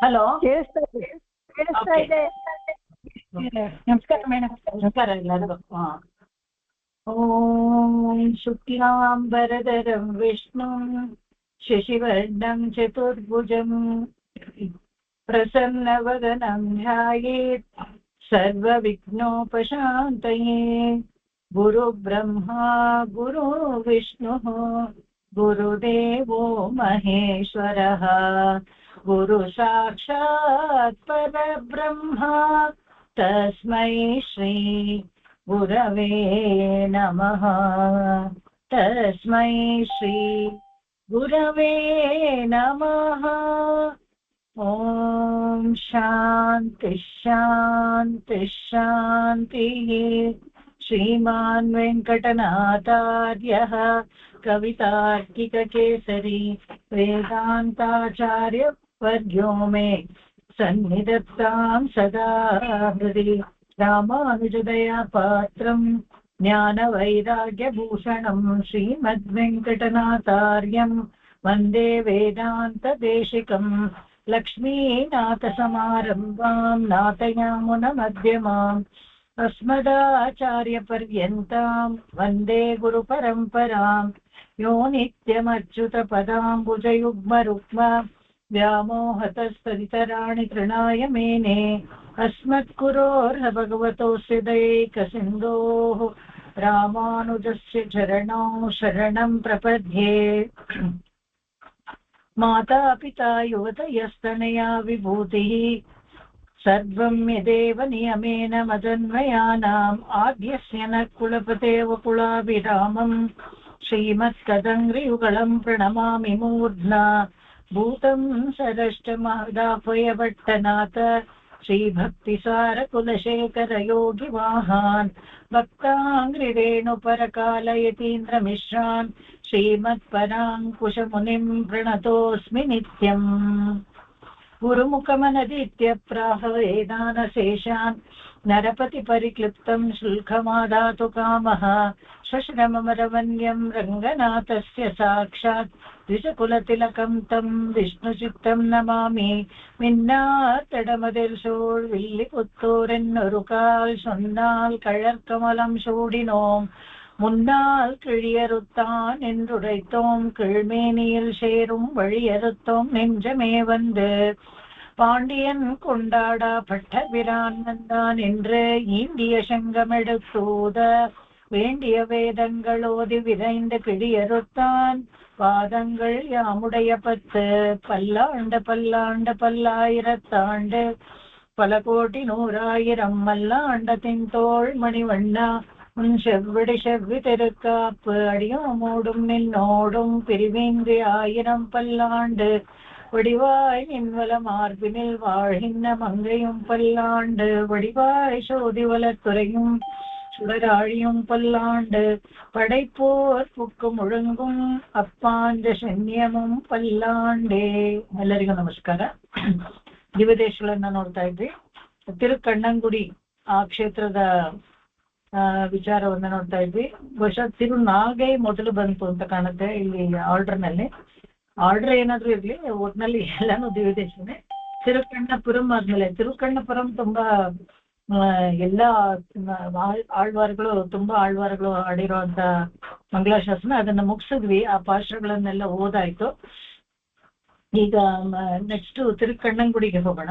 Hello, ಕೇಳಿಸ್ತಾ ಇದೆ. ನಮಸ್ಕಾರ ಮೇಡಮ್. ನಮಸ್ಕಾರ ಎಲ್ಲರಿಗೂ. ಓಂ ಶುಕ್ಲಾಂಬರಧರಂ ವಿಷ್ಣುಂ ಶಶಿವರ್ಣಂ ಚತುರ್ಭುಜಂ ಪ್ರಸನ್ನವದನಂ ಧ್ಯಾಯೇತ್ ಸರ್ವವಿಘ್ನೋಪಶಾಂತಯೇ. ಗುರು ಬ್ರಹ್ಮಾ ಗುರು ವಿಷ್ಣುಃ ಗುರುದೇವೋ ಮಹೇಶ್ವರಃ ಗುರು ಸಾಕ್ಷಾತ್ ಪರಬ್ರಹ್ಮ ತಸ್ಮೈ ಶ್ರೀ ಗುರವೇ ನಮಃ. ತಸ್ಮೈ ಶ್ರೀ ಗುರವೇ ನಮಃ. ಓಂ ಶಾಂತಿ ಶಾಂತಿ ಶಾಂತಿ. ಶ್ರೀಮಾನ್ ವೆಂಕಟನಾಥಾರ್ಯಃ ಕವಿತಾರ್ಕಿಕಕೇಸರಿ ವೇದಾಂತಾಚಾರ್ಯ ವರ್ಗ್ಯೋ ಮೇ ಸನ್ನಿಧತ್ತಾಂ ಸದಾ ಹೃದಿ. ರಾಮಾನುಜದಯಾ ಪಾತ್ರಂ ಜ್ಞಾನವೈರಾಗ್ಯಭೂಷಣಂ ಶ್ರೀಮದ್ವೆಂಕಟನಾಥಾರ್ಯಂ ವಂದೇ ವೇದಾಂತದೇಶಿಕಂ. ಲಕ್ಷ್ಮೀನಾಥಸಮಾರಂಭಾಂ ನಾಥಯಾಮುನಮಧ್ಯಮಾಂ अस्मदाचार्यपर्यन्तां वन्दे गुरुपरम्परां. यो नित्यमच्युतपदाम्बुजयुग्मरुक्म व्यामोहतस्तदितराणि तृणाय मेने. अस्मद्गुरोर्भगवतोऽस्य दयैकसिन्धोः रामानुजस्य चरणौ शरणं प्रपद्ये. माता पिता युवतयस्तनया विभूतिः सर्वं यदेव नियमेन मदन्वयानाम्. आद्यस्य न कुलपतेव कुलाभिरामं श्रीमत्कदङ्घ्रियुगलं प्रणमामि मूर्ध्ना. भूतं सरश्च महदाह्वयभट्टनाथ श्रीभक्तिसारकुलशेखर योगिवाहान् भक्ताङ्घ्रिरेणुपरकालयतीन्द्रमिश्रान् श्रीमत्पराङ्कुशमुनिं प्रणतोऽस्मि नित्यम्. गुरुमुखमनदित्य प्राह वेदानशेषान् नरपतिपरिक्लिप्तं शुल्कमादातु कामः. श्वश्रममरवन्यं रङ्गनाथस्य साक्षात् द्विजकुलतिलकं तं विष्णुचित्तं नमामि. मिन्नार्तडमदिर्शूळ் வில்லிபுத்தூரென்னொருகால் சொன்னால் கழற்கமலம் சூடினோம். முன்னால் கிழியறுத்தான் என்றுரைத்தோம் கீழ்மேனியில் சேரும் வழியறுத்தோம் நெஞ்சமே வந்து. பாண்டியன் கொண்டாடா பட்டபிரான் வந்தான் என்று ஈண்டிய சங்கமெடுத்தூத வேண்டிய வேதங்களோதி விரைந்து கிழியறுத்தான் பாதங்கள் யாமுடைய 10 பல்லாண்டு பல்லாண்டு பல்லாயிரத்தாண்டு பல கோடி நூறாயிரம் மல்லாண்டத்தின் தோள் மணிவண்ணா உன் செவ்விடி செவ்வி திருக்காப்பு அடியோமோடும் நின்னோடும் பிரிவின்றி 1000 பல்லாண்டு வடிவாய் நின்வல மார்பினில் வாழ்கின்ற மங்கையும் பல்லாண்டு வடிவாய் சோதி வளத்துறையும் சுடராழியும் பல்லாண்டு படைப்போர் புக்கு முழங்கும் ಅಪ್ಪಾಂಜ ಶನ್ಯಮಂ ಪಲ್ಲಾಂಡೆ. ಎಲ್ಲರಿಗೂ ನಮಸ್ಕಾರ. ದಿವ್ಯದೇಶಗಳನ್ನ ನೋಡ್ತಾ ಇದ್ವಿ. ತಿರುಕಣ್ಣಂಗುಡಿ ಆ ಕ್ಷೇತ್ರದ ವಿಚಾರವನ್ನ ನೋಡ್ತಾ ಇದ್ವಿ. ಬಹುಶಃ ತಿರುನಾಗೈ ಮೊದಲು ಬಂತು ಅಂತ ಕಾಣುತ್ತೆ ಇಲ್ಲಿ ಆರ್ಡರ್ನಲ್ಲಿ. ಆರ್ಡರ್ ಏನಾದ್ರೂ ಇರ್ಲಿ, ಒಟ್ನಲ್ಲಿ ಎಲ್ಲಾನು ದಿವ್ಯದೇಶನೇ. ತಿರುಕಣ್ಣಪುರಂ ಆದ್ಮೇಲೆ ತಿರುಕಣ್ಣಪುರಂ ತುಂಬಾ ಎಲ್ಲ ತುಂಬಾ ಆಳ್ವಾರಗಳು ಆಡಿರುವಂತ ಮಂಗಳಾಶಾಸನ. ಅದನ್ನ ಮುಗಿಸಿದ್ವಿ, ಆ ಪಾಶ್ರಗಳನ್ನೆಲ್ಲ ಓದಾಯ್ತು. ಈಗ ನೆಕ್ಸ್ಟ್ ತಿರುಕಣ್ಣಂಗುಡಿಗೆ ಹೋಗೋಣ.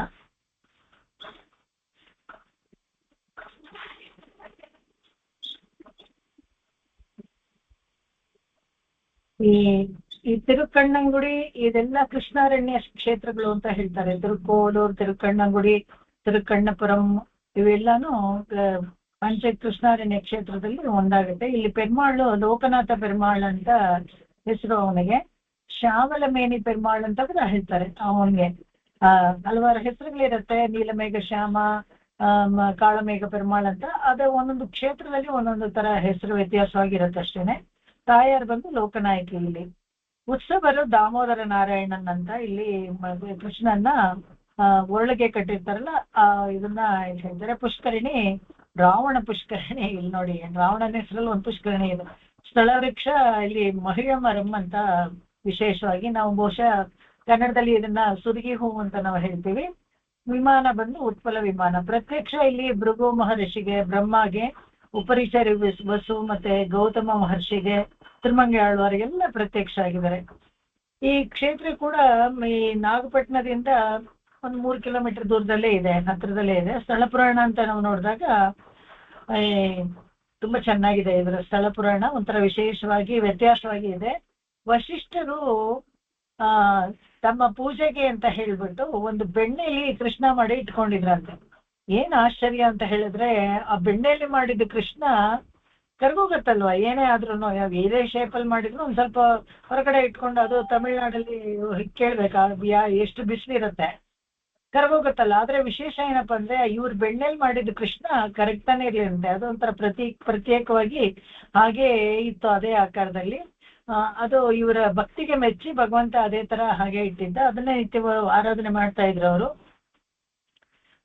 ಈ ತಿರುಕಣ್ಣಂಗುಡಿ ಇದೆಲ್ಲ ಕೃಷ್ಣಾರಣ್ಯ ಕ್ಷೇತ್ರಗಳು ಅಂತ ಹೇಳ್ತಾರೆ. ತಿರುಕೋಲೂರು, ತಿರುಕಣ್ಣಂಗುಡಿ, ತಿರುಕಣ್ಣಪುರಂ ಇವೆಲ್ಲಾನು ಪಂಚ ಕೃಷ್ಣಾರಣ್ಯ ಕ್ಷೇತ್ರದಲ್ಲಿ ಒಂದಾಗುತ್ತೆ. ಇಲ್ಲಿ ಪೆರ್ಮಾಳು ಲೋಕನಾಥ ಪೆರ್ಮಾಳ್ ಅಂತ ಹೆಸರು ಅವನಿಗೆ. ಶ್ಯಾಮಲಮೇನಿ ಪೆರ್ಮಾಳ್ ಅಂತ ಕೂಡ ಹೇಳ್ತಾರೆ ಅವನಿಗೆ. ಹಲವಾರು ಹೆಸರುಗಳಿರುತ್ತೆ. ನೀಲಮೇಘ ಶ್ಯಾಮ, ಕಾಳಮೇಘ ಪೆರ್ಮಾಳ್ ಅಂತ. ಅದು ಒಂದೊಂದು ಕ್ಷೇತ್ರದಲ್ಲಿ ಒಂದೊಂದು ತರ ಹೆಸರು ವ್ಯತ್ಯಾಸವಾಗಿರುತ್ತೆ ಅಷ್ಟೇನೆ. ತಾಯಾರು ಬಂದು ಲೋಕನಾಯಕಿ. ಇಲ್ಲಿ ಉತ್ಸವರು ದಾಮೋದರ ನಾರಾಯಣನ್ ಅಂತ. ಇಲ್ಲಿ ಕೃಷ್ಣನ್ನ ಒಳಗೆ ಕಟ್ಟಿರ್ತಾರಲ್ಲ, ಇದನ್ನ ಹೇಳ್ತಾರೆ ಪುಷ್ಕರಿಣಿ, ರಾವಣ ಪುಷ್ಕರಿಣಿ. ಇಲ್ಲಿ ನೋಡಿ, ರಾವಣನ ಹೆಸರಲ್ಲಿ ಒಂದು ಪುಷ್ಕರಿಣಿ ಇದೆ. ಸ್ಥಳ ವೃಕ್ಷ ಇಲ್ಲಿ ಮಹಿಳಮರಂ ಅಂತ ವಿಶೇಷವಾಗಿ ನಾವು ಬಹುಶಃ ಕನ್ನಡದಲ್ಲಿ ಇದನ್ನ ಸುರಗಿ ಹೂ ಅಂತ ನಾವು ಹೇಳ್ತೀವಿ. ವಿಮಾನ ಬಂದು ಉತ್ಪಲ ವಿಮಾನ. ಪ್ರತ್ಯಕ್ಷ ಇಲ್ಲಿ ಭೃಗು ಮಹರ್ಷಿಗೆ, ಬ್ರಹ್ಮಗೆ, ಉಪರಿಚರಿ ವಸು ಮತ್ತೆ ಗೌತಮ ಮಹರ್ಷಿಗೆ, ತಿರುಮಂಗಿ ಆಳ್ವಾರಿಗೆಲ್ಲ ಪ್ರತ್ಯಕ್ಷ ಆಗಿದ್ದಾರೆ. ಈ ಕ್ಷೇತ್ರ ಕೂಡ ಈ ನಾಗಪಟ್ಟಣದಿಂದ ಒಂದು 3 ಕಿಲೋಮೀಟರ್ ದೂರದಲ್ಲೇ ಇದೆ, ಹತ್ರದಲ್ಲೇ ಇದೆ. ಸ್ಥಳ ಪುರಾಣ ಅಂತ ನಾವು ನೋಡಿದಾಗ ತುಂಬಾ ಚೆನ್ನಾಗಿದೆ ಇದರ ಸ್ಥಳ ಪುರಾಣ. ಒಂಥರ ವಿಶೇಷವಾಗಿ ವ್ಯತ್ಯಾಸವಾಗಿ ಇದೆ. ವಶಿಷ್ಠರು ತಮ್ಮ ಪೂಜೆಗೆ ಅಂತ ಹೇಳ್ಬಿಟ್ಟು ಒಂದು ಬೆಣ್ಣೆಯಲ್ಲಿ ಕೃಷ್ಣ ಮಾಡಿ ಇಟ್ಕೊಂಡಿದ್ರಂತೆ. ಏನ್ ಆಶ್ಚರ್ಯ ಅಂತ ಹೇಳಿದ್ರೆ, ಆ ಬೆಣ್ಣೆಯಲ್ಲಿ ಮಾಡಿದ ಕೃಷ್ಣ ಕರ್ಗೋಗತ್ತಲ್ವಾ, ಏನೇ ಆದ್ರೂ ಏನೇ ಶೇಪಲ್ಲಿ ಮಾಡಿದ್ರು ಒಂದ್ ಸ್ವಲ್ಪ ಹೊರಗಡೆ ಇಟ್ಕೊಂಡು, ಅದು ತಮಿಳ್ನಾಡಲ್ಲಿ ಕೇಳ್ಬೇಕಾ ಎಷ್ಟು ಬಿಸಿಲಿರುತ್ತೆ, ಕರ್ಗೋಗತ್ತಲ್ಲ. ಆದ್ರೆ ವಿಶೇಷ ಏನಪ್ಪಾ ಅಂದ್ರೆ, ಇವ್ರ ಬೆಣ್ಣೆಲ್ ಮಾಡಿದ ಕೃಷ್ಣ ಕರೆಕ್ಟಾನೇ ಇರ್ಲಿರಂತೆ. ಅದೊಂಥರ ಪ್ರತ್ಯೇಕವಾಗಿ ಹಾಗೆ ಇತ್ತು, ಅದೇ ಆಕಾರದಲ್ಲಿ. ಅದು ಇವರ ಭಕ್ತಿಗೆ ಮೆಚ್ಚಿ ಭಗವಂತ ಅದೇ ತರ ಹಾಗೆ ಇಟ್ಟಿದ್ದ. ಅದನ್ನೇ ನಿತ್ಯ ಆರಾಧನೆ ಮಾಡ್ತಾ ಇದ್ರು ಅವರು.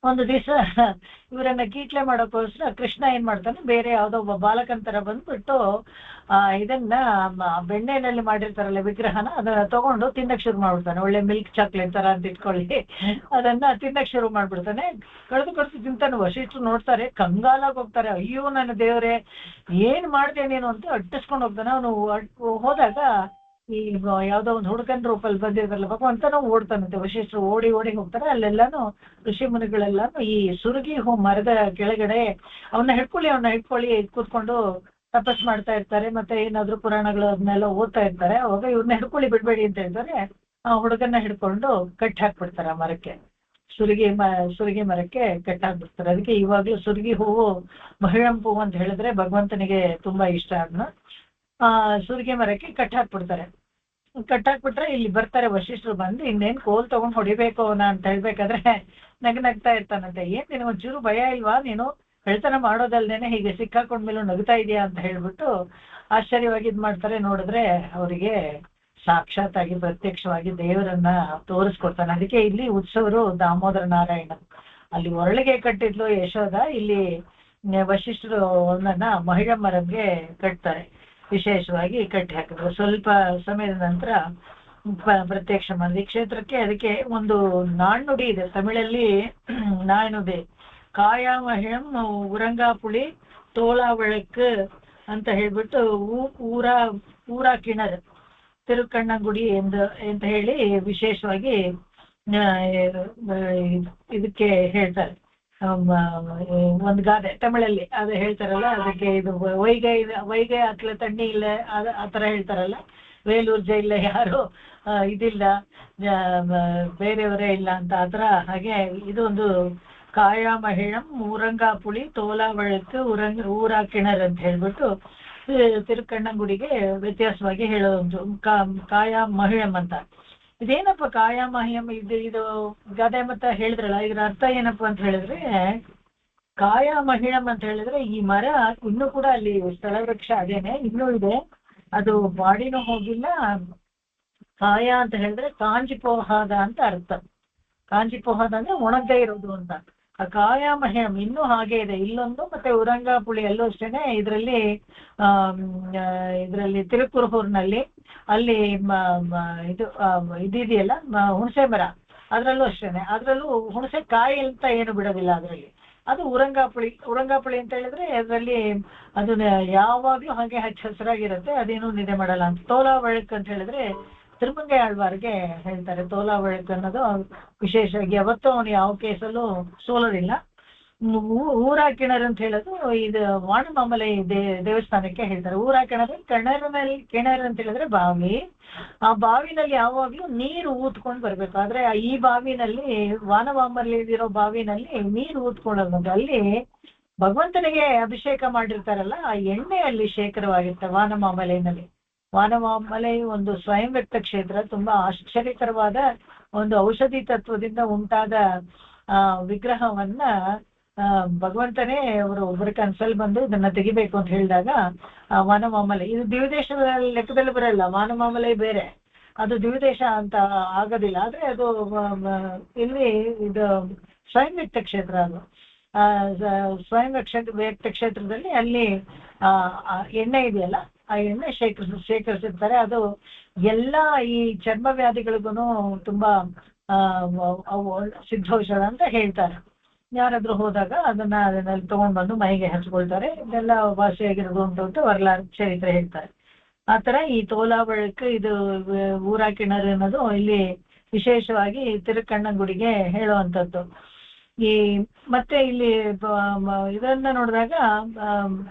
ಒಂದು ದಿವಸ ಇವರನ್ನ ಕೀಟ್ಲೆ ಮಾಡೋಕ್ಕೋಸ್ಕರ ಕೃಷ್ಣ ಏನ್ ಮಾಡ್ತಾನೆ, ಬೇರೆ ಯಾವ್ದೋ ಒಬ್ಬ ಬಾಲಕಂತರ ಬಂದ್ಬಿಟ್ಟು ಇದನ್ನ ಬೆಣ್ಣೆನಲ್ಲಿ ಮಾಡಿರ್ತಾರಲ್ಲ ವಿಗ್ರಹನ, ಅದನ್ನ ತಗೊಂಡು ತಿನ್ನಕ್ ಶುರು ಮಾಡ್ಬಿಡ್ತಾನೆ. ಒಳ್ಳೆ ಮಿಲ್ಕ್ ಚಾಕ್ಲೇಟ್ ತರ ಅಂತ ಇಟ್ಕೊಳ್ಳಿ, ಅದನ್ನ ತಿನ್ನಕ್ ಶುರು ಮಾಡ್ಬಿಡ್ತಾನೆ. ಕಡ್ದು ತಿಂತಾನೆ. ವಶಿಷ್ಠರು ನೋಡ್ತಾರೆ, ಕಂಗಾಲಾಗಿ ಹೋಗ್ತಾರೆ. ಅಯ್ಯೋ ನನ್ನ ದೇವ್ರೆ, ಏನ್ ಮಾಡ್ದೆ ನೀನು ಅಂತ ಅಟ್ಟಿಸ್ಕೊಂಡು ಹೋಗ್ತಾನೆ. ಅವನು ಹೋದಾಗ ಈ ಯಾವ್ದೋ ಒಂದು ಹುಡುಗನ ರೂಪಲ್ಲಿ ಬಂದಿರಲ್ಲ ಭಗವಂತನೂ ಓಡ್ತಾನಂತೆ. ವಶಿಷ್ಠರು ಓಡಿ ಹೋಗ್ತಾರೆ. ಅಲ್ಲೆಲ್ಲಾನು ಋಷಿ ಮುನಿಗಳೆಲ್ಲಾನು ಈ ಸುರಗಿ ಹೂ ಮರದ ಕೆಳಗಡೆ ಅವನ್ನ ಹಿಡ್ಕೊಳ್ಳಿ ಕೂತ್ಕೊಂಡು ತಪಸ್ ಮಾಡ್ತಾ ಇರ್ತಾರೆ. ಮತ್ತೆ ಏನಾದ್ರು ಪುರಾಣಗಳು ಅದನ್ನೆಲ್ಲ ಓದ್ತಾ ಇರ್ತಾರೆ. ಅವಾಗ ಇವ್ರನ್ನ ಹಿಡ್ಕೊಳ್ಳಿ ಬಿಡ್ಬೇಡಿ ಅಂತ ಹೇಳ್ತಾರೆ. ಆ ಹುಡುಗನ್ನ ಹಿಡ್ಕೊಂಡು ಕಟ್ಟಿ ಹಾಕ್ಬಿಡ್ತಾರೆ ಆ ಮರಕ್ಕೆ, ಸುರಗಿ ಮರಕ್ಕೆ ಕಟ್ಟಾಕ್ಬಿಡ್ತಾರೆ. ಅದಕ್ಕೆ ಇವಾಗ್ಲೂ ಸುರಗಿ ಹೂವು ಮಹಿಳಂ ಹೂವು ಅಂತ ಹೇಳಿದ್ರೆ ಭಗವಂತನಿಗೆ ತುಂಬಾ ಇಷ್ಟ. ಅದನ್ನ ಸುರಗಿ ಮರಕ್ಕೆ ಕಟ್ಟಾಕ್ಬಿಡ್ತಾರೆ. ಕಟ್ಟಾಕ್ಬಿಟ್ರೆ ಇಲ್ಲಿ ಬರ್ತಾರೆ ವಶಿಷ್ಠರು. ಬಂದು ಇನ್ನೇನ್ ಕೋಲ್ ತಗೊಂಡ್ ಹೊಡಿಬೇಕು ಅವನ ಅಂತ ಹೇಳ್ಬೇಕಾದ್ರೆ ನಗ್ತಾ ಇರ್ತಾನಂತೆ. ಏನ್ ನೀನು ಒಂಚೂರು ಭಯ ಇಲ್ವಾ, ನೀನು ಹೇಳ್ತಾನ ಮಾಡೋದಲ್ದೇನೆ ಹೀಗೆ ಸಿಕ್ಕಾಕೊಂಡ್ಮೇಲೂ ನಗ್ತಾ ಇದೆಯಾ ಅಂತ ಹೇಳ್ಬಿಟ್ಟು ಆಶ್ಚರ್ಯವಾಗಿ ಇದ್ ಮಾಡ್ತಾರೆ. ನೋಡಿದ್ರೆ ಅವರಿಗೆ ಸಾಕ್ಷಾತ್ ಆಗಿ ಪ್ರತ್ಯಕ್ಷವಾಗಿ ದೇವರನ್ನ ತೋರಿಸ್ಕೊಡ್ತಾನೆ. ಅದಕ್ಕೆ ಇಲ್ಲಿ ಉತ್ಸವರು ದಾಮೋದರ ನಾರಾಯಣ. ಅಲ್ಲಿ ಒರಳಿಗೆ ಕಟ್ಟಿದ್ಲು ಯಶೋಧ, ಇಲ್ಲಿ ವಶಿಷ್ಠರು ಅವನನ್ನ ಮಹಿಳಾ ಮರಂಗೆ ಕಟ್ತಾರೆ. ವಿಶೇಷವಾಗಿ ಕಟ್ಟಿ ಹಾಕಿದ್ರು. ಸ್ವಲ್ಪ ಸಮಯದ ನಂತರ ಪ್ರತ್ಯಕ್ಷ ಮಾಡಿದ ಈ ಕ್ಷೇತ್ರಕ್ಕೆ. ಅದಕ್ಕೆ ಒಂದು ನಾಣ್ಣುಡಿ ಇದೆ ತಮಿಳಲ್ಲಿ, ನಾಣ್ಣುಡಿ ಕಾಯ ಮಹಿಳಂ ಉರಂಗಾಪುಳಿ ತೋಳಾವಳಕ್ ಅಂತ ಹೇಳ್ಬಿಟ್ಟು ಊರ ಕಿಣರ್ ತಿರುಕಣ್ಣಗುಡಿ ಅಂತ ಹೇಳಿ ವಿಶೇಷವಾಗಿ ಇದಕ್ಕೆ ಹೇಳ್ತಾರೆ. ಒಂದು ಗಾದೆ ತಮಿಳಲ್ಲಿ ಅದು ಹೇಳ್ತಾರಲ್ಲ, ಅದಕ್ಕೆ ಇದು ವೈಗೈ ಹಾಕ್ಲ ತಣ್ಣಿ ಇಲ್ಲ ಆತರ ಹೇಳ್ತಾರಲ್ಲ. ವೇಲೂರ್ ಜೈಲ ಯಾರು ಇದಿಲ್ಲ, ಬೇರೆಯವರೇ ಇಲ್ಲ ಅಂತ ಆತರ. ಹಾಗೆ ಇದು ಒಂದು ಕಾಯ ಮಹಿಳಂ ಊರಂಗಾಪುಳಿ ತೋಲಾವಳಕ್ಕೆ ಊರ ಕಿಣರ್ ಅಂತ ಹೇಳ್ಬಿಟ್ಟು ತಿರುಕಣ್ಣಗುಡಿಗೆ ವ್ಯತ್ಯಾಸವಾಗಿ ಹೇಳೋದು ಕಾಯ ಮಹಿಳಂ ಅಂತ. ಇದೇನಪ್ಪ ಕಾಯ ಮಹಿಳಂ, ಇದು ಗಾದೆ ಮತ್ತ ಹೇಳಿದ್ರಲ್ಲ, ಇದರ ಅರ್ಥ ಏನಪ್ಪಾ ಅಂತ ಹೇಳಿದ್ರೆ, ಕಾಯ ಮಹಿಳಂ ಅಂತ ಹೇಳಿದ್ರೆ ಈ ಮರ ಇನ್ನೂ ಕೂಡ ಅಲ್ಲಿ ಸ್ಥಳ ವೃಕ್ಷ ಅದೇನೆ ಇನ್ನೂ ಇದೆ, ಅದು ಬಾಡಿನೂ ಹೋಗಿಲ್ಲ. ಕಾಯ ಅಂತ ಹೇಳಿದ್ರೆ ಕಾಂಜಿಪೋಹಾದ ಅಂತ ಅರ್ಥ. ಕಾಂಜಿಪೋಹಾದ ಅಂದ್ರೆ ಒಣಗದೇ ಇರೋದು ಅಂತ. ಆ ಕಾಯ ಮಹಿಳಂ ಇನ್ನೂ ಹಾಗೆ ಇದೆ. ಇಲ್ಲೊಂದು ಮತ್ತೆ ಉರಂಗಾಪುಳಿ ಅಲ್ಲೂ ಅಷ್ಟೇನೆ. ಇದರಲ್ಲಿ ತಿರುಕುರುಹೂರ್ನಲ್ಲಿ ಅಲ್ಲಿ ಇದೆಯಲ್ಲ ಹುಣಸೆ ಮರ, ಅದ್ರಲ್ಲೂ ಅಷ್ಟೇನೆ. ಅದ್ರಲ್ಲೂ ಹುಣಸೆ ಕಾಯಿ ಅಂತ ಏನು ಬಿಡೋದಿಲ್ಲ ಅದರಲ್ಲಿ. ಅದು ಉರಂಗಾಪುಳಿ ಅಂತ ಹೇಳಿದ್ರೆ ಅದರಲ್ಲಿ ಅದು ಯಾವಾಗ್ಲೂ ಹಾಗೆ ಹಸಿರಾಗಿರುತ್ತೆ, ಅದೇನು ನಿದ್ದೆ ಮಾಡಲ್ಲ ಅಂತ. ತೋಲಾವಳಕ್ ಅಂತ ಹೇಳಿದ್ರೆ ತಿರುಮಂಗೈ ಆಳ್ವಾರ್ಗೆ ಹೇಳ್ತಾರೆ. ತೋಲಾವಳಕ್ ಅನ್ನೋದು ವಿಶೇಷವಾಗಿ ಯಾವತ್ತೂ ಅವನು ಯಾವ ಕೇಸಲ್ಲೂ ಸೋಲೋದಿಲ್ಲ. ಊರ ಕಿಣರ್ ಅಂತ ಹೇಳೋದು ಇದು ವಾಣಮಾಮಲೆ ದೇವಸ್ಥಾನಕ್ಕೆ ಹೇಳ್ತಾರೆ. ಊರ ಕಿಣರ್ ಅಂತ ಹೇಳಿದ್ರೆ ಬಾವಿ. ಆ ಬಾವಿನಲ್ಲಿ ಯಾವಾಗ್ಲೂ ನೀರು ಊದ್ಕೊಂಡು ಬರ್ಬೇಕು. ಆದ್ರೆ ಈ ಬಾವಿನಲ್ಲಿ ವಾನಮಾಮಲೆ ಇರೋ ಬಾವಿನಲ್ಲಿ ನೀರು ಊದ್ಕೊಳ್ಳೋದು. ಅಲ್ಲಿ ಭಗವಂತನಿಗೆ ಅಭಿಷೇಕ ಮಾಡಿರ್ತಾರಲ್ಲ, ಆ ಎಣ್ಣೆ ಅಲ್ಲಿ ಶೇಖರವಾಗಿರುತ್ತೆ ವಾನಮಾಮಲೆಯಲ್ಲಿ. ವಾನಮಾಮಲೆ ಒಂದು ಸ್ವಯಂ ವ್ಯಕ್ತ ಕ್ಷೇತ್ರ. ತುಂಬಾ ಆಶ್ಚರ್ಯಕರವಾದ ಒಂದು ಔಷಧಿ ತತ್ವದಿಂದ ಉಂಟಾದ ವಿಗ್ರಹವನ್ನ ಭಗವಂತನೇ ಅವರು ಒಬ್ಬರ ಕನಸಲ್ಲಿ ಬಂದು ಇದನ್ನ ತೆಗಿಬೇಕು ಅಂತ ಹೇಳಿದಾಗ ವಾನಮಾಮಲೆ, ಇದು ದಿವ್ಯದೇಶದ ಲೆಕ್ಕದಲ್ಲಿ ಬರಲ್ಲ. ವಾನಮಾಮಲೆ ಬೇರೆ, ಅದು ದಿವ್ಯದೇಶ ಅಂತ ಆಗೋದಿಲ್ಲ. ಆದ್ರೆ ಅದು ಇಲ್ಲಿ ಇದು ಸ್ವಯಂ ವ್ಯಕ್ತ ಕ್ಷೇತ್ರ. ಅದು ಸ್ವಯಂ ವ್ಯಕ್ತ ಕ್ಷೇತ್ರದಲ್ಲಿ ಅಲ್ಲಿ ಎಣ್ಣೆ ಇದೆಯಲ್ಲ, ಆ ಎಣ್ಣೆ ಶೇಖರಿಸಿರ್ತಾರೆ. ಅದು ಎಲ್ಲ ಈ ಚರ್ಮ ವ್ಯಾಧಿಗಳಿಗೂ ತುಂಬಾ ಅವು ಸಿದ್ಧೌಷಧ ಅಂತ ಹೇಳ್ತಾರೆ. ಯಾರಾದ್ರೂ ಹೋದಾಗ ಅದನ್ನಲ್ಲಿ ತಗೊಂಡ್ಬಂದು ಮೈಗೆ ಹಚ್ಕೊಳ್ತಾರೆ. ಇದೆಲ್ಲ ವಾಸಿಯಾಗಿರೋದು ಅಂತ ವರ್ಲಾರ ಚರಿತ್ರೆ ಹೇಳ್ತಾರೆ. ಆತರ ಈ ತೋಲಾಬಳಕ್ಕೆ ಇದು ಊರ ಕಿಣರು ಅನ್ನೋದು ಇಲ್ಲಿ ವಿಶೇಷವಾಗಿ ತಿರುಕಣ್ಣಗುಡಿಗೆ ಹೇಳುವಂಥದ್ದು. ಈ ಮತ್ತೆ ಇಲ್ಲಿ ಇದನ್ನ ನೋಡಿದಾಗ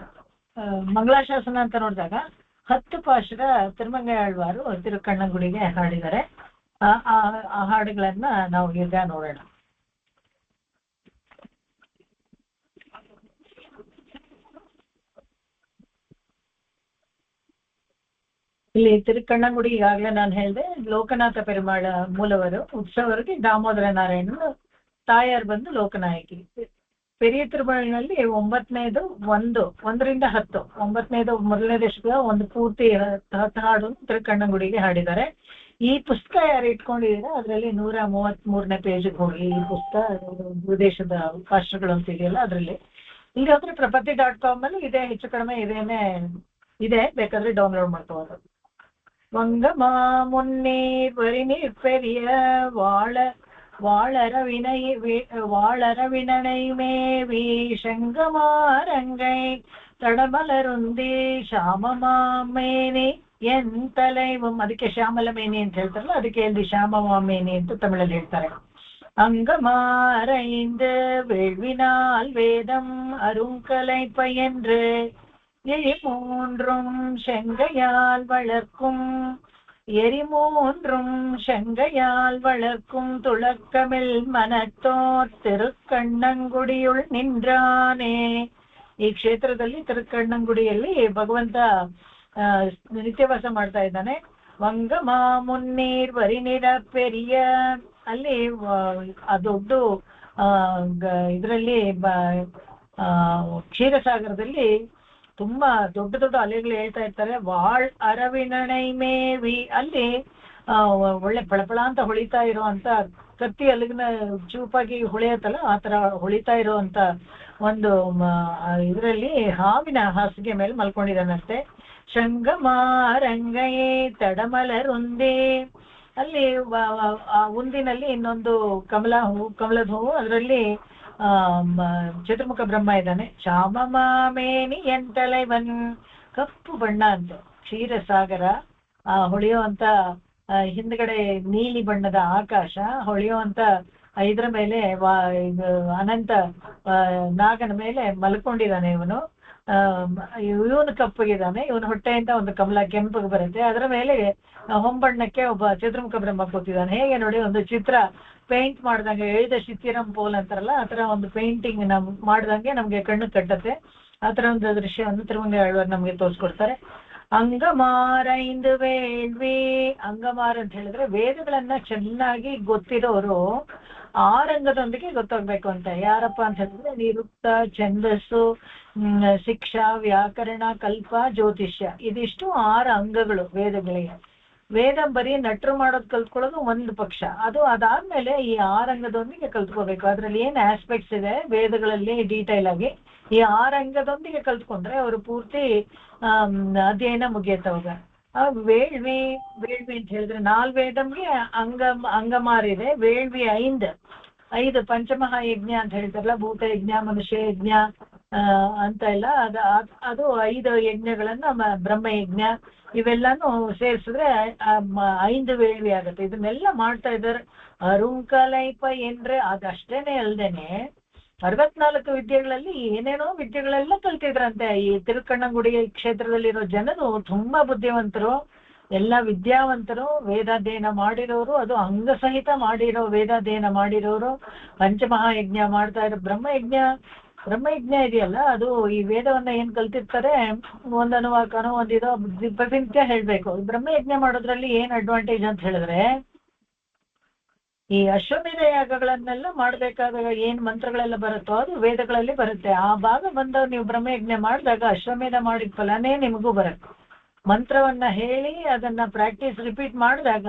ಮಂಗಳಾಶಾಸನ ಅಂತ ನೋಡಿದಾಗ 10 ಪಾಶುರ ತಿರುಮಂಗಯಾಳ್ವಾರು ತಿರುಕಣ್ಣಗುಡಿಗೆ ಹಾಡಿದ್ದಾರೆ. ಆ ಹಾಡುಗಳನ್ನ ನಾವು ಈಗ ನೋಡೋಣ. ಇಲ್ಲಿ ತಿರುಕಣ್ಣಗುಡಿ ಈಗಾಗಲೇ ನಾನು ಹೇಳಿದೆ, ಲೋಕನಾಥ ಪೆರುಮಾಳ ಮೂಲವರು, ಉತ್ಸವರಿಗೆ ದಾಮೋದರ ನಾರಾಯಣನು ತಾಯಾರು ಬಂದು ಲೋಕನಾಯಕಿ. ಪೆರಿಯ ತಿರುಮಳಿನಲ್ಲಿ 9ನೇದು 1ರಿಂದ 10 9ನೇದು ಮೊದಲನೇ ದಶಕದ ಒಂದು ಪೂರ್ತಿ 10 ಹಾಡು ತಿರುಕಣ್ಣಗುಡಿಗೆ ಹಾಡಿದ್ದಾರೆ. ಈ ಪುಸ್ತಕ ಯಾರು ಇಟ್ಕೊಂಡಿದ್ದೀರಾ ಅದರಲ್ಲಿ 133ನೇ ಪೇಜಿಗೆ ಹೋಗಿ ಈ ಪುಸ್ತಕ ವಿದೇಶದ ಪಾಸ್ಟರ್ಗಳು ಅಂತ ಇದೆಯಲ್ಲ ಅದರಲ್ಲಿ. ಇಲ್ಲಿ ಹೋದ್ರೆ ಪ್ರಪತ್ತಿ.com ಅಲ್ಲಿ ಇದೇ ಹೆಚ್ಚು ಕಡಿಮೆ ಇದೇನೆ ಇದೆ, ಬೇಕಾದ್ರೆ ಡೌನ್ಲೋಡ್ ಮಾಡ್ಕೋಬಹುದು. வங்கமா முன்னீர் வரிநீர் பெரிய வாழரவினனை மேவி செங்கமாரங்கை ತಡಮಲರುಂದಿ ಶ್ಯಾಮಮಾಮೇನಿ ಎನ್ ತಲೈವಂ. ಅದಕ್ಕೆ ಶ್ಯಾಮಲಮೇನಿ ಅಂತ ಹೇಳ್ತಾರಲ್ಲ, ಅದಕ್ಕೆ ಇಲ್ಲಿ ಶ್ಯಾಮಮಾಮೇನಿ ಅಂತ ತಮಿಳಲ್ಲಿ ಹೇಳ್ತಾರೆ. அங்கமாரைந்து வேள்வினால் வேதம் அருங்கலை பயின்று எரிமூன்றும் செங்கையால் வளர்க்கும் துளக்கமில் மனத்தோர் ತಿರುಕಣ್ಣಂಗುಡಿಯುಳ್ ನಿಂದ್ರಾನೆ. ಈ ಕ್ಷೇತ್ರದಲ್ಲಿ ತಿರುಕಣ್ಣಂಗುಡಿಯಲ್ಲಿ ಭಗವಂತ ನಿತ್ಯವಾಸ ಮಾಡ್ತಾ ಇದ್ದಾನೆ. ವಂಗಮ ಮುನ್ನೀರ್ ವರಿನಿರ ಪೆರಿಯ, ಅಲ್ಲಿ ದೊಡ್ಡ ಇದರಲ್ಲಿ ಕ್ಷೀರಸಾಗರದಲ್ಲಿ ತುಂಬಾ ದೊಡ್ಡ ದೊಡ್ಡ ಅಲೆಗಳು ಹೇಳ್ತಾ ಇರ್ತಾರೆ. ಅರವಿನಣೈ ಮೇವಿ, ಅಲ್ಲಿ ಒಳ್ಳೆ ಫಳಫಳ ಅಂತ ಹೊಳಿತಾ ಇರುವಂತ ಕತ್ತಿ ಅಲ್ಲಿಗಿನ ಚೂಪಾಗಿ ಹೊಳೆಯತ್ತಲ್ಲ ಆ ತರ ಹೊಳಿತಾ ಇರುವಂತ ಒಂದು ಇದರಲ್ಲಿ ಹಾವಿನ ಹಾಸಿಗೆ ಮೇಲೆ ಮಲ್ಕೊಂಡಿದ್ದಾನಂತೆ. ಶಂಗಮಾರಂಗಯೇ ತಡಮಲರುಂದಿ, ಅಲ್ಲಿ ಉಂದಿನಲ್ಲಿ ಇನ್ನೊಂದು ಕಮಲದ ಹೂವು, ಅದರಲ್ಲಿ ಚತುರ್ಮುಖ ಬ್ರಹ್ಮ ಇದ್ದಾನೆ. ಶ್ಯಾಮಮಾಮೇನಿ ಎಂತಲೈವನ್, ಕಪ್ಪು ಬಣ್ಣ ಅಂತ ಕ್ಷೀರಸಾಗರ, ಹೊಳೆಯುವಂತ ಹಿಂದ್ಗಡೆ ನೀಲಿ ಬಣ್ಣದ ಆಕಾಶ, ಹೊಳೆಯುವಂತ ಇದರ ಮೇಲೆ ಅನಂತ ನಾಗನ ಮೇಲೆ ಮಲ್ಕೊಂಡಿದ್ದಾನೆ ಇವನು. ಇವನು ಕಪ್ಪಗಿದ್ದಾನೆ, ಇವನ ಹೊಟ್ಟೆಯಿಂದ ಒಂದು ಕಮಲ ಕೆಂಪಗೆ ಬರುತ್ತೆ, ಅದರ ಮೇಲೆ ಹೊಂಬಣ್ಣಕ್ಕೆ ಒಬ್ಬ ಚತುರ್ಮುಖ ಬ್ರಹ್ಮ ಕೂತಿದ್ದಾನೆ. ಹೇಗೆ ನೋಡಿ, ಒಂದು ಚಿತ್ರ ಪೇಂಟ್ ಮಾಡ್ದಂಗೆ, ಎಳಿದ ಶಿಥಿರಂ ಪೋಲ್ ಅಂತಾರಲ್ಲ ಆ ತರ ಒಂದು ಪೇಂಟಿಂಗ್ ಮಾಡ್ದಂಗೆ ನಮ್ಗೆ ಕಣ್ಣು ಕಟ್ಟತ್ತೆ. ಆ ತರ ಒಂದು ದೃಶ್ಯವನ್ನು ತಿರುಮಂಗಯಾಳ್ವಾರು ನಮ್ಗೆ ತೋರಿಸ್ಕೊಡ್ತಾರೆ. ಅಂಗಮಾರ ಇಂದು ವೇಳ್ವಿ, ಅಂಗಮಾರ ಅಂತ ಹೇಳಿದ್ರೆ ವೇದಗಳನ್ನ ಚೆನ್ನಾಗಿ ಗೊತ್ತಿರೋರು ಆ ರಂಗದೊಂದಿಗೆ ಗೊತ್ತಾಗ್ಬೇಕು ಅಂತ. ಯಾರಪ್ಪ ಅಂತ ಹೇಳಿದ್ರೆ ನಿರುಕ್ತ, ಛಂದಸ್ಸು, ಶಿಕ್ಷಾ, ವ್ಯಾಕರಣ, ಕಲ್ಪ, ಜ್ಯೋತಿಷ್ಯ, ಇದಿಷ್ಟು 6 ಅಂಗಗಳು ವೇದಗಳಿಗೆ. ವೇದ ಬರೀ ನಟರು ಮಾಡೋದು ಕಲ್ತ್ಕೊಳ್ಳೋದು ಒಂದು ಪಕ್ಷ, ಅದಾದ್ಮೇಲೆ ಈ 6 ಅಂಗದೊಂದಿಗೆ ಕಲ್ತ್ಕೋಬೇಕು. ಅದ್ರಲ್ಲಿ ಏನ್ ಆಸ್ಪೆಕ್ಟ್ಸ್ ಇದೆ ವೇದಗಳಲ್ಲಿ ಡೀಟೈಲ್ ಆಗಿ ಈ 6 ಅಂಗದೊಂದಿಗೆ ಕಲ್ತ್ಕೊಂಡ್ರೆ ಅವರು ಪೂರ್ತಿ ಅಧ್ಯಯನ ಮುಗಿಯತ್ತವಾಗ. ವೇಳ್ವಿ ಅಂತ ಹೇಳಿದ್ರೆ 4 ವೇದಂಗೆ ಅಂಗಮಾರಿದೆ. ವೇಳ್ವಿ 5 ಪಂಚಮಹಾಯಜ್ಞ ಅಂತ ಹೇಳ್ತಾರಲ್ಲ, ಭೂತ ಯಜ್ಞ, ಮನುಷ್ಯ ಯಜ್ಞ ಅಂತ ಎಲ್ಲ, ಅದು 5 ಯಜ್ಞಗಳನ್ನ ಬ್ರಹ್ಮಯಜ್ಞ ಇವೆಲ್ಲಾನು ಸೇರಿಸಿದ್ರೆ 5 ವೇಳ್ವಿ ಆಗತ್ತೆ. ಇದನ್ನೆಲ್ಲ ಮಾಡ್ತಾ ಇದ್ದಾರೆ. ಅರುಂಕಲೈಪ ಏನ್ರೆ ಅದಷ್ಟೇನೆ ಅಲ್ದೇನೆ 64 ವಿದ್ಯೆಗಳಲ್ಲಿ ಏನೇನೋ ವಿದ್ಯೆಗಳೆಲ್ಲ ಕಲ್ತಿದ್ರಂತೆ. ಈ ತಿರುಕಣ್ಣಂಗುಡಿ ಕ್ಷೇತ್ರದಲ್ಲಿರೋ ಜನರು ತುಂಬಾ ಬುದ್ಧಿವಂತರು, ಎಲ್ಲ ವಿದ್ಯಾವಂತರು, ವೇದಾಧ್ಯಯನ ಮಾಡಿರೋರು, ಅದು ಅಂಗಸಹಿತ ಮಾಡಿರೋ ವೇದಾಧ್ಯಯನ ಮಾಡಿರೋರು, ಪಂಚಮಹಾಯಜ್ಞ ಮಾಡ್ತಾ ಇರೋ ಬ್ರಹ್ಮಯಜ್ಞ ಇದೆಯಲ್ಲ, ಅದು ಈ ವೇದವನ್ನ ಏನ್ ಕಲ್ತಿರ್ತಾರೆ ಒಂದ್ ಅನುವಾಕನೋ ಒಂದಿದೋ ಪ್ರತಿನಿತ್ಯ ಹೇಳ್ಬೇಕು. ಬ್ರಹ್ಮಯಜ್ಞ ಮಾಡೋದ್ರಲ್ಲಿ ಏನ್ ಅಡ್ವಾಂಟೇಜ್ ಅಂತ ಹೇಳಿದ್ರೆ, ಈ ಅಶ್ವಮೇಧ ಯಾಗಗಳನ್ನೆಲ್ಲ ಮಾಡ್ಬೇಕಾದಾಗ ಏನ್ ಮಂತ್ರಗಳೆಲ್ಲ ಬರುತ್ತೋ ಅದು ವೇದಗಳಲ್ಲಿ ಬರುತ್ತೆ. ಆ ಭಾಗ ಬಂದವ್ ನೀವು ಬ್ರಹ್ಮಯಜ್ಞ ಮಾಡಿದಾಗ ಅಶ್ವಮೇಧ ಮಾಡಿದ ಫಲನೇ ನಿಮಗೂ ಬರುತ್ತೆ. ಮಂತ್ರವನ್ನ ಹೇಳಿ ಅದನ್ನ ಪ್ರಾಕ್ಟೀಸ್ ರಿಪೀಟ್ ಮಾಡಿದಾಗ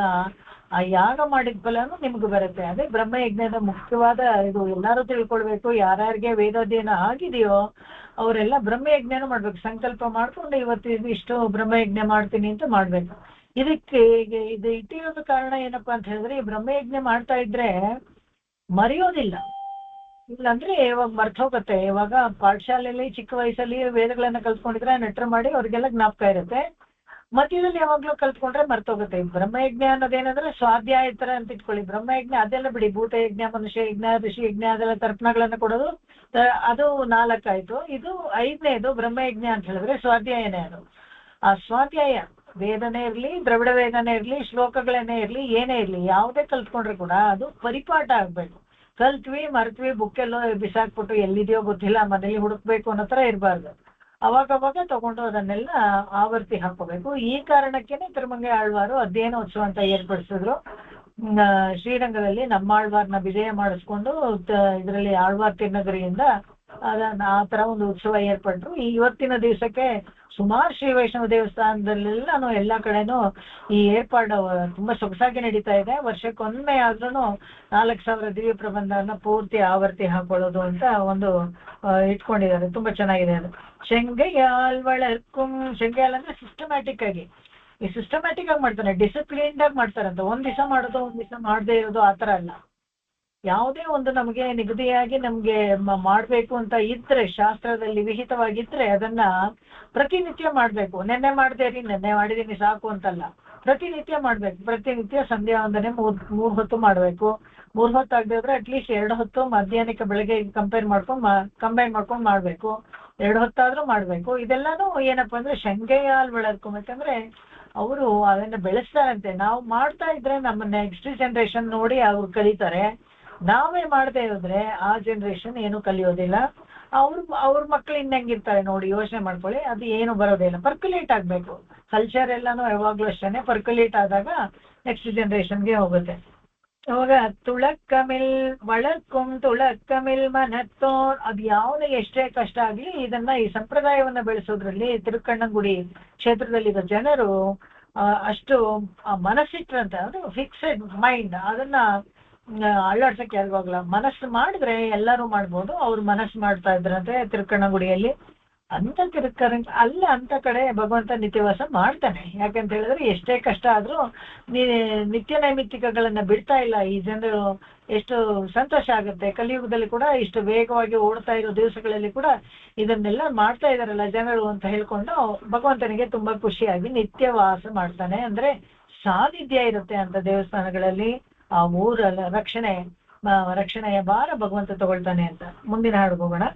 ಆ ಯಾಗ ಮಾಡಿದ ಫಲನೂ ನಿಮ್ಗೆ ಬರುತ್ತೆ. ಅದೇ ಬ್ರಹ್ಮಯಜ್ಞದ ಮುಖ್ಯವಾದ ಇದು. ಎಲ್ಲರೂ ತಿಳ್ಕೊಳ್ಬೇಕು, ಯಾರ್ಯಾರಿಗೆ ವೇದಾಧ್ಯಯನ ಆಗಿದೆಯೋ ಅವರೆಲ್ಲ ಬ್ರಹ್ಮಯಜ್ಞನ ಮಾಡ್ಬೇಕು. ಸಂಕಲ್ಪ ಮಾಡ್ಕೊಂಡು ಇವತ್ತು ಇಷ್ಟು ಬ್ರಹ್ಮಯಜ್ಞ ಮಾಡ್ತೀನಿ ಅಂತ ಮಾಡ್ಬೇಕು. ಇದಕ್ಕೆ ಇದು ಇಟ್ಟಿರೋದು ಕಾರಣ ಏನಪ್ಪಾ ಅಂತ ಹೇಳಿದ್ರೆ, ಈ ಬ್ರಹ್ಮಯಜ್ಞ ಮಾಡ್ತಾ ಇದ್ರೆ ಮರೆಯೋದಿಲ್ಲ. ಇಲ್ಲಾಂದ್ರೆ ಇವಾಗ ಮರ್ತೋಗತ್ತೆ. ಇವಾಗ ಪಾಠಶಾಲೆಯಲ್ಲಿ ಚಿಕ್ಕ ವಯಸ್ಸಲ್ಲಿ ವೇದಗಳನ್ನ ಕಲ್ತ್ಕೊಂಡಿದ್ರೆ ನೆಟ್ರ ಮಾಡಿ ಅವ್ರಿಗೆಲ್ಲ ಜ್ಞಾಪಕ ಇರುತ್ತೆ. ಮಧ್ಯದಲ್ಲಿ ಯಾವಾಗ್ಲೂ ಕಲ್ತ್ಕೊಂಡ್ರೆ ಮರ್ತೋಗುತ್ತೆ. ಬ್ರಹ್ಮಯಜ್ಞ ಅನ್ನೋದೇನಂದ್ರೆ ಸ್ವಾಧ್ಯಾಯ ತರ ಅಂತ ಇಟ್ಕೊಳ್ಳಿ. ಬ್ರಹ್ಮಯಜ್ಞ ಅದೆಲ್ಲ ಬಿಡಿ, ಭೂತಯಜ್ಞ, ಮನುಷ್ಯ ಯಜ್ಞ, ಋಷಿ ಯಜ್ಞ, ಅದೆಲ್ಲ ತರ್ಪಣಗಳನ್ನ ಕೊಡೋದು, ಅದು 4 ಆಯ್ತು. ಇದು 5ನೇದು ಬ್ರಹ್ಮಯಜ್ಞ ಅಂತ ಹೇಳಿದ್ರೆ ಸ್ವಾಧ್ಯಾಯನೇ. ಅದು ಆ ಸ್ವಾಧ್ಯಾಯ ವೇದನೆ ಇರ್ಲಿ, ದ್ರವಿಡ ವೇದನೆ ಇರ್ಲಿ, ಶ್ಲೋಕಗಳನ್ನೇ ಇರ್ಲಿ, ಏನೇ ಇರ್ಲಿ, ಯಾವುದೇ ಕಲ್ತ್ಕೊಂಡ್ರೆ ಕೂಡ ಅದು ಪರಿಪಾಠ ಆಗ್ಬೇಕು. ಕಲ್ತ್ವಿ ಮರ್ತ್ವಿ ಬುಕ್ಕೆಲ್ಲೋ ಬಿಸಾಕ್ಬಿಟ್ಟು ಎಲ್ಲಿದೆಯೋ ಗೊತ್ತಿಲ್ಲ ಮನೇಲಿ ಹುಡುಕ್ಬೇಕು ಅನ್ನೋ ತರ ಇರಬಾರ್ದು. ಅವಾಗವಾಗ ತಗೊಂಡು ಅದನ್ನೆಲ್ಲ ಆವರ್ತಿ ಹಾಕೋಬೇಕು. ಈ ಕಾರಣಕ್ಕೇನೆ ತಿರುಮಂಗೈ ಆಳ್ವಾರು ಅಧ್ಯಯನೋತ್ಸವ ಅಂತ ಏರ್ಪಡಿಸಿದ್ರು. ಶ್ರೀರಂಗದಲ್ಲಿ ನಮ್ಮ ಆಳ್ವಾರ್ನ ವಿಜಯ ಮಾಡಿಸ್ಕೊಂಡು ಇದರಲ್ಲಿ ಆಳ್ವಾರ್ ತಿರುನಗರಿಯಿಂದ ಆ ತರ ಒಂದು ಉತ್ಸವ ಏರ್ಪಟ್ರು. ಇವತ್ತಿನ ದಿವಸಕ್ಕೆ ಸುಮಾರು ಶ್ರೀ ವೈಷ್ಣವ ದೇವಸ್ಥಾನದಲ್ಲೆಲ್ಲಾನು ಎಲ್ಲಾ ಕಡೆನೂ ಈ ಏರ್ಪಾಡು ತುಂಬಾ ಸೊಗಸಾಗಿ ನಡೀತಾ ಇದೆ. ವರ್ಷಕ್ಕೊಮ್ಮೆ ಆದ್ರೂ 4,000 ದಿವ್ಯ ಪ್ರಬಂಧನ ಪೂರ್ತಿ ಆವರ್ತಿ ಹಾಕೊಳ್ಳೋದು ಅಂತ ಒಂದು ಇಟ್ಕೊಂಡಿದ್ದಾರೆ. ತುಂಬಾ ಚೆನ್ನಾಗಿದೆ ಅದು. ಶೆಂಗಯ್ಯಾಲ್ ವಳರ್ಕುಂ, ಶೆಂಗಯ್ಯಾಲ್ ಅಂದ್ರೆ ಸಿಸ್ಟಮ್ಯಾಟಿಕ್ ಆಗಿ, ಈ ಸಿಸ್ಟಮ್ಯಾಟಿಕ್ ಆಗಿ ಮಾಡ್ತಾರೆ, ಡಿಸಿಪ್ಲಿನ್ಡ್ ಆಗಿ ಮಾಡ್ತಾರಂತ. ಒಂದ್ ದಿವಸ ಮಾಡೋದು ಒಂದ್ ದಿವಸ ಮಾಡದೇ ಇರೋದು ಆತರ ಅಲ್ಲ. ಯಾವುದೇ ಒಂದು ನಮಗೆ ನಿಗದಿಯಾಗಿ ನಮ್ಗೆ ಮಾಡ್ಬೇಕು ಅಂತ ಇದ್ರೆ, ಶಾಸ್ತ್ರದಲ್ಲಿ ವಿಹಿತವಾಗಿದ್ರೆ ಅದನ್ನ ಪ್ರತಿನಿತ್ಯ ಮಾಡ್ಬೇಕು. ನೆನ್ನೆ ಮಾಡ್ದೇರಿ ನೆನ್ನೆ ಮಾಡಿದೀನಿ ಸಾಕು ಅಂತಲ್ಲ, ಪ್ರತಿನಿತ್ಯ ಮಾಡ್ಬೇಕು. ಪ್ರತಿನಿತ್ಯ ಸಂಧ್ಯಾ ವಂದನೆ 3 ಹೊತ್ತು ಮಾಡ್ಬೇಕು. 3 ಹೊತ್ತು ಆಗದೆ ಅಟ್ಲೀಸ್ಟ್ 2 ಹೊತ್ತು ಮಧ್ಯಾಹ್ನಕ್ಕೆ ಬೆಳಗ್ಗೆ ಕಂಬೈನ್ ಮಾಡ್ಕೊಂಡು ಮಾಡ್ಬೇಕು. 2 ಹೊತ್ತಾದ್ರೂ ಮಾಡ್ಬೇಕು. ಇದೆಲ್ಲಾನು ಏನಪ್ಪಾ ಅಂದ್ರೆ ಶಂಗೆಯಾಲ್ ಬೆಳರ್ಕೊಬೇಕಂದ್ರೆ ಅವರು ಅದನ್ನ ಬೆಳೆಸ್ತಾರಂತೆ. ನಾವು ಮಾಡ್ತಾ ಇದ್ರೆ ನಮ್ಮ ನೆಕ್ಸ್ಟ್ ಜನರೇಷನ್ ನೋಡಿ ಅವ್ರು ಕಲಿತಾರೆ. ನಾವೇ ಮಾಡದೇ ಇರೋದ್ರೆ ಆ ಜನರೇಷನ್ ಏನು ಕಲಿಯೋದಿಲ್ಲ. ಅವ್ರ ಮಕ್ಳು ಇನ್ನಂಗಿರ್ತಾರೆ ನೋಡಿ, ಯೋಚನೆ ಮಾಡ್ಕೊಳ್ಳಿ. ಅದು ಏನು ಬರೋದಿಲ್ಲ. ಪರ್ಕ್ಯುಲೇಟ್ ಆಗ್ಬೇಕು. ಕಲ್ಚರ್ ಎಲ್ಲಾನು ಯಾವಾಗ್ಲೂ ಅಷ್ಟೇನೆ ಪರ್ಕ್ಯುಲೇಟ್ ಆದಾಗ ನೆಕ್ಸ್ಟ್ ಜನರೇಷನ್ಗೆ ಹೋಗುತ್ತೆ. ಅವಾಗ ತುಳಕ್ಕಮಿಲ್ ವಳರ್ಕುಂ ತುಳಕ್ಕಮಿಲ್ ಮನತ್ತೋರ್, ಅದು ಯಾವುದೇ ಎಷ್ಟೇ ಕಷ್ಟ ಆಗ್ಲಿ ಇದನ್ನ ಈ ಸಂಪ್ರದಾಯವನ್ನ ಬೆಳೆಸೋದ್ರಲ್ಲಿ ತಿರುಕಣ್ಣಂಗುಡಿ ಕ್ಷೇತ್ರದಲ್ಲಿರೋ ಜನರು ಅಷ್ಟು ಮನಸ್ಸಿಟ್ರಂತೆ. ಅದು ಫಿಕ್ಸೆಡ್ ಮೈಂಡ್. ಅದನ್ನ ಅಳ್ಳಾಡ್ಸಕ್ಕೆ ಯಾರಿಗೋಗ್ಲ. ಮನಸ್ಸು ಮಾಡಿದ್ರೆ ಎಲ್ಲರೂ ಮಾಡ್ಬೋದು. ಅವ್ರು ಮನಸ್ಸು ಮಾಡ್ತಾ ಇದ್ರಂತೆ ತಿರುಕಣ್ಣಗುಡಿಯಲ್ಲಿ. ಅಂತ ಅಲ್ಲ ಅಂತ ಕಡೆ ಭಗವಂತ ನಿತ್ಯವಾಸ ಮಾಡ್ತಾನೆ. ಯಾಕಂತ ಹೇಳಿದ್ರೆ ಎಷ್ಟೇ ಕಷ್ಟ ಆದ್ರೂ ನಿತ್ಯ ನೈಮಿತ್ತಿಕಗಳನ್ನ ಬಿಡ್ತಾ ಇಲ್ಲ ಈ ಜನರು. ಎಷ್ಟು ಸಂತೋಷ ಆಗುತ್ತೆ. ಕಲಿಯುಗದಲ್ಲಿ ಕೂಡ ಇಷ್ಟು ವೇಗವಾಗಿ ಓಡ್ತಾ ಇರೋ ದಿವಸಗಳಲ್ಲಿ ಕೂಡ ಇದನ್ನೆಲ್ಲ ಮಾಡ್ತಾ ಇದಾರಲ್ಲ ಜನರು ಅಂತ ಹೇಳ್ಕೊಂಡು ಭಗವಂತನಿಗೆ ತುಂಬಾ ಖುಷಿಯಾಗಿ ನಿತ್ಯವಾಸ ಮಾಡ್ತಾನೆ. ಅಂದ್ರೆ ಸಾನ್ನಿಧ್ಯ ಇರುತ್ತೆ ಅಂತ ದೇವಸ್ಥಾನಗಳಲ್ಲಿ. ಆ ಊರ ರಕ್ಷಣೆಯ ಭಾರ ಭಗವಂತ ತಗೊಳ್ತಾನೆ ಅಂತ. ಮುಂದಿನ ಹಾಡು ಹೋಗೋಣ.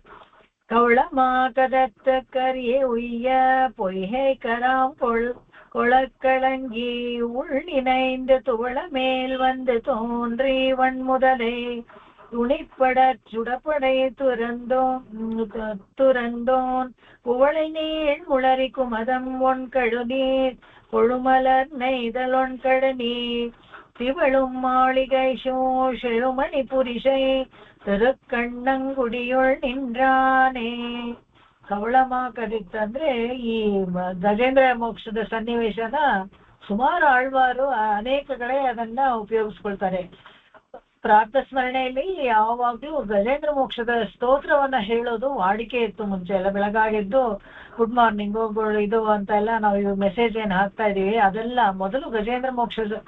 ಕವಳ ಮಾಕದತ್ತ ಕರಿಯೇ ಉಯ್ಯ பொய்கை கராம் கொளக்களங்கி உள்ளினைந்து துவள மேல் வந்து தோன்றி வன்முதலை துணிப்பட சுடப்படை துறந்தோன் குவளை நீள் முளரி குமதம் ஒன் கழுநீர் கொழுமலர் நெய்தல் ஒன் கடநீர் திவளும் மாளிகை செழுமணி புரிசை ತಿರುಕಣ್ಣಂಗುಡಿಯೊಳ್ ನಿಂದ್ರಾನೆ. ಕವಳಮ ಕದಿತ್ತಂದ್ರೆ ಈ ಗಜೇಂದ್ರ ಮೋಕ್ಷದ ಸನ್ನಿವೇಶನ ಸುಮಾರು ಆಳ್ವಾರು ಅನೇಕ ಕಡೆ ಅದನ್ನ ಉಪಯೋಗಿಸ್ಕೊಳ್ತಾರೆ. ಪ್ರಾರ್ಥ ಸ್ಮರಣೆಯಲ್ಲಿ ಯಾವಾಗ್ಲೂ ಗಜೇಂದ್ರ ಮೋಕ್ಷದ ಸ್ತೋತ್ರವನ್ನ ಹೇಳೋದು ವಾಡಿಕೆ ಇತ್ತು ಮುಂಚೆ ಎಲ್ಲ. ಬೆಳಗಾಗೆದ್ದು ಗುಡ್ ಮಾರ್ನಿಂಗು ಇದು ಅಂತ ಎಲ್ಲ ನಾವು ಮೆಸೇಜ್ ಏನ್ ಹಾಕ್ತಾ ಇದೀವಿ ಅದೆಲ್ಲ ಮೊದಲು ಗಜೇಂದ್ರ ಮೋಕ್ಷದ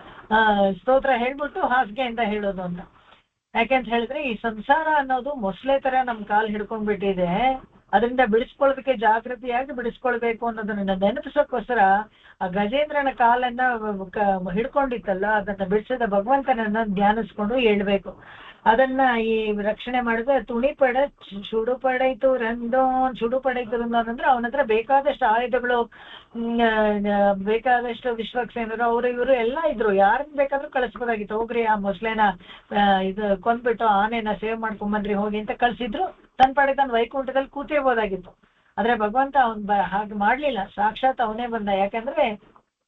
ಸ್ತೋತ್ರ ಹೇಳ್ಬಿಟ್ಟು ಹಾಸಿಗೆಯಿಂದ ಹೇಳೋದು ಅಂತ. ಯಾಕೆಂತ ಹೇಳಿದ್ರೆ ಈ ಸಂಸಾರ ಅನ್ನೋದು ಮೊಸಳೆ ತರ ನಮ್ ಕಾಲ್ ಹಿಡ್ಕೊಂಡ್ಬಿಟ್ಟಿದೆ. ಅದರಿಂದ ಬಿಡಿಸ್ಕೊಳ್ಳೋದಕ್ಕೆ ಜಾಗೃತಿಯಾಗಿ ಬಿಡಿಸ್ಕೊಳ್ಬೇಕು ಅನ್ನೋದನ್ನ ನೆನಪಿಸೋಕ್ಕೋಸ್ಕರ ಆ ಗಜೇಂದ್ರನ ಕಾಲನ್ನ ಹಿಡ್ಕೊಂಡಿತ್ತಲ್ಲ, ಅದನ್ನ ಬಿಡಿಸಿದ ಭಗವಂತನನ್ನ ಧ್ಯಾನಿಸ್ಕೊಂಡು ಹೇಳ್ಬೇಕು. ಅದನ್ನ ಈ ರಕ್ಷಣೆ ಮಾಡಿದ್ರೆ ತುಣಿಪಡ ಸುಡುಪಡೈತು ರಂದೋನ್ ಅಂದ್ರೆ ಅವನ ಹತ್ರ ಬೇಕಾದಷ್ಟು ಆಯುಧಗಳು, ಬೇಕಾದಷ್ಟು ವಿಶ್ವಕ್ಸೇನರು ಅವರು ಇವರು ಎಲ್ಲ ಇದ್ರು. ಯಾರನ್ನ ಬೇಕಾದ್ರೂ ಕಳಿಸ್ಬೋದಾಗಿತ್ತು. ಹೋಗ್ರಿ ಆ ಮೊಸಳೆನ ಇದು ಕೊಂದ್ಬಿಟ್ಟು ಆನೆನ ಸೇವ್ ಮಾಡ್ಕೊಂಬಂದ್ರಿ ಹೋಗಿ ಅಂತ ಕಳ್ಸಿದ್ರು. ತನ್ನ ಪಾಡಿಗೆ ತನ್ನ ವೈಕುಂಠದಲ್ಲಿ ಕೂತಿರ್ಬೋದಾಗಿತ್ತು. ಆದ್ರೆ ಭಗವಂತ ಹಾಗೆ ಮಾಡ್ಲಿಲ್ಲ. ಸಾಕ್ಷಾತ್ ಅವನೇ ಬಂದ. ಯಾಕಂದ್ರೆ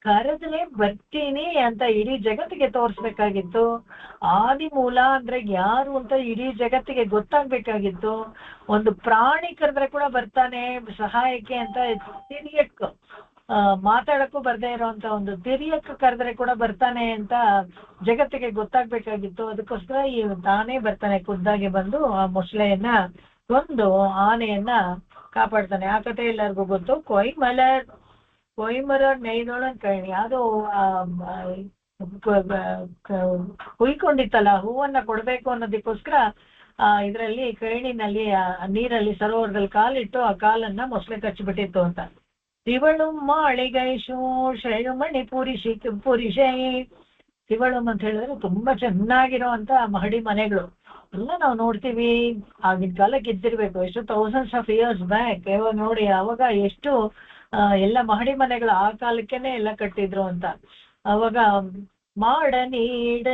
ಕರೆದ್ರೆ ಬರ್ತೀನಿ ಅಂತ ಇಡೀ ಜಗತ್ತಿಗೆ ತೋರಿಸ್ಬೇಕಾಗಿತ್ತು. ಆದಿ ಮೂಲ ಅಂದ್ರೆ ಯಾರು ಅಂತ ಇಡೀ ಜಗತ್ತಿಗೆ ಗೊತ್ತಾಗ್ಬೇಕಾಗಿತ್ತು. ಒಂದು ಪ್ರಾಣಿ ಕರೆದ್ರೆ ಕೂಡ ಬರ್ತಾನೆ ಸಹಾಯಕ್ಕೆ ಅಂತ ತಿರ್ಯಕ್ ಮಾತಾಡಕ್ಕೂ ಬರ್ದೇ ಇರೋಂತ ಒಂದು ತಿರಿಯಕ್ಕೆ ಕರೆದ್ರೆ ಕೂಡ ಬರ್ತಾನೆ ಅಂತ ಜಗತ್ತಿಗೆ ಗೊತ್ತಾಗ್ಬೇಕಾಗಿತ್ತು. ಅದಕ್ಕೋಸ್ಕರ ಈ ತಾನೇ ಬರ್ತಾನೆ, ಖುದ್ದಾಗಿ ಬಂದು ಆ ಮೊಸಳೆಯನ್ನ ಒಂದು ಆನೆಯನ್ನ ಕಾಪಾಡ್ತಾನೆ. ಆ ಕಥೆ ಎಲ್ಲರಿಗೂ ಗೊತ್ತು. ಕೊಯ್ಮರ ನೇಯ್ದೊಳಗ್ ಯಾವ್ದೋ ಹುಯ್ಕೊಂಡಿತ್ತಲ್ಲ, ಹೂವನ್ನ ಕೊಡ್ಬೇಕು ಅನ್ನೋದಕ್ಕೋಸ್ಕರ ಇದ್ರಲ್ಲಿ ಕೈಣಿನಲ್ಲಿ ನೀರಲ್ಲಿ ಸರೋವರದಲ್ಲಿ ಕಾಲಿಟ್ಟು ಆ ಕಾಲನ್ನ ಮೊಸಳೆ ಕಚ್ಚಿಬಿಟ್ಟಿತ್ತು ಅಂತ. ತಿವಳುಂ ಮಾಳಿಗೈಶು ಶೈಮಣಿ ಪುರಿಷೈ. ತಿವಳುಂ ಅಂತ ಹೇಳಿದ್ರೆ ತುಂಬಾ ಚೆನ್ನಾಗಿರುವಂತ ಮಹಡಿ ಮನೆಗಳು ಎಲ್ಲ ನಾವು ನೋಡ್ತೀವಿ. ಆಗಿನ ಕಾಲಕ್ಕೆ ಇದ್ದಿರ್ಬೇಕು, ಎಷ್ಟು ಥೌಸಂಡ್ಸ್ ಆಫ್ ಇಯರ್ಸ್ ಬ್ಯಾಕ್. ಇವಾಗ ನೋಡಿ ಅವಾಗ ಎಷ್ಟು ಎಲ್ಲ ಮಹಡಿ ಮನೆಗಳು ಆ ಕಾಲಕ್ಕೆನೆ ಎಲ್ಲ ಕಟ್ಟಿದ್ರು ಅಂತ. ಅವಾಗ ಮಾಡ ನೀಡ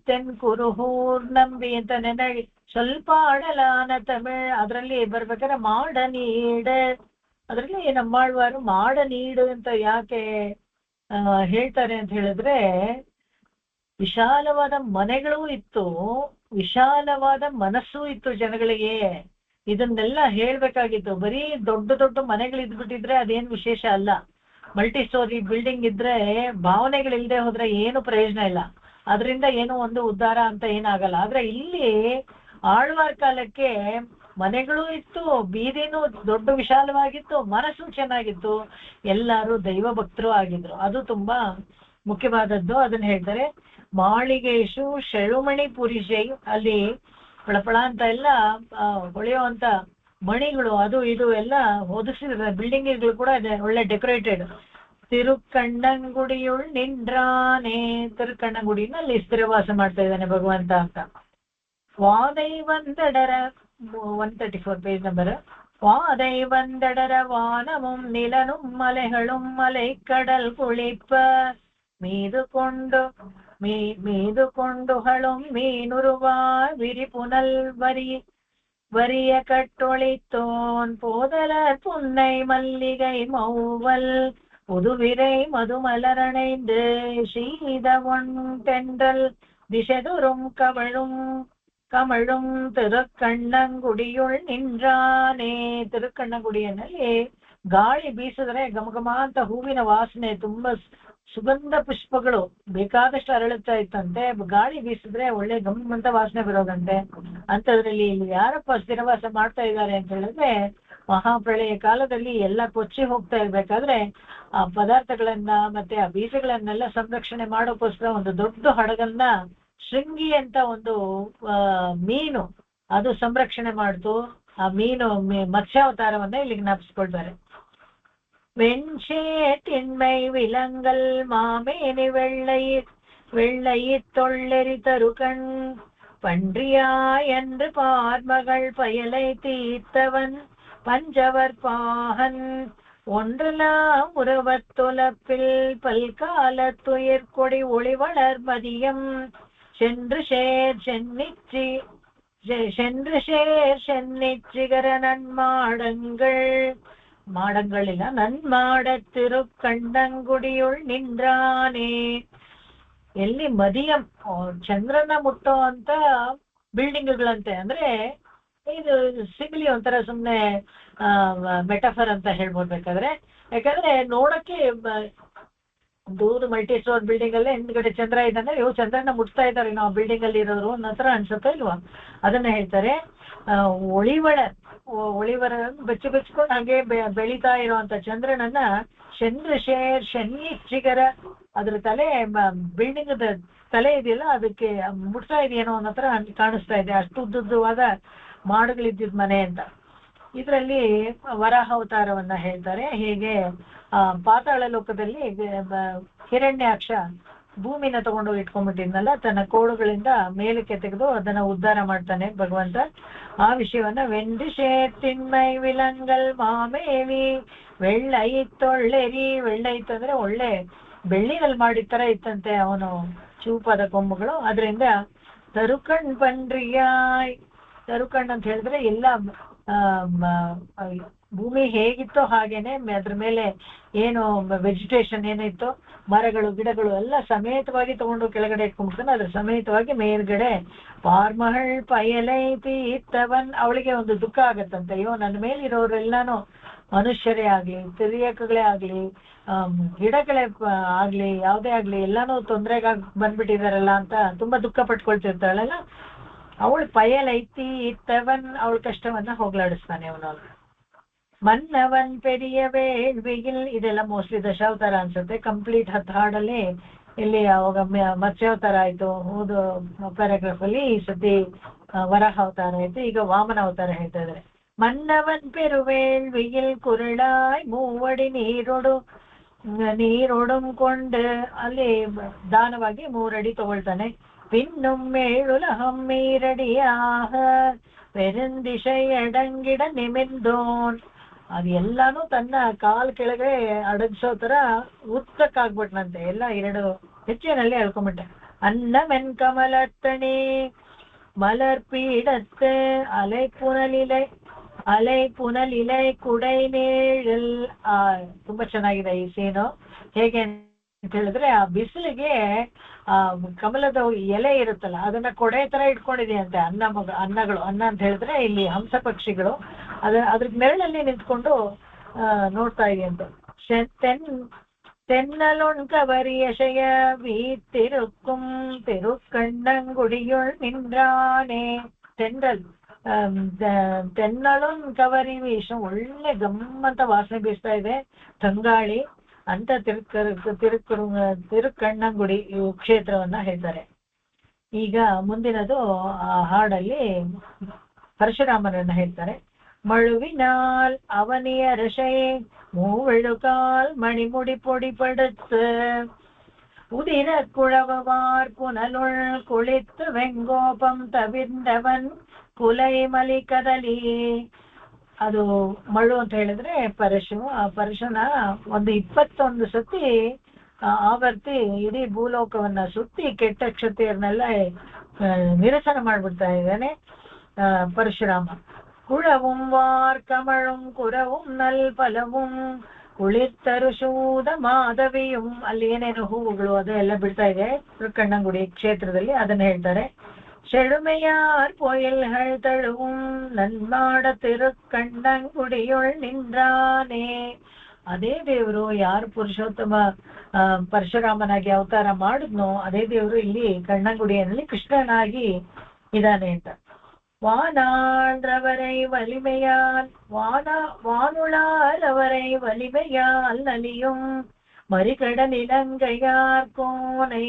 ತೆನ್ಕುರುಹೂರ್ ನಂಬಿ ಅಂತ ನೆನಪಿ ಸ್ವಲ್ಪ ಆಡಲಾನ ತಮಿಳ್ ಅದ್ರಲ್ಲಿ ಬರ್ಬೇಕಾದ್ರೆ ಮಾಡ ನೀಡ, ಅದ್ರಲ್ಲಿ ನಮ್ಮಾಳ್ವಾರು ಮಾಡ ನೀಡು ಅಂತ ಯಾಕೆ ಹೇಳ್ತಾರೆ ಅಂತ ಹೇಳಿದ್ರೆ, ವಿಶಾಲವಾದ ಮನೆಗಳೂ ಇತ್ತು, ವಿಶಾಲವಾದ ಮನಸ್ಸು ಇತ್ತು ಜನಗಳಿಗೆ. ಇದನ್ನೆಲ್ಲ ಹೇಳ್ಬೇಕಾಗಿತ್ತು. ಬರೀ ದೊಡ್ಡ ದೊಡ್ಡ ಮನೆಗಳು ಇದ್ಬಿಟ್ಟಿದ್ರೆ ಅದೇನು ವಿಶೇಷ ಅಲ್ಲ. ಮಲ್ಟಿ ಸ್ಟೋರಿ ಬಿಲ್ಡಿಂಗ್ ಇದ್ರೆ ಭಾವನೆಗಳಿಲ್ದೆ ಹೋದ್ರೆ ಏನು ಪ್ರಯೋಜನ ಇಲ್ಲ, ಅದರಿಂದ ಏನೋ ಒಂದು ಉದ್ಧಾರ ಅಂತ ಏನಾಗಲ್ಲ. ಆದ್ರೆ ಇಲ್ಲಿ ಆಳ್ವಾರ್ ಕಾಲಕ್ಕೆ ಮನೆಗಳು ಇತ್ತು, ಬೀದಿನೂ ದೊಡ್ಡ ವಿಶಾಲವಾಗಿತ್ತು, ಮನಸ್ಸು ಚೆನ್ನಾಗಿತ್ತು, ಎಲ್ಲರೂ ದೈವ ಭಕ್ತರು ಆಗಿದ್ರು. ಅದು ತುಂಬಾ ಮುಖ್ಯವಾದದ್ದು. ಅದನ್ನ ಹೇಳ್ತಾರೆ ಮಾಳಿಗೆಶು ಶಳುಮಣಿ ಪುರಿಷೈ. ಅಲ್ಲಿ ಫಳಫಳ ಅಂತ ಎಲ್ಲ ಹೊಳೆಯುವಂತ ಮಣಿಗಳು ಅದು ಇದು ಎಲ್ಲ ಒದಗಿಸಿದ್ರೆ ಬಿಲ್ಡಿಂಗ್ಗಳು ಕೂಡ ಇದೆ, ಒಳ್ಳೆ ಡೆಕೋರೇಟೆಡ್. ತಿರುಕಣ್ಣಂಗುಡಿಯುಳ್ ನಿಂಡ್ರಾನೆ. ತಿರುಕಣ್ಣಂಗುಡಿನಲ್ಲಿ ಸ್ಥಿರವಾಸ ಮಾಡ್ತಾ ಇದ್ದಾನೆ ಭಗವಂತ ಅಂತ. ವಾದೈ ವಂದಡರ 134 ಪೇಜ್ ನಂಬರ್. வாதை வந்தடர வானமும் நிலனும் மலைகளும் மலை கடல் குளிப்ப மீது கொண்டுகளும் மீனுருவா விரிபுனல் வரிய கட்டொளித்தோன் போதலர் புன்னை மல்லிகை மௌவல் புதுவிரை மதுமலரணைந்து சீதவொன் தென்றல் திசைதொரும் ಕಮಳುಂ ತಿರುಕಣ್ಣಂಗುಡಿಯುಳ್ ನಿಂಡ್ರಾನೆ. ತಿರುಕಣ್ಣಂಗುಡಿಯಲ್ಲಿ ಗಾಳಿ ಬೀಸಿದ್ರೆ ಘಮಘಮ ಅಂತ ಹೂವಿನ ವಾಸನೆ, ತುಂಬಾ ಸುಗಂಧ ಪುಷ್ಪಗಳು ಬೇಕಾದಷ್ಟು ಅರಳುತ್ತಾ ಇತ್ತಂತೆ. ಗಾಳಿ ಬೀಸಿದ್ರೆ ಒಳ್ಳೆ ಗಮ್ಮಂತ ವಾಸನೆ ಬರೋದಂತೆ. ಅಂತದ್ರಲ್ಲಿ ಇಲ್ಲಿ ಯಾರಪ್ಪ ಸ್ಥಿರವಾಸ ಮಾಡ್ತಾ ಇದ್ದಾರೆ ಅಂತ ಹೇಳಿದ್ರೆ, ಮಹಾಪ್ರಳಯ ಕಾಲದಲ್ಲಿ ಎಲ್ಲ ಕೊಚ್ಚಿ ಹೋಗ್ತಾ ಇರ್ಬೇಕಾದ್ರೆ ಆ ಪದಾರ್ಥಗಳನ್ನ ಮತ್ತೆ ಆ ಬೀಜಗಳನ್ನೆಲ್ಲ ಸಂರಕ್ಷಣೆ ಮಾಡೋಕ್ಕೋಸ್ಕರ ಒಂದು ದೊಡ್ಡ ಹಡಗನ್ನ ಶೃಂಗಿ ಅಂತ ಒಂದು ಮೀನು ಅದು ಸಂರಕ್ಷಣೆ ಮಾಡ್ತು. ಆ ಮೀನು ಮತ್ಸ್ಯಾವತಾರವನ್ನ ಇಲ್ಲಿ ಜ್ಞಾಪಿಸ್ಕೊಳ್ತಾರೆ. வெண்சே திண்மை விலங்கல் மாமேனி வெள்ளையித் தொள்ளெறி தருகண் பன்றியாய் என்று பார்மகள் பயலை தீர்த்தவன் பஞ்சவர் பாகன் ஒன்றெல்லாம் உருவத்துலப்பில் பல்காலத்துயிர்கொடி ஒளிவளர் மதியம் சென்று சேர் சென்னிச்சிகர நன்மாடங்கள் மாடங்களிಲ್ಲ ನನ್ಮಾಡ ತಿರುಕಣ್ಣಂಗುಡಿಯುಳ್ ನಿಂಡ್ರಾನೆ. ಎಲ್ಲಿ ಮದಿಯಂ ಚಂದ್ರನ ಮುಟ್ಟೋ ಅಂತ ಬಿಲ್ಡಿಂಗ್ಗಳಂತೆ. ಅಂದ್ರೆ ಇದು ಸಿಗ್ಲಿ ಒಂಥರ ಸುಮ್ನೆ ಮೆಟಫರ್ ಅಂತ ಹೇಳ್ಬೋಡ್ಬೇಕಾದ್ರೆ, ಯಾಕಂದ್ರೆ ನೋಡಕ್ಕೆ ದೂರ ಮಲ್ಟಿ ಸ್ಟೋರ್ ಬಿಲ್ಡಿಂಗ್ ಅಲ್ಲೇ ಹಿಂದ್ಗಡೆ ಚಂದ್ರ ಇದ್ದಾನೆ, ಇವು ಚಂದ್ರನ ಮುಟ್ತಾ ಇದ್ದಾರೆ ನಾವು ಬಿಲ್ಡಿಂಗ್ ಅಲ್ಲಿ ಇರೋರು ಅನ್ನತ್ರ ಅನ್ಸುತ್ತಾ ಇಲ್ವಾ? ಅದನ್ನ ಹೇಳ್ತಾರೆ. ಒಳಿವರ ಬೆಚ್ಚಿಕೊಂಡು ಹಾಗೆ ಬೆಳೀತಾ ಇರುವಂತ ಚಂದ್ರನನ್ನ ಶನಿಚಿಗರ ಅದ್ರ ತಲೆ ಬಿಲ್ಡಿಂಗ್ ತಲೆ ಇದೆಯಲ್ಲ ಅದಕ್ಕೆ ಮುಟ್ತಾ ಇದೆಯೇನೋ ಅನ್ನತ್ರ ಕಾಣಿಸ್ತಾ ಇದೆ. ಅಷ್ಟು ಉದ್ದುದ್ದವಾದ ಮಾಡುಗಳಿದ್ದಿದ್ ಮನೆ ಅಂತ. ಇದರಲ್ಲಿ ವರಾಹ ಅವತಾರವನ್ನ ಹೇಳ್ತಾರೆ. ಹೀಗೆ ಪಾತಾಳ ಲೋಕದಲ್ಲಿ ಹಿರಣ್ಯಾಕ್ಷ ಭೂಮಿನ ತಗೊಂಡು ಇಟ್ಕೊಂಡ್ಬಿಟ್ಟಿದ್ನಲ್ಲ, ತನ್ನ ಕೋಡುಗಳಿಂದ ಮೇಲಕ್ಕೆ ತೆಗೆದು ಅದನ್ನ ಉದ್ಧಾರ ಮಾಡ್ತಾನೆ ಭಗವಂತ. ಆ ವಿಷಯವನ್ನ ವೆಂಡಿಶೇ ತಿನ್ಮೈ ವಿಲಂಗಲ್ ಮಾಮೇವಿ ವೆಳ್ಳೈತ್ತೊಳ್ಳೆರಿ. ಬೆಳ್ಳೈತ್ತು ಅಂದ್ರೆ ಒಳ್ಳೆ ಬೆಳ್ಳಿನಲ್ಲಿ ಮಾಡಿದ ತರ ಇತ್ತಂತೆ ಅವನು ಚೂಪಾದ ಕೊಂಬುಗಳು. ಅದರಿಂದ ತರುಕಣ್ ಪಂಡ್ರಿಯಾಯ್. ತರುಕಣ್ ಅಂತ ಹೇಳಿದ್ರೆ ಎಲ್ಲ ಭೂಮಿ ಹೇಗಿತ್ತೋ ಹಾಗೇನೆ ಅದ್ರ ಮೇಲೆ ಏನು ವೆಜಿಟೇಷನ್ ಏನಿತ್ತು, ಮರಗಳು ಗಿಡಗಳು ಎಲ್ಲ ಸಮೇತವಾಗಿ ತಗೊಂಡು ಕೆಳಗಡೆ ಇಟ್ಕೊಂಡ್ಬಿಡ್ತಾನೆ. ಅದ್ರ ಸಮೇತವಾಗಿ ಮೇಲ್ಗಡೆ ಪಾರ್ಮಹಳ್ ಪಯಲೈ ಪೀತ್ತವನ್. ಅವಳಿಗೆ ಒಂದು ದುಃಖ ಆಗತ್ತಂತೆ, ಅಯ್ಯೋ ನನ್ನ ಮೇಲಿರೋರೆಲ್ಲಾನು ಮನುಷ್ಯರೇ ಆಗ್ಲಿ, ತಿರ್ಯಕಗಳೇ ಆಗ್ಲಿ, ಗಿಡಗಳೇ ಆಗ್ಲಿ, ಯಾವುದೇ ಆಗ್ಲಿ ಎಲ್ಲಾನು ತೊಂದರೆಗಾಗಿ ಬಂದ್ಬಿಟ್ಟಿದಾರಲ್ಲ ಅಂತ ತುಂಬಾ ದುಃಖ ಪಟ್ಕೊಳ್ತಿರ್ತಾಳಲ್ಲ, ಅವಳು ಪಯಲೈತಿ ಇತ್ತವನ್ ಅವಳ ಕಷ್ಟವನ್ನ ಹೋಗ್ಲಾಡಿಸ್ತಾನೆ ಅವನು. ಮನ್ನವನ್ ಪೆರಿಯ ವೇಳ್ವಿಗಿಲ್, ಇದೆಲ್ಲ ಮೋಸ್ಟ್ಲಿ ದಶಾವತಾರ ಅನ್ಸುತ್ತೆ. ಕಂಪ್ಲೀಟ್ 10 ಹಾಡಲ್ಲಿ ಇಲ್ಲಿ ಅವಾಗ ಮತ್ಸ್ಯಾವತಾರ ಆಯ್ತು, ಹೌದು ಪ್ಯಾರಾಗ್ರಾಫ್ ಅಲ್ಲಿ. ಈ ಸತಿ ವರಾಹ ಅವತಾರ ಆಯ್ತು, ಈಗ ವಾಮನ ಅವತಾರ ಹೇಳ್ತಾ ಇದ್ದಾರೆ. ಮನ್ನವನ್ ಪೆರುವೇಳ್ವಿಗಿಲ್ ಕುರುಳಾಯ್ ಮೂವಡಿ ನೀರೊಡುಕೊಂಡು, ಅಲ್ಲಿ ದಾನವಾಗಿ 3 ಅಡಿ ತಗೊಳ್ತಾನೆ. ಪಿನ್ನುಂ ಮೇಳುಲಹಂ ಮೀರಡಿಯಾಹ ಪೆರಂದಿಶೈ ಅಡಂಗಿಡ ನಿಮಿಂದೋನ್, ಅದು ಎಲ್ಲಾನು ತನ್ನ ಕಾಲ್ ಕೆಳಗೆ ಅಡಗಿಸೋ ತರ ಉತ್ತಕ್ಕಾಗ್ಬಿಟ್ನಂತೆ, ಎಲ್ಲ 2 ಹೆಚ್ಚಿನಲ್ಲಿ ಹೇಳ್ಕೊಂಬಿಟ್ಟೆ. ಅನ್ನ ಮೆನ್ ಕಮಲತ್ತಣಿ ಮಲರ್ ಪೀಡತ್ತೆ ಅಲೈ ಪುನಲಿಲೈ ಕುಡೈ ನೇಳಲ್. ತುಂಬಾ ಚೆನ್ನಾಗಿದೆ ಈ ಸೀನು. ಹೇಗೆ ಅಂತ ಹೇಳಿದ್ರೆ, ಆ ಬಿಸಿಲಿಗೆ ಆ ಕಮಲದ ಎಲೆ ಇರುತ್ತಲ್ಲ ಅದನ್ನ ಕೊಡೆ ತರ ಇಟ್ಕೊಂಡಿದೆಯಂತೆ ಅನ್ನಗಳು. ಅನ್ನ ಅಂತ ಹೇಳಿದ್ರೆ ಇಲ್ಲಿ ಹಂಸ ಪಕ್ಷಿಗಳು ಅದ್ರ ನೆರಳಲ್ಲಿ ನಿಂತ್ಕೊಂಡು ನೋಡ್ತಾ ಇದೆಯಂತೆ. தென்னலொன்கவரியசைய வீத்திருக்கும் திருக்கண்ணங்குடியுள் நின்றானே. ತೆನ್ನಳೊನ್ ಕವರಿ ವೀಶ, ಒಳ್ಳೆ ಗಮ್ಮಂತ ವಾಸನೆ ಬೀಸ್ತಾ ಇದೆ, ತಂಗಾಳಿ ಅಂತ ತಿರುಕಣ್ಣಂಗುಡಿ ಕ್ಷೇತ್ರವನ್ನ ಹೇಳ್ತಾರೆ. ಈಗ ಮುಂದಿನದು ಆ ಹಾಡಲ್ಲಿ ಪರಶುರಾಮನನ್ನ ಹೇಳ್ತಾರೆ. ಮಳುವಿನಾಲ್ ಅವನಿಯ ರಶೈ ಮೂವೆಳುಕಾಲ್ ಮಣಿಮುಡಿ பொடி படுத்து உதிர குழவார் புனலுள் குளித்து வெங்கோಪಂ ತವಿಂದವನ್ ಕುಲೈ ಮಲಿ ಕದಲಿ. ಅದು ಮಳು ಅಂತ ಹೇಳಿದ್ರೆ ಪರಶು. ಆ ಪರಶುನ ಒಂದು 21 ಸತಿ ಆವರ್ತಿ ಇಡೀ ಭೂಲೋಕವನ್ನ ಸುತ್ತಿ ಕೆಟ್ಟ ಕ್ಷತ್ರಿಯರನ್ನೆಲ್ಲ ನಿರಸನ ಮಾಡ್ಬಿಡ್ತಾ ಇದ್ದಾನೆ ಪರಶುರಾಮ. ಕುಳவும் வார் கமழும் குரவும் நல் பலவும் ಕುಳಿತರುಶೂದ ಮಾಧವಿயும், ಅಲ್ಲಿ ಏನೇನು ಹೂವುಗಳು ಅದು ಎಲ್ಲ ಬಿಡ್ತಾ ಇದೆ ತಿರುಕಣ್ಣಂಗುಡಿ ಕ್ಷೇತ್ರದಲ್ಲಿ, ಅದನ್ನ ಹೇಳ್ತಾರೆ. செழுமையார் பொயல்கள் தழுவும் நன்மாட ತಿರುಕಣ್ಣಂಗುಡಿಯೊಳ್ ನಿಂದ್ರಾನೆ. ಅದೇ ದೇವರು ಯಾರು ಪುರುಷೋತ್ತಮ ಪರಶುರಾಮನಾಗಿ ಅವತಾರ ಮಾಡಿದ್ನೋ ಅದೇ ದೇವರು ಇಲ್ಲಿ ಕಣ್ಣಂಗುಡಿಯಲ್ಲಿ ಕೃಷ್ಣನಾಗಿ ಇದ್ದಾನೆ ಅಂತ. வானாழ்ரவரை வலிமையால் வானுளாரவரை வலிமையால் நலியும் மறிಕಡಲ್ இலங்கையார் கோனை.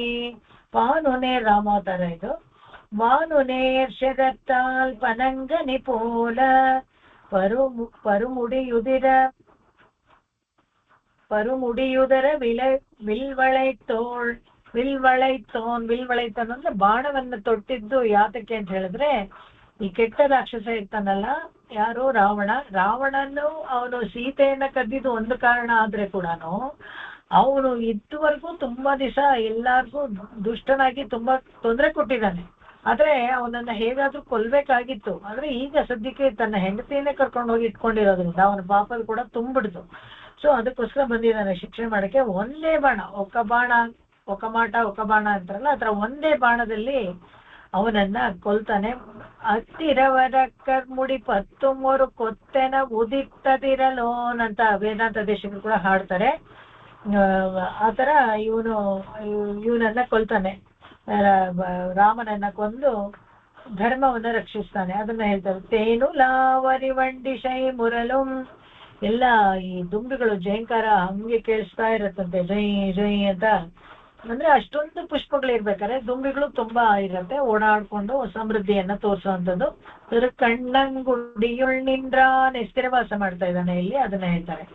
வானுநேர் ರಾಮಾವತಾರ ಇದು. வானுநேர் ಶರತ್ತಾಲ್ ಪನಂಗನಿ ಪೋಲ ಪರುಮುಡಿಯುದರ ವಿಲ್ವಳೈತೋನ್ ಅಂದ್ರೆ ಬಾಣವನ್ನ ತೊಟ್ಟಿದ್ದು ಯಾತಕ್ಕೆ ಅಂತ ಹೇಳಿದ್ರೆ, ಈ ಕೆಟ್ಟ ರಾಕ್ಷಸ ಇರ್ತಾನಲ್ಲ ಯಾರು ರಾವಣನು ಅವನು ಸೀತೆಯನ್ನ ಕದ್ದಿದ್ದು ಒಂದು ಕಾರಣ ಆದ್ರೆ ಕೂಡ ಅವನು ಇದುವರೆಗೂ ತುಂಬಾ ದಿವಸ ಎಲ್ಲಾರ್ಗೂ ದುಷ್ಟನಾಗಿ ತುಂಬಾ ತೊಂದರೆ ಕೊಟ್ಟಿದ್ದಾನೆ. ಆದ್ರೆ ಅವನನ್ನ ಹೇಗಾದ್ರೂ ಕೊಲ್ಬೇಕಾಗಿತ್ತು. ಆದ್ರೆ ಈಗ ಸದ್ಯಕ್ಕೆ ತನ್ನ ಹೆಂಡತಿಯನ್ನೇ ಕರ್ಕೊಂಡು ಹೋಗಿ ಇಟ್ಕೊಂಡಿರೋದ್ರಿಂದ ಅವನ ಪಾಪದ ಕೂಡ ತುಂಬಿಡ್ತು. ಸೊ ಅದಕ್ಕೋಸ್ಕರ ಬಂದಿದ್ದಾನೆ ಶಿಕ್ಷೆ ಮಾಡಕ್ಕೆ. ಒಂದೇ ಬಾಣ, ಒಕ್ಕ ಬಾಣ ಅಂತಾರಲ್ಲ, ಆತರ ಒಂದೇ ಬಾಣದಲ್ಲಿ ಅವನನ್ನ ಕೊಲ್ತಾನೆ. ಹತ್ತಿರವರ ಕರ್ಮುಡಿ 13 ಕೊತ್ತೆನ ಉದಿತ್ತದಿರಲೋನ್ ಅಂತ ವೇದಾಂತ ದೇಶಗಳು ಕೂಡ ಹಾಡ್ತಾರೆ. ಆತರ ಇವನನ್ನ ಕೊಲ್ತಾನೆ, ರಾಮನನ್ನ ಕೊಂದು ಧರ್ಮವನ್ನ ರಕ್ಷಿಸ್ತಾನೆ. ಅದನ್ನ ಹೇಳ್ತಾರೆ. ತೇನು ಲಾವರಿ ವಂಡಿ ಶೈ ಮುರಲುಂ, ಎಲ್ಲ ಈ ದುಂಬಿಗಳು ಜಯಂಕಾರ ಹಂಗೆ ಕೇಳಿಸ್ತಾ ಇರತ್ತಂತೆ, ಜೈ ಜೈ ಅಂತ. ಅಂದ್ರೆ ಅಷ್ಟೊಂದು ಪುಷ್ಪಗಳಿರ್ಬೇಕಾದ್ರೆ ದುಂಬಿಗಳು ತುಂಬಾ ಇರತ್ತೆ, ಓಡಾಡ್ಕೊಂಡು ಸಮೃದ್ಧಿಯನ್ನ ತೋರಿಸುವಂಥದ್ದು. ತಿರುಕಣ್ಣಂಗುಡಿಯುಳ್ ನಿಂದ್ರಾನೆ, ಸ್ಥಿರವಾಸ ಮಾಡ್ತಾ ಇದ್ದಾನೆ ಇಲ್ಲಿ, ಅದನ್ನ ಹೇಳ್ತಾರೆ.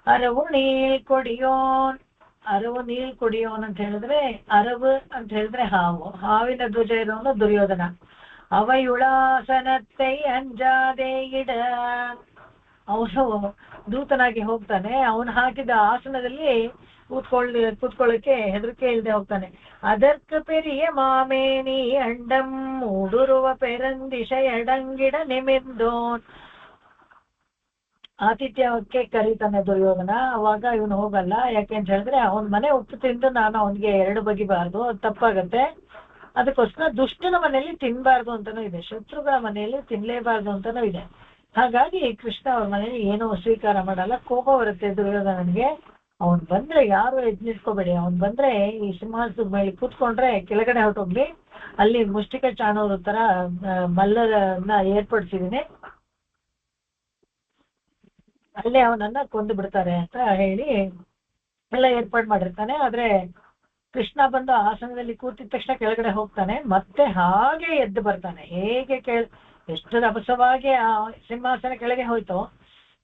ಅರವು ನೀಲ್ ಕೊಡಿಯೋನ್ ಅಂತ ಹೇಳಿದ್ರೆ, ಅರವು ಅಂತ ಹೇಳಿದ್ರೆ ಹಾವಿನ ಧ್ವಜ ಇರೋನು ದುರ್ಯೋಧನ. ಅವಯುಳಾಸನತ್ತೈ ಅಂಜಾದೆ ಇಡ, ಅವನು ದೂತನಾಗಿ ಹೋಗ್ತಾನೆ, ಅವನು ಹಾಕಿದ ಆಸನದಲ್ಲಿ ಕೂತ್ಕೊಳ್ಳಕ್ಕೆ ಹೆದರಿಕೆ ಇಲ್ಲದೆ ಹೋಗ್ತಾನೆ. ಅದರ್ಕ ಪೆರಿಯ ಮಾಮೇನಿ ಅಂಡಂ ಮೂಡುರುವ ಪೆರಂದಿಶ ಎಡಂಗಿಡ ನಿಮಿಂದೋನ್, ಆತಿಥ್ಯಕ್ಕೆ ಕರೀತಾನೆ ದುರ್ಯೋಧನ. ಅವಾಗ ಇವನು ಹೋಗಲ್ಲ. ಯಾಕೆ ಅಂತ ಹೇಳಿದ್ರೆ ಅವನ ಮನೆ ಉಪ್ಪು ತಿಂದು ನಾನು ಅವನಿಗೆ 2 ಬಗಿಬಾರ್ದು, ಅದು ತಪ್ಪಾಗತ್ತೆ. ಅದಕ್ಕೋಸ್ಕರ ದುಷ್ಟನ ಮನೆಯಲ್ಲಿ ತಿನ್ಬಾರ್ದು ಅಂತಾನೂ ಇದೆ, ಶತ್ರುಗಳ ಮನೆಯಲ್ಲಿ ತಿನ್ಲೇಬಾರ್ದು ಅಂತಾನೂ ಇದೆ. ಹಾಗಾಗಿ ಕೃಷ್ಣ ಅವ್ರ ಮನೇಲಿ ಏನೋ ಸ್ವೀಕಾರ ಮಾಡಲ್ಲ. ಕೋಪ ಬರುತ್ತೆ ದುರ್ಯೋಧನನಿಗೆ. ಅವನ್ ಬಂದ್ರೆ ಯಾರು ಎದ್ ನಿಂತ್ಕೋಬೇಡಿ, ಅವನ್ ಬಂದ್ರೆ ಈ ಸಿಂಹಾಸದ ಮೇಲೆ ಕೂತ್ಕೊಂಡ್ರೆ ಕೆಳಗಡೆ ಹೊರಟೋಗ್ಲಿ, ಅಲ್ಲಿ ಮುಷ್ಟಿಕ ಚಾಣೂರು ತರ ಮಲ್ಲನ್ನ ಏರ್ಪಡಿಸಿದೀನಿ, ಅಲ್ಲೇ ಅವನನ್ನ ಕೊಂದು ಬಿಡ್ತಾರೆ ಅಂತ ಹೇಳಿ ಎಲ್ಲ ಏರ್ಪಾಡು ಮಾಡಿರ್ತಾನೆ. ಆದ್ರೆ ಕೃಷ್ಣ ಬಂದು ಆಸನದಲ್ಲಿ ಕೂತಿದ ತಕ್ಷಣ ಕೆಳಗಡೆ ಹೋಗ್ತಾನೆ, ಮತ್ತೆ ಹಾಗೆ ಎದ್ದು ಬರ್ತಾನೆ. ಹೇಗೆ ಎಷ್ಟು ರಭಸವಾಗಿ ಆ ಸಿಂಹಾಸನ ಕೆಳಗೆ ಹೋಯ್ತೋ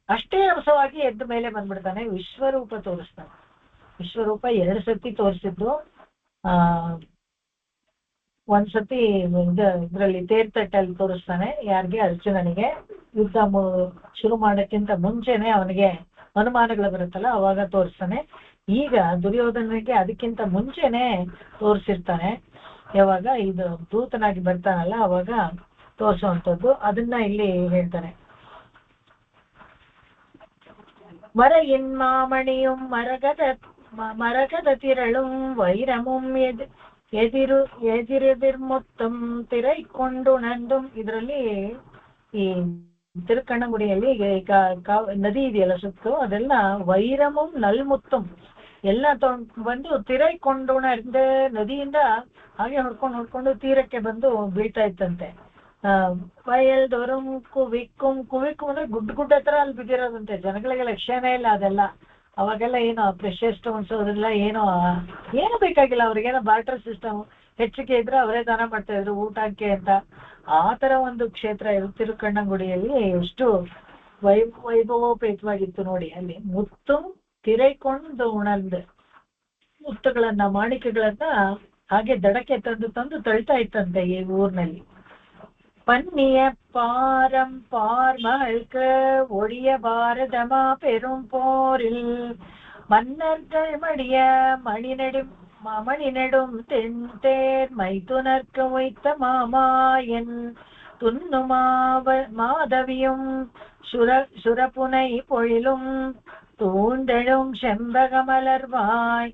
ಅಷ್ಟೇ ರಭಸವಾಗಿ ಎದ್ದು ಮೇಲೆ ಬಂದ್ಬಿಡ್ತಾನೆ. ವಿಶ್ವರೂಪ ತೋರಿಸ್ತಾನೆ. ವಿಶ್ವರೂಪ 2 ಸತಿ ತೋರಿಸಿದ್ದು. ಒಂದ್ಸತಿ ಇದ್ರಲ್ಲಿ ತೇರ್ತಟ್ಟಲ್ಲಿ ತೋರಿಸ್ತಾನೆ. ಯಾರಿಗೆ? ಅರ್ಜುನನಿಗೆ. ಯುದ್ಧ ಶುರು ಮಾಡೋಕ್ಕಿಂತ ಮುಂಚೆನೆ ಅವನಿಗೆ ಅನುಮಾನಗಳು ಬರುತ್ತಲ್ಲ ಅವಾಗ ತೋರಿಸ್ತಾನೆ. ಈಗ ದುರ್ಯೋಧನನಿಗೆ ಅದಕ್ಕಿಂತ ಮುಂಚೆನೆ ತೋರಿಸಿರ್ತಾನೆ. ಯಾವಾಗ ಇದು ದೂತನಾಗಿ ಬರ್ತಾನಲ್ಲ ಅವಾಗ ತೋರಿಸುವಂಥದ್ದು. ಅದನ್ನ ಇಲ್ಲಿ ಹೇಳ್ತಾನೆ. மறையின் மரகத திரளும் வைரமும் ಎದಿರೆದಿರ್ಮೊತ್ತಂ ತಿರೈಕೊಂಡುಣಂದುಂ. ಇದರಲ್ಲಿ ಈ ತಿರುಕಣ್ಣಗುಡಿಯಲ್ಲಿ ನದಿ ಇದೆಯಲ್ಲ ಸುತ್ತು, ಅದೆಲ್ಲ ವೈರಮುಂ ನಲ್ಮುತ್ತಂ ಎಲ್ಲ ಬಂದು ತಿರೈಕೊಂಡುಣಂದ ನದಿಯಿಂದ ಹಾಗೆ ಹೊಡ್ಕೊಂಡು ತೀರಕ್ಕೆ ಬಂದು ಬೀಳ್ತಾ ಇತ್ತಂತೆ. ವಯಲ್ದೊರಂ ಕುವಿಕ್ಕುಂ ಅಂದ್ರೆ ಗುಡ್ಡ ಹತ್ರ ಅಲ್ಲಿ ಬಿದ್ದಿರೋದಂತೆ. ಜನಗಳಿಗೆ ಲಕ್ಷ್ಯನೇ ಇಲ್ಲ ಅದೆಲ್ಲ. ಅವಾಗೆಲ್ಲ ಏನೋ ಪ್ರೆಷರ್ ಸ್ಟೋನ್ಸ್ ಅದೆಲ್ಲ ಏನೋ ಬೇಕಾಗಿಲ್ಲ ಅವ್ರಿಗೇನೋ ಬಾರ್ಟರ್ ಸಿಸ್ಟಮ್ ಹೆಚ್ಚಿಗೆ ಇದ್ರೆ ಅವರೇ ದಾನ ಮಾಡ್ತಾ ಇದ್ರು ಊಟಕ್ಕೆ ಅಂತ. ಆ ತರ ಒಂದು ಕ್ಷೇತ್ರ ಇದು ತಿರುಕಣ್ಣಗುಡಿಯಲ್ಲಿ. ಎಷ್ಟು ವೈಭವೋಪೇತವಾಗಿತ್ತು ನೋಡಿ. ಅಲ್ಲಿ ಮುತ್ತು ತಿರೈಕೊಂಡು ಉಣಲ್ದು ಮುತ್ತುಗಳನ್ನ ಮಾಣಿಕೆಗಳನ್ನ ಹಾಗೆ ದಡಕ್ಕೆ ತಂದು ತಳ್ತಾ ಇತ್ತಂತೆ ಈ ಊರಿನಲ್ಲಿ. பன்னிய பாரம் பார்மழ்க ஒழிய பாரதமா பெரும் போரில் மன்னர்கள் மடிய மணிநெடும் தென்தேர் மைத்துனர்க்கு வைத்த மாமாயன் துண்ணு மாதவியும் சுரப்புனை பொழிலும் தூண்டெழும் செம்பகமலர்வாய்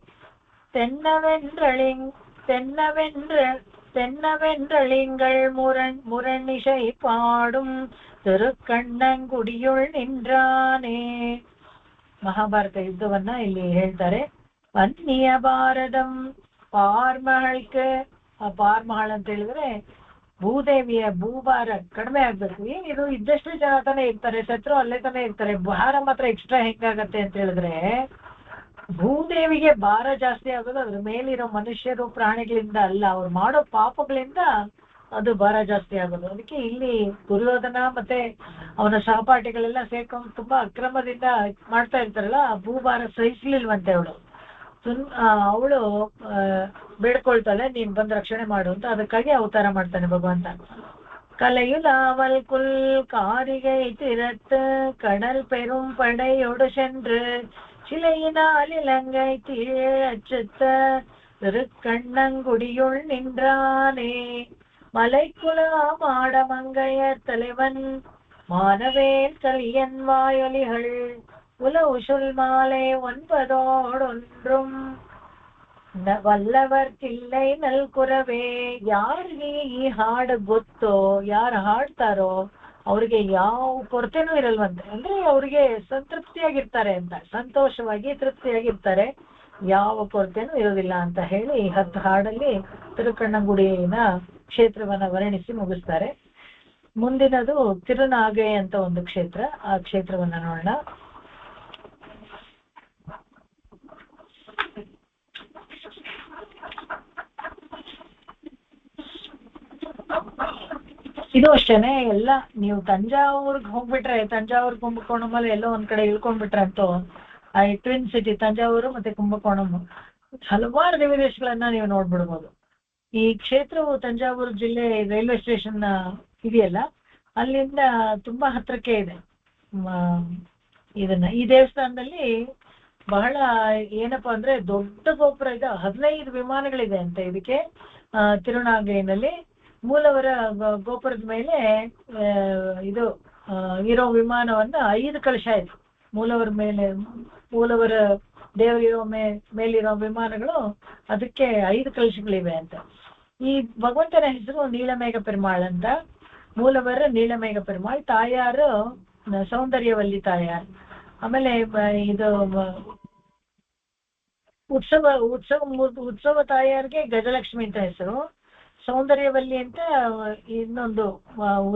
தென்னவென்றளிங்கள் முரணிசை பாடும் ತಿರುಕಣ್ಣಂಗುಡಿಯುಳ್ ನಿಂದ್ರಾನೇ. ಮಹಾಭಾರತ ಯುದ್ಧವನ್ನ ಇಲ್ಲಿ ಹೇಳ್ತಾರೆ. ಪನ್ನಿಯ ಭಾರತಂ ಪಾರ್ಮಹಳ್ಕೆ. ಆ ಪಾರ್ಮಹಳ್ ಅಂತ ಹೇಳಿದ್ರೆ ಭೂದೇವಿಯ ಭೂಭಾರ ಕಡಿಮೆ ಆಗ್ಬೇಕು. ಏನಿದು ಇದ್ದಷ್ಟು ಜನ ತಾನೇ ಇರ್ತಾರೆ, ಶತ್ರು ಅಲ್ಲೇ ತಾನೇ ಇರ್ತಾರೆ, ಭಾರ ಮಾತ್ರ ಎಕ್ಸ್ಟ್ರಾ ಹೆಂಗಾಗತ್ತೆ ಅಂತ ಹೇಳಿದ್ರೆ ಭೂದೇವಿಗೆ ಭಾರ ಜಾಸ್ತಿ ಆಗೋದು ಅದ್ರ ಮೇಲಿರೋ ಮನುಷ್ಯರು ಪ್ರಾಣಿಗಳಿಂದ ಅಲ್ಲ, ಅವ್ರು ಮಾಡೋ ಪಾಪಗಳಿಂದ ಅದು ಭಾರ ಜಾಸ್ತಿ ಆಗೋದು. ಅದಕ್ಕೆ ಇಲ್ಲಿ ದುರ್ಯೋಧನ ಮತ್ತೆ ಅವನ ಸಹಪಾಠಿಗಳೆಲ್ಲ ಸೇರ್ಕೊಂಡು ತುಂಬಾ ಅಕ್ರಮದಿಂದ ಮಾಡ್ತಾ ಇರ್ತಾರಲ್ಲ, ಆ ಭೂಭಾರ ಸಹಿಸ್ಲಿಲ್ವಂತೆ ಅವಳು ಬೇಡ್ಕೊಳ್ತಾಳೆ ನೀನ್ ಬಂದ್ ರಕ್ಷಣೆ ಮಾಡು ಅಂತ. ಅದಕ್ಕಾಗಿ ಅವತಾರ ಮಾಡ್ತಾನೆ ಭಗವಂತ. கலையுலாவல் குல் காரிகை திறத்து கடல் பெரும் படையோடு சென்று சிலையினால் இலங்கை தீழச்சுத்த திருக்கண்ணங்குடியுள் நின்றானே. மலைக்குலா மாடமங்கைய தலைவன் மானவேல் கலியன் வாயொலிகள் உலவு சொல் மாலை 9 ವಲ್ಲವರ್ ಕಿಲ್ಲೈ ನಲ್ಕುರವೇ. ಯಾರಿಗೆ ಈ ಹಾಡು ಗೊತ್ತೋ, ಯಾರು ಹಾಡ್ತಾರೋ ಅವ್ರಿಗೆ ಯಾವ ಕೊರತೆನೂ ಇರಲ್ವಂತೆ. ಅಂದ್ರೆ ಅವ್ರಿಗೆ ಸಂತೃಪ್ತಿಯಾಗಿರ್ತಾರೆ ಅಂತ, ಸಂತೋಷವಾಗಿ ತೃಪ್ತಿಯಾಗಿರ್ತಾರೆ, ಯಾವ ಕೊರತೆನೂ ಇರೋದಿಲ್ಲ ಅಂತ ಹೇಳಿ 10 ಹಾಡಲ್ಲಿ ತಿರುಕಣ್ಣಗುಡಿನ ಕ್ಷೇತ್ರವನ್ನ ವರ್ಣಿಸಿ ಮುಗಿಸ್ತಾರೆ. ಮುಂದಿನದು ತಿರುನಾಗೆ ಅಂತ ಒಂದು ಕ್ಷೇತ್ರ. ಆ ಕ್ಷೇತ್ರವನ್ನ ನೋಡೋಣ. ಇದು ಅಷ್ಟೇನೆ. ಎಲ್ಲ ನೀವು ತಂಜಾವೂರ್ಗ್ ಹೋಗ್ಬಿಟ್ರೆ, ತಂಜಾವೂರ್ ಕುಂಭಕೋಣಮಲ್ಲಿ ಎಲ್ಲೋ ಒಂದ್ ಕಡೆ ಇಳ್ಕೊಂಡ್ಬಿಟ್ರೆ ಅಂತೂ ಆ ಟ್ವಿನ್ ಸಿಟಿ ತಂಜಾವೂರು ಮತ್ತೆ ಕುಂಭಕೋಣಂ ಹಲವಾರು ದೇವದೇಶಗಳನ್ನ ನೀವು ನೋಡ್ಬಿಡ್ಬೋದು. ಈ ಕ್ಷೇತ್ರವು ತಂಜಾವೂರು ಜಿಲ್ಲೆ ರೈಲ್ವೆ ಸ್ಟೇಷನ್ ಇದೆಯಲ್ಲ, ಅಲ್ಲಿಂದ ತುಂಬಾ ಹತ್ರಕ್ಕೆ ಇದೆ. ಈ ದೇವಸ್ಥಾನದಲ್ಲಿ ಬಹಳ ಏನಪ್ಪಾ ಅಂದ್ರೆ ದೊಡ್ಡ ಗೋಪುರ ಇದೆ, 15 ವಿಮಾನಗಳಿದೆ ಅಂತ ಇದಕ್ಕೆ. ತಿರುನಾಗೆಯಲ್ಲಿ ಮೂಲವರ ಗೋಪುರದ ಮೇಲೆ ಇದು ಇರೋ ವಿಮಾನವನ್ನ 5 ಕಲಶ ಇದೆ. ಮೂಲವರ ದೇವರಿರೋ ಮೇಲಿರೋ ವಿಮಾನಗಳು, ಅದಕ್ಕೆ 5 ಕಲಶಗಳಿವೆ ಅಂತ. ಈ ಭಗವಂತನ ಹೆಸರು ನೀಲಮೇಘ ಪೆರುಮಾಳ್ ಅಂತ. ಮೂಲವರ ನೀಲಮೇಘ ಪೆರುಮಾಳ್, ತಾಯಾರು ಸೌಂದರ್ಯವಲ್ಲಿ ತಾಯಾರ್. ಆಮೇಲೆ ಇದು ಉತ್ಸವ ತಾಯಾರ್ಗೆ ಗಜಲಕ್ಷ್ಮಿ ಅಂತ ಹೆಸರು. ಸೌಂದರ್ಯವಲ್ಲಿ ಅಂತ ಇನ್ನೊಂದು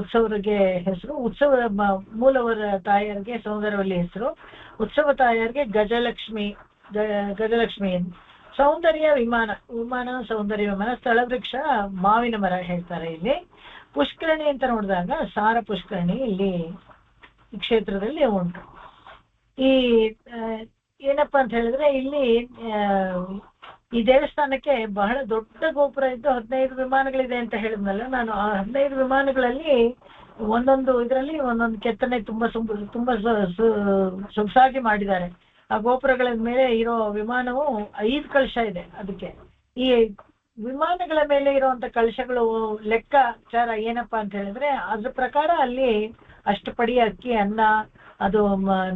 ಉತ್ಸವರಿಗೆ ಹೆಸರು. ಮೂಲವರ ತಾಯಾರ್ಗೆ ಸೌಂದರ್ಯವಲ್ಲಿ ಹೆಸರು. ಉತ್ಸವ ತಾಯಾರ್ಗೆ ಗಜಲಕ್ಷ್ಮಿ ಸೌಂದರ್ಯ ವಿಮಾನ ಸೌಂದರ್ಯ ವಿಮಾನ. ಸ್ಥಳವೃಕ್ಷ ಮಾವಿನ ಮರ ಹೇಳ್ತಾರೆ ಇಲ್ಲಿ. ಪುಷ್ಕರಣಿ ಅಂತ ನೋಡಿದಾಗ ಸಾರ ಪುಷ್ಕರಣಿ ಇಲ್ಲಿ ಈ ಕ್ಷೇತ್ರದಲ್ಲಿ ಉಂಟು. ಈ ಏನಪ್ಪಾ ಅಂತ ಹೇಳಿದ್ರೆ ಇಲ್ಲಿ ಈ ದೇವಸ್ಥಾನಕ್ಕೆ ಬಹಳ ದೊಡ್ಡ ಗೋಪುರ ಇದ್ದು 15 ವಿಮಾನಗಳಿದೆ ಅಂತ ಹೇಳಿದ್ನಲ್ಲ ನಾನು. ಆ 15 ವಿಮಾನಗಳಲ್ಲಿ ಒಂದೊಂದು ಇದರಲ್ಲಿ ಒಂದೊಂದು ಕೆತ್ತನೆ ತುಂಬಾ ಸೊಗಸಾಗಿ ಮಾಡಿದ್ದಾರೆ. ಆ ಗೋಪುರಗಳ ಮೇಲೆ ಇರೋ ವಿಮಾನವು 5 ಕಳಶ ಇದೆ. ಅದಕ್ಕೆ ಈ ವಿಮಾನಗಳ ಮೇಲೆ ಇರುವಂತ ಕಳಶಗಳು ಲೆಕ್ಕಾಚಾರ ಏನಪ್ಪಾ ಅಂತ ಹೇಳಿದ್ರೆ ಅದ್ರ ಪ್ರಕಾರ ಅಲ್ಲಿ ಅಷ್ಟು ಪಡಿ ಅಕ್ಕಿ, ಅನ್ನ, ಅದು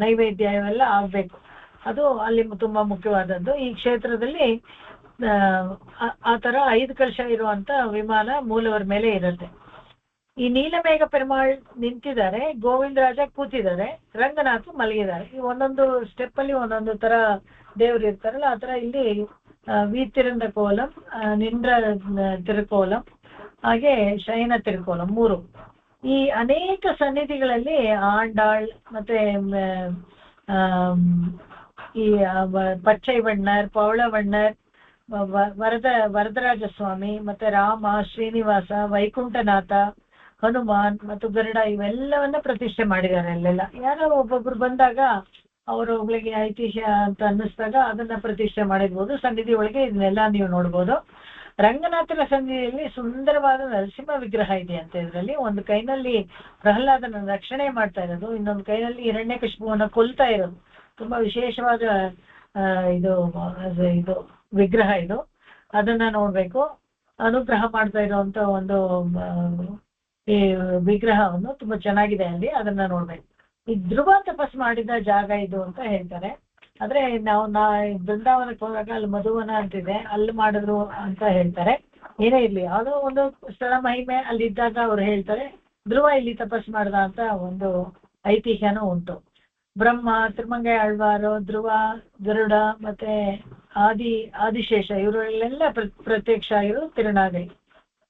ನೈವೇದ್ಯ ಇವೆಲ್ಲ ಆಗ್ಬೇಕು. ಅದು ಅಲ್ಲಿ ತುಂಬಾ ಮುಖ್ಯವಾದದ್ದು. ಈ ಕ್ಷೇತ್ರದಲ್ಲಿ ಆ ತರ 5 ಕಳಶ ಇರುವಂತ ವಿಮಾನ ಮೂಲವರ ಮೇಲೆ ಇರುತ್ತೆ. ಈ ನೀಲಮೇಘ ಪೆರುಮಾಳ್ ನಿಂತಿದ್ದಾರೆ, ಗೋವಿಂದರಾಜ ಕೂತಿದ್ದಾರೆ, ರಂಗನಾಥ್ ಮಲಗಿದ್ದಾರೆ. ಈ ಒಂದೊಂದು ಸ್ಟೆಪ್ ಅಲ್ಲಿ ಒಂದೊಂದು ತರ ದೇವರು ಇರ್ತಾರಲ್ಲ ಆ ತರ ಇಲ್ಲಿ ವೀತಿರಂದ ಕೋಲಂ, ನಿಂದ್ರ ತಿರುಕೋಲಂ, ಹಾಗೆ ಶಯನ ತಿರುಕೋಲಂ 3. ಈ ಅನೇಕ ಸನ್ನಿಧಿಗಳಲ್ಲಿ ಆಂಡಾಳ್ ಮತ್ತೆ ಈ ಪಚ್ಚೈವಣ್ಣರ್, ಪವಳವಣ್ಣರ್, ವರದರಾಜ ಸ್ವಾಮಿ, ಮತ್ತೆ ರಾಮ, ಶ್ರೀನಿವಾಸ, ವೈಕುಂಠನಾಥ, ಹನುಮಾನ್ ಮತ್ತು ಗರುಡ ಇವೆಲ್ಲವನ್ನ ಪ್ರತಿಷ್ಠೆ ಮಾಡಿದ್ದಾರೆ ಅಲ್ಲೆಲ್ಲ. ಯಾರೋ ಒಬ್ಬೊಬ್ರು ಬಂದಾಗ ಅವರೊಬ್ಳಿಗೆ ಐತಿಹ್ಯ ಅಂತ ಅನ್ನಿಸ್ದಾಗ ಅದನ್ನ ಪ್ರತಿಷ್ಠೆ ಮಾಡಿರ್ಬೋದು. ಸನ್ನಿಧಿ ಒಳಗೆ ಇದನ್ನೆಲ್ಲ ನೀವು ನೋಡ್ಬೋದು. ರಂಗನಾಥನ ಸನ್ನಿಧಿಯಲ್ಲಿ ಸುಂದರವಾದ ನರಸಿಂಹ ವಿಗ್ರಹ ಇದೆ ಅಂತ. ಇದರಲ್ಲಿ ಒಂದು ಕೈನಲ್ಲಿ ಪ್ರಹ್ಲಾದನ ರಕ್ಷಣೆ ಮಾಡ್ತಾ ಇರೋದು, ಇನ್ನೊಂದು ಕೈನಲ್ಲಿ ಹಿರಣ್ಯಕಶಿಪುವನ್ನ ಕೊಲ್ತಾ ಇರೋದು. ತುಂಬಾ ವಿಶೇಷವಾದ ಇದು ವಿಗ್ರಹ ಇದು. ಅದನ್ನ ನೋಡ್ಬೇಕು. ಅನುಗ್ರಹ ಮಾಡ್ತಾ ಇರುವಂತ ಒಂದು ಈ ವಿಗ್ರಹವನ್ನು ತುಂಬಾ ಚೆನ್ನಾಗಿದೆ ಅಲ್ಲಿ, ಅದನ್ನ ನೋಡ್ಬೇಕು. ಈ ಧ್ರುವ ತಪಸ್ ಮಾಡಿದ ಜಾಗ ಇದು ಅಂತ ಹೇಳ್ತಾರೆ. ಆದ್ರೆ ನಾವು ಬೃಂದಾವನಕ್ಕೆ ಹೋದಾಗ ಅಲ್ಲಿ ಮಧುವನ ಅಂತಿದೆ, ಅಲ್ಲಿ ಮಾಡಿದ್ರು ಅಂತ ಹೇಳ್ತಾರೆ. ಏನೇ ಇರ್ಲಿ, ಯಾವುದೋ ಒಂದು ಸ್ಥಳ ಮಹಿಮೆ ಅಲ್ಲಿ ಇದ್ದಾಗ ಅವ್ರು ಹೇಳ್ತಾರೆ ಧ್ರುವ ಇಲ್ಲಿ ತಪಸ್ ಮಾಡ್ದ ಅಂತ ಒಂದು ಐತಿಹ್ಯನೂ ಉಂಟು. ಬ್ರಹ್ಮ, ತಿರುಮಂಗೈ ಆಳ್ವಾರು, ಧ್ರುವ, ಗರುಡ ಮತ್ತೆ ಆದಿಶೇಷ ಇವರೆಲ್ಲ ಪ್ರತ್ಯಕ್ಷ ಆಗಿರೋ ತಿರುನಾಗೈ.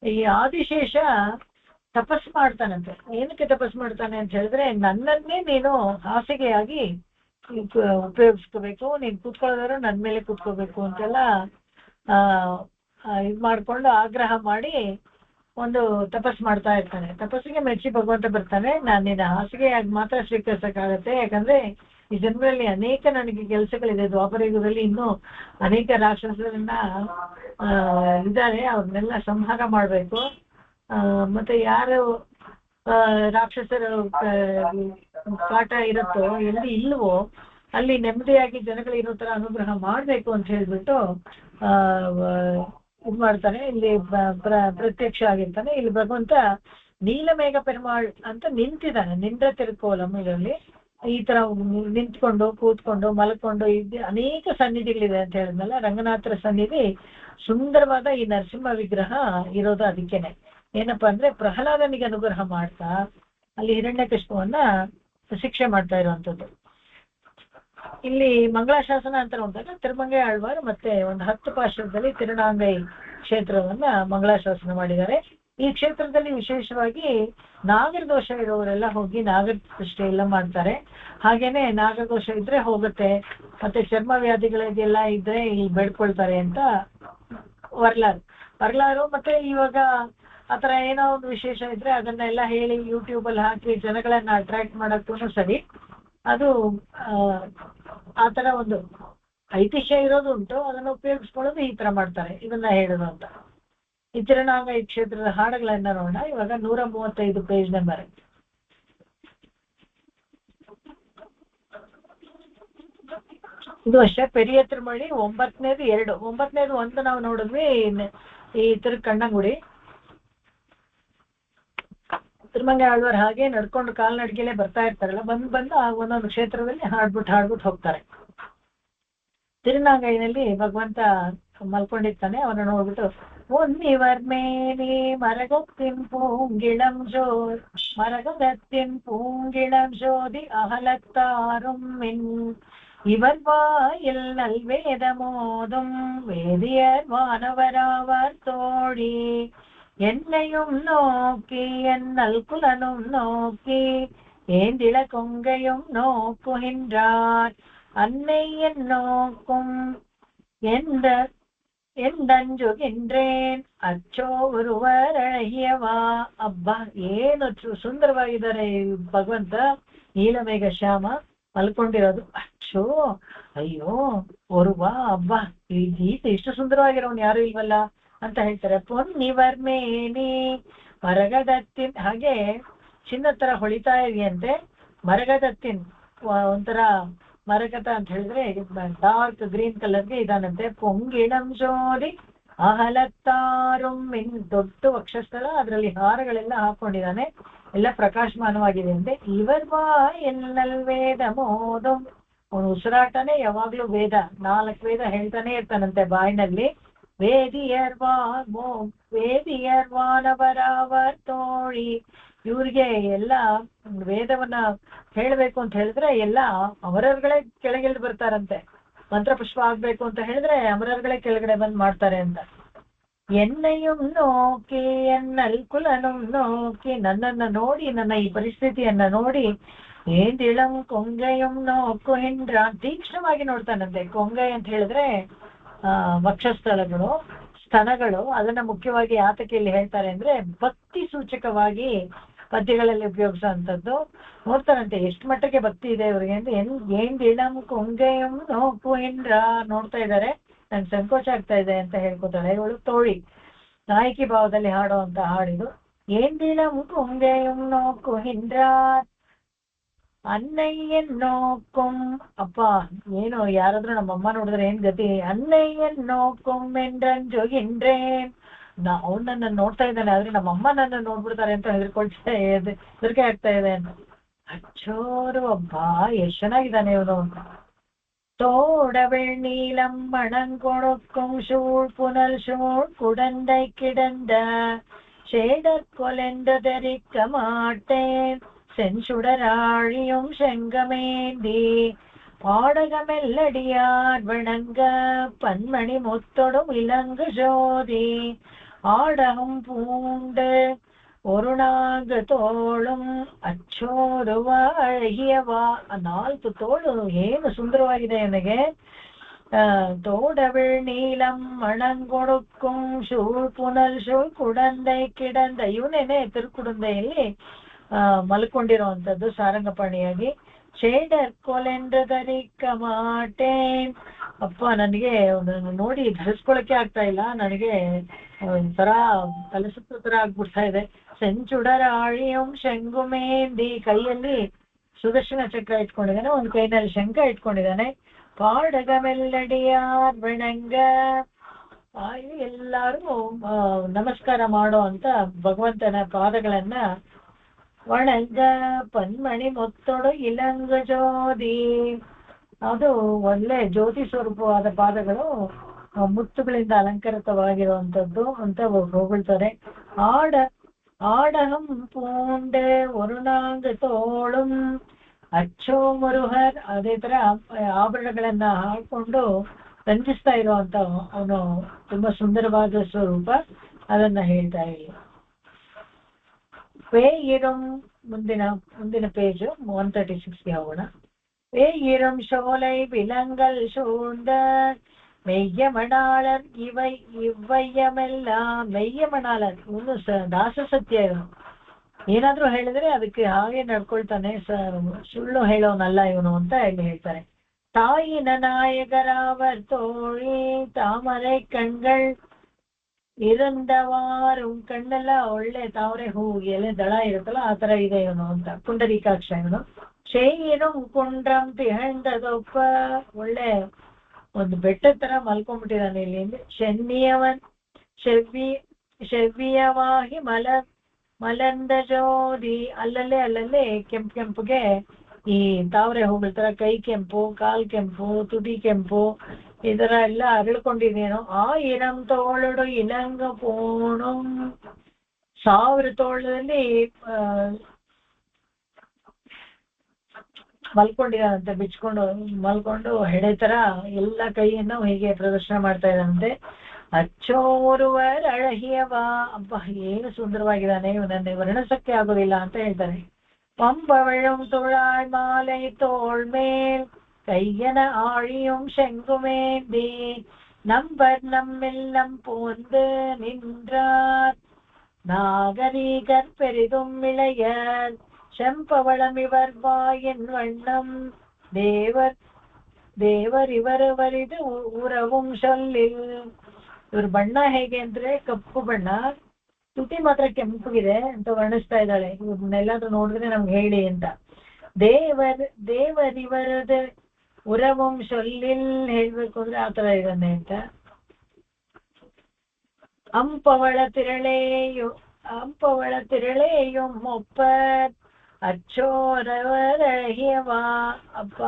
ಈ ಆದಿಶೇಷ ತಪಸ್ ಮಾಡ್ತಾನಂತೆ. ಏನಕ್ಕೆ ತಪಸ್ ಮಾಡ್ತಾನೆ ಅಂತ ಹೇಳಿದ್ರೆ, ನನ್ನನ್ನೇ ನೀನು ಹಾಸಿಗೆಯಾಗಿ ಉಪಯೋಗಿಸ್ಕೋಬೇಕು, ನೀನ್ ಕೂತ್ಕೊಳ್ಳೋದಾದ್ರೆ ನನ್ನ ಮೇಲೆ ಕೂತ್ಕೋಬೇಕು ಅಂತೆಲ್ಲ ಇದ್ ಮಾಡ್ಕೊಂಡು ಆಗ್ರಹ ಮಾಡಿ ಒಂದು ತಪಸ್ ಮಾಡ್ತಾ ಇರ್ತಾನೆ. ತಪಸ್ಸಿಗೆ ಮೆಚ್ಚಿ ಭಗವಂತ ಬರ್ತಾನೆ, ನಾನು ನಿನ್ನ ಹಾಸಿಗೆಯಾಗಿ ಮಾತ್ರ ಸ್ವೀಕರಿಸಕ್ಕಾಗತ್ತೆ, ಯಾಕಂದ್ರೆ ಈ ಜನ್ಮದಲ್ಲಿ ಅನೇಕ ನನಗೆ ಕೆಲಸಗಳಿದೆ. ದ್ವಾಪರ ಯುಗದಲ್ಲಿ ಇನ್ನೂ ಅನೇಕ ರಾಕ್ಷಸರನ್ನ ಇದ್ದಾರೆ, ಅವ್ರನ್ನೆಲ್ಲ ಸಂಹಾರ ಮಾಡ್ಬೇಕು. ಮತ್ತೆ ಯಾರು ರಾಕ್ಷಸರ ಕಾಟ ಇರುತ್ತೋ, ಎಲ್ಲಿ ಇಲ್ವೋ ಅಲ್ಲಿ ನೆಮ್ಮದಿಯಾಗಿ ಜನಗಳು ಇರೋ ತರ ಅನುಗ್ರಹ ಮಾಡ್ಬೇಕು ಅಂತ ಹೇಳ್ಬಿಟ್ಟು ಇದ್ ಮಾಡ್ತಾನೆ. ಇಲ್ಲಿ ಪ್ರತ್ಯಕ್ಷ ಆಗಿರ್ತಾನೆ. ಇಲ್ಲಿ ಭಗವಂತ ನೀಲಮೇಘ ಪೆರುಮಾಳ್ ಅಂತ ನಿಂತಿದ್ದಾನೆ. ನಿಂದ್ರ ತಿರುಕೋಲಂ ಇದರಲ್ಲಿ ಈ ತರ ನಿಂತ್ಕೊಂಡು, ಕೂತ್ಕೊಂಡು, ಮಲ್ಕೊಂಡು ಅನೇಕ ಸನ್ನಿಧಿಗಳಿದೆ ಅಂತ ಹೇಳಿದ್ನಲ್ಲ. ರಂಗನಾಥರ ಸನ್ನಿಧಿ ಸುಂದರವಾದ ಈ ನರಸಿಂಹ ವಿಗ್ರಹ ಇರೋದು ಅದಕ್ಕೇನೆ. ಏನಪ್ಪಾ ಅಂದ್ರೆ ಪ್ರಹ್ಲಾದನಿಗೆ ಅನುಗ್ರಹ ಮಾಡ್ತಾ ಅಲ್ಲಿ ಹಿರಣ್ಯಕಶಿಪುವನ್ನ ಶಿಕ್ಷೆ ಮಾಡ್ತಾ ಇರುವಂತದ್ದು. ಇಲ್ಲಿ ಮಂಗಳಾಶಾಸನ ಅಂತ ನೋಡಿದಾಗ ತಿರುಮಂಗೈ ಆಳ್ವಾರು ಮತ್ತೆ ಒಂದು 10 ಪಾಶುರದಲ್ಲಿ ತಿರುನಾಂಗೈ ಕ್ಷೇತ್ರವನ್ನ ಮಂಗಳಾಶಾಸನ ಮಾಡಿದ್ದಾರೆ. ಈ ಕ್ಷೇತ್ರದಲ್ಲಿ ವಿಶೇಷವಾಗಿ ನಾಗರದೋಷ ಇರೋರೆಲ್ಲ ಹೋಗಿ ನಾಗರ ಪ್ರತಿಷ್ಠೆ ಎಲ್ಲ ಮಾಡ್ತಾರೆ. ಹಾಗೇನೆ ನಾಗರದೋಷ ಇದ್ರೆ ಹೋಗುತ್ತೆ, ಮತ್ತೆ ಚರ್ಮ ವ್ಯಾಧಿಗಳಿಗೆಲ್ಲ ಇದ್ರೆ ಇಲ್ಲಿ ಬೇಡ್ಕೊಳ್ತಾರೆ ಅಂತ ವರ್ಲಾರು. ಮತ್ತೆ ಇವಾಗ ಆತರ ಏನೋ ಒಂದು ವಿಶೇಷ ಇದ್ರೆ ಅದನ್ನೆಲ್ಲ ಹೇಳಿ ಯೂಟ್ಯೂಬ್ ಅಲ್ಲಿ ಹಾಕಿ ಜನಗಳನ್ನ ಅಟ್ರಾಕ್ಟ್ ಮಾಡಕ್ಕೂ ಸರಿ. ಅದು ಆತರ ಒಂದು ಐತಿಹ್ಯ ಇರೋದು ಉಂಟು, ಅದನ್ನ ಉಪಯೋಗಿಸ್ಕೊಳ್ಳೋದು ಈ ತರ ಮಾಡ್ತಾರೆ. ಇದನ್ನ ಹೇಳೋದು ಅಂತ. ಈ ತಿರುನಾಂಗೈ ಕ್ಷೇತ್ರದ ಹಾಡುಗಳನ್ನ ನೋಡೋಣ. ಇವಾಗ 135 ಪೇಜ್ ನಂಬರ್. ಇದು ಅಷ್ಟೇ. ಪೆರಿಯ ತಿರುಮಳಿ 9ನೇದು 2. 9ನೇದು 1 ನಾವು ನೋಡಿದ್ವಿ ಈ ತಿರುಕಣ್ಣಂಗುಡಿ. ತಿರುಮಂಗೈ ಆಳ್ವಾರ್ ಹಾಗೆ ನಡ್ಕೊಂಡು ಕಾಲ್ನಡಿಗೆಲೆ ಬರ್ತಾ ಇರ್ತಾರಲ್ಲ, ಬಂದು ಒಂದೊಂದು ಕ್ಷೇತ್ರದಲ್ಲಿ ಹಾಡ್ಬಿಟ್ಟು ಹೋಗ್ತಾರೆ. ತಿರುನಾಂಗೈನಲ್ಲಿ ಭಗವಂತ ಮಲ್ಕೊಂಡಿರ್ತಾನೆ. ಅವನ್ನ ನೋಡ್ಬಿಟ್ಟು பொன்னிவர்மேனி மரகத்தின் பூங்கிளம் ஜோதி அகலத்தாரும் மின் இவர் வாயில் நல்வேதமோதும் வேதியர் வானவராவர் தோழி என்னையும் நோக்கி என்னல் குலனும் நோக்கி ஏந்திள கொங்கையும் நோக்குகின்றார் அன்னை என் நோக்கும் ಎಂದಂಜುಗಿಂದ್ರೇನ್ ಅಚ್ಚೋ ಒರುವರ ಅಳಹಿಯವಾ. ಅಬ್ಬಾ ಏನು ಸುಂದರವಾಗಿದ್ದಾರೆ ಭಗವಂತ ನೀಲಮೇಘ ಶ್ಯಾಮ ಮಲ್ಕೊಂಡಿರೋದು. ಅಚ್ಚೋ ಅಯ್ಯೋ ಒರುವ ಅಬ್ಬಾ ಈ ಗೀತೆ ಇಷ್ಟು ಸುಂದರವಾಗಿರೋನು ಯಾರು ಇಲ್ವಲ್ಲ ಅಂತ ಹೇಳ್ತಾರೆ. ಪೊನ್ನಿವರ್ಮೇನಿ ಮರಗದತ್ತಿನ್, ಹಾಗೆ ಚಿನ್ನ ತರ ಹೊಳಿತಾ ಇದೆಯಂತೆ. ಮರಗದತ್ತಿನ್ ಒಂಥರ ಮರಗತ ಅಂತ ಹೇಳಿದ್ರೆ ಡಾರ್ಕ್ ಗ್ರೀನ್ ಕಲರ್ಗೆ ಇದಾನಂತೆ. ಪೊಂಗಿಳಂ ಜೋದಿ ಅಹಲತ್ತಾರು ಮಿನ್, ದೊಡ್ಡ ವಕ್ಷಸ್ಥಳ, ಅದರಲ್ಲಿ ಹಾರಗಳೆಲ್ಲ ಹಾಕೊಂಡಿದ್ದಾನೆ, ಎಲ್ಲ ಪ್ರಕಾಶಮಾನವಾಗಿದೆ ಅಂತೆ. ಇವರ್ವಾ ಎಲ್ಲಲ್ ವೇದ ಮೋದು, ಅವನು ಉಸಿರಾಟನೇ ಯಾವಾಗ್ಲೂ ವೇದ, 4 ವೇದ ಹೇಳ್ತಾನೆ ಇರ್ತಾನಂತೆ ಬಾಯಿನಲ್ಲಿ. ವೇದಿಯರ್ ವಾನವರಾವರ್ ತೋಳಿ, ಇವ್ರಿಗೆ ಎಲ್ಲ ವೇದವನ್ನ ಹೇಳ್ಬೇಕು ಅಂತ ಹೇಳಿದ್ರೆ ಎಲ್ಲ ಅಮರರ್ಗಳೇ ಕೆಳಗಿಳಿದು ಬರ್ತಾರಂತೆ. ಮಂತ್ರ ಪುಷ್ಪ ಆಗ್ಬೇಕು ಅಂತ ಹೇಳಿದ್ರೆ ಅಮರರ್ಗಳೇ ಕೆಳಗಡೆ ಬಂದ್ ಮಾಡ್ತಾರೆ ಅಂತ. ಎನ್ನೆಯು ನೋಕಿ ಎನ್ನಲ್ ಕುಲನು ನೋಕಿ, ನನ್ನನ್ನ ನೋಡಿ, ನನ್ನ ಈ ಪರಿಸ್ಥಿತಿಯನ್ನ ನೋಡಿ, ಏಂದಿಳಂ ಕೊಂಗಯಂ ನೋಕು ಹಿಂಡ್ರ, ತೀಕ್ಷ್ಣವಾಗಿ ನೋಡ್ತಾನಂತೆ. ಕೊಂಗೈ ಅಂತ ಹೇಳಿದ್ರೆ ವಕ್ಷಸ್ಥಳಗಳು, ಸ್ತನಗಳು. ಅದನ್ನ ಮುಖ್ಯವಾಗಿ ಯಾತಕ್ಕೆ ಇಲ್ಲಿ ಹೇಳ್ತಾರೆ ಅಂದ್ರೆ ಭಕ್ತಿ ಸೂಚಕವಾಗಿ ಪದ್ಯಗಳಲ್ಲಿ ಉಪಯೋಗಿಸುವಂಥದ್ದು. ನೋಡ್ತಾರಂತೆ ಎಷ್ಟು ಮಟ್ಟಕ್ಕೆ ಭಕ್ತಿ ಇದೆ ಇವ್ರಿಗೆ ಅಂದ್ರೆ. ಏಂದಿಳಂ ಕೊಂಗಯಂ ನೋಕು ಹಿಂಡ್ರ, ನೋಡ್ತಾ ಇದ್ದಾರೆ, ನಂಗೆ ಸಂಕೋಚ ಆಗ್ತಾ ಇದೆ ಅಂತ ಹೇಳ್ಕೊತಾಳೆ ಇವಳು. ತೋಳಿ ನಾಯಕಿ ಭಾವದಲ್ಲಿ ಹಾಡುವಂತ ಹಾಡಿದು. ಏಂದಿಳಂ ಕೊಂಗಯಂ ನೋಕು ಹಿಂಡ್ರ ಅನ್ನಯ್ಯನ್ ನೋಕುಂ, ಅಪ್ಪ ಏನು ಯಾರಾದ್ರೂ ನಮ್ಮಮ್ಮ ನೋಡಿದ್ರೆ ಏನ್ ಗತಿ. ಅನ್ನಯ್ಯನ್ ನೋಕುಂ ಎಂದ್ರಂಜೋಗಿಂಡ್ರೇನ್, ಅವನನ್ನ ನೋಡ್ತಾ ಇದ್ದಾನೆ, ಆದ್ರೆ ನಮ್ಮಮ್ಮ ನನ್ನ ನೋಡ್ಬಿಡ್ತಾರೆ ಅಂತ ಹೆದರಿಕೆ ಆಗ್ತಾ ಇದೆ ಅಂತ. ಅಚ್ಚೋರು ಅಬ್ಬಾ ಎಷ್ಟ್ ಚೆನ್ನಾಗಿದ್ದಾನೆ ಇವನು ಅಂತ. தோடவெள் நீலம் மணங்கொடுக்கும் சூழ் புனல் சூழ் குடந்தை கிடந்த சேடற்கொலென்று தெரிக்க மாட்டேன் செஞ்சுடராழியும் செங்கமேந்தி பாடகமெல்லடியார் வணங்க பன்மணி முத்தொடும் இலங்கு ஜோதி ஆடகம் பூண்டு ஒரு நான்கு தோளும் ಅಚ್ಚೋರುವ ಅಳಹಿಯವ. 4 ತೋಳು ಏನು ಸುಂದರವಾಗಿದೆ ನನಗೆ. தோடவிழ் நீலம் மணங்கொடுக்கும் சூழ் புனல் சூழ் ಕುಡಂದೈ ಕಿಡಂದ, ಇವನೇನೆ ತಿರುಕುಡುಂದೆಯಲ್ಲಿ ಮಲ್ಕೊಂಡಿರುವಂತದ್ದು ಸಾರಂಗಪಾಣಿಯಾಗಿ. ಶೇಡರ್ ಕೊಲೆಂದು ಧರಿಕ ಮಾಟೇನ್, ಅಪ್ಪ ನನಗೆ ನೋಡಿ ಧರಿಸ್ಕೊಳಕ್ಕೆ ಆಗ್ತಾ ಇಲ್ಲ, ನನಗೆ ಒಂಥರ ಕಲಸದ ತರ ಆಗ್ಬಿಡ್ತಾ ಇದೆ. ಸೆಂಚುಡರಾಳಿಯಂ ಶಂಗುಮೇಂದಿ, ಕೈಯಲ್ಲಿ ಸುದರ್ಶನ ಚಕ್ರ ಇಟ್ಕೊಂಡಿದ್ದಾನೆ, ಒಂದು ಕೈನಲ್ಲಿ ಶಂಖ ಇಟ್ಕೊಂಡಿದ್ದಾನೆ. ಪಾಡಗಮೆಲ್ಲಡಿಯಾರ್ ಬೆಣಂಗ, ಎಲ್ಲಾರು ನಮಸ್ಕಾರ ಮಾಡೋ ಅಂತ ಭಗವಂತನ ಪಾದಗಳನ್ನ ಒಣಂಗ ಪನ್ಮಣಿ ಮುತ್ತೊಡು ಇಲಂಗ ಜ್ಯೋತಿ, ಅದು ಒಳ್ಳೆ ಜ್ಯೋತಿ ಸ್ವರೂಪವಾದ ಪಾದಗಳು, ಮುತ್ತುಗಳಿಂದ ಅಲಂಕರಿತವಾಗಿರುವಂತದ್ದು ಅಂತ ಹೊಗಳ್ತಾರೆ. ಆಡಹಂ ಪೂಂಡೆ ಒರುಣಾಂಗ ತೋಳುಂ ಅಚ್ಚೋ ಮರುಹರ್, ಅದೇ ತರ ಆಭರಣಗಳನ್ನ ಹಾಕೊಂಡು ರಂಜಿಸ್ತಾ ಇರುವಂತ ಅವನು ತುಂಬಾ ಸುಂದರವಾದ ಸ್ವರೂಪ, ಅದನ್ನ ಹೇಳ್ತಾ ಇಲ್ಲ. வேயிரும் ಮುಂದಿನ ಪೇಜ್ 136ಗೆ ಹೋಗೋಣ. வேயிரும் சோலை விலங்கல் சூழ்ந்த மெய்யமணாளர் ಇವ್ವಯ್ಯಮೆல்லாம், ಮೆಯ್ಯಮಣಾಳರ್, ಇವನು ದಾಸಸತ್ಯ. ಇವನು ಏನಾದ್ರೂ ಹೇಳಿದ್ರೆ ಅದಕ್ಕೆ ಹಾಗೆ ನಡ್ಕೊಳ್ತಾನೆ, ಸುಳ್ಳು ಹೇಳೋನಲ್ಲ ಇವನು ಅಂತ ಇಲ್ಲಿ ಹೇಳ್ತಾರೆ. ತಾಯಿನ ನಾಯಕರಾವರ್ ತೋಳಿ ತಾಮரை ಕಣ್ಗಳ್ ಇರಂದವಾರು, ಕಣ್ಣೆಲ್ಲ ಒಳ್ಳೆ ತಾವರೆ ಹೂ ಎಲೆ ದಳ ಇರುತ್ತಲ್ಲ ಆ ತರ ಇದೆ ಇವನು ಅಂತ. ಪುಂಡರೀಕಾಕ್ಷ ಇವನು. ಶೇಯಿರು ಕುಂಡ್ರಂ ತಿಹಂಡದೊಪ್ಪ, ಒಳ್ಳೆ ಒಂದು ಬೆಟ್ಟದ ತರ ಮಲ್ಕೊಂಡ್ಬಿಟ್ಟಿದ್ದಾನೆ ಇಲ್ಲಿ. ಶೆನ್ನಿಯವನ್ ಶೆವ್ವಿಯವಾಗಿ ಮಲಂದ ಜೋದಿ, ಅಲ್ಲಲ್ಲೇ ಕೆಂಪುಗೆ ಈ ತಾವರೆ ಹೂಗಳ ತರ ಕೈ ಕೆಂಪು, ಕಾಲ್ ಕೆಂಪು, ತುಟಿ ಕೆಂಪು, ಇದರ ಎಲ್ಲ ಅರಳ್ಕೊಂಡಿದೇನೋ. ಆ ಇನಂ ತೋಳಡು ಇನಂಗ ಪೋಣು, 1000 ತೋಳದಲ್ಲಿ ಮಲ್ಕೊಂಡಿದಾನಂತೆ, ಬಿಚ್ಕೊಂಡು ಮಲ್ಕೊಂಡು ಹೆಡೆ ತರ ಎಲ್ಲ ಕೈಯನ್ನು ಹೀಗೆ ಪ್ರದರ್ಶನ ಮಾಡ್ತಾ ಇದ್ದಾನಂತೆ. ಅಚ್ಚೋರುವರ್ ಅಳಹಿಯವ, ಅಬ್ಬ ಏನು ಸುಂದರವಾಗಿದ್ದಾನೆ, ಇವನನ್ನು ವರ್ಣಿಸಕ್ಕೆ ಆಗೋದಿಲ್ಲ ಅಂತ ಹೇಳ್ತಾರೆ. பம்பவழும் துழாய் மாலை தோள் மேல் கையன ஆழியும் செங்குமேந்தி நம்பர் நம்மெல்லம் போந்து நின்றார் நாகரீகர் பெரிதும் இளையர் செம்பவளம் இவர் வாயின் வண்ணம் தேவர் ದೇವರ್ ಇವರವರಿದು ಉರவும் சொல்லில். ಇವ್ರ ಬಣ್ಣ ಹೇಗೆ ಅಂದ್ರೆ ಕಪ್ಪು ಬಣ್ಣ, ತುಟಿ ಮಾತ್ರ ಕೆಂಪಗಿದೆ ಅಂತ ವರ್ಣಿಸ್ತಾ ಇದ್ದಾಳೆ. ಇವ್ರನ್ನೆಲ್ಲಾದ್ರೂ ನೋಡಿದ್ರೆ ನಮ್ಗೆ ಹೇಳಿ ಅಂತ. ದೇವರಿವರದ ಉರವಂ ಸೊಲ್ಲಿಲ್ ಹೇಳ್ಬೇಕು ಅಂದ್ರೆ ಆತರ ಇದ್ದಾನೆ ಅಂತ. ಅಂಪವಳ ತಿರಳೆಯು ಮೊಪ್ಪರ್ ಅಚ್ಚೋರವರಹಿಯವ, ಅಪ್ಪ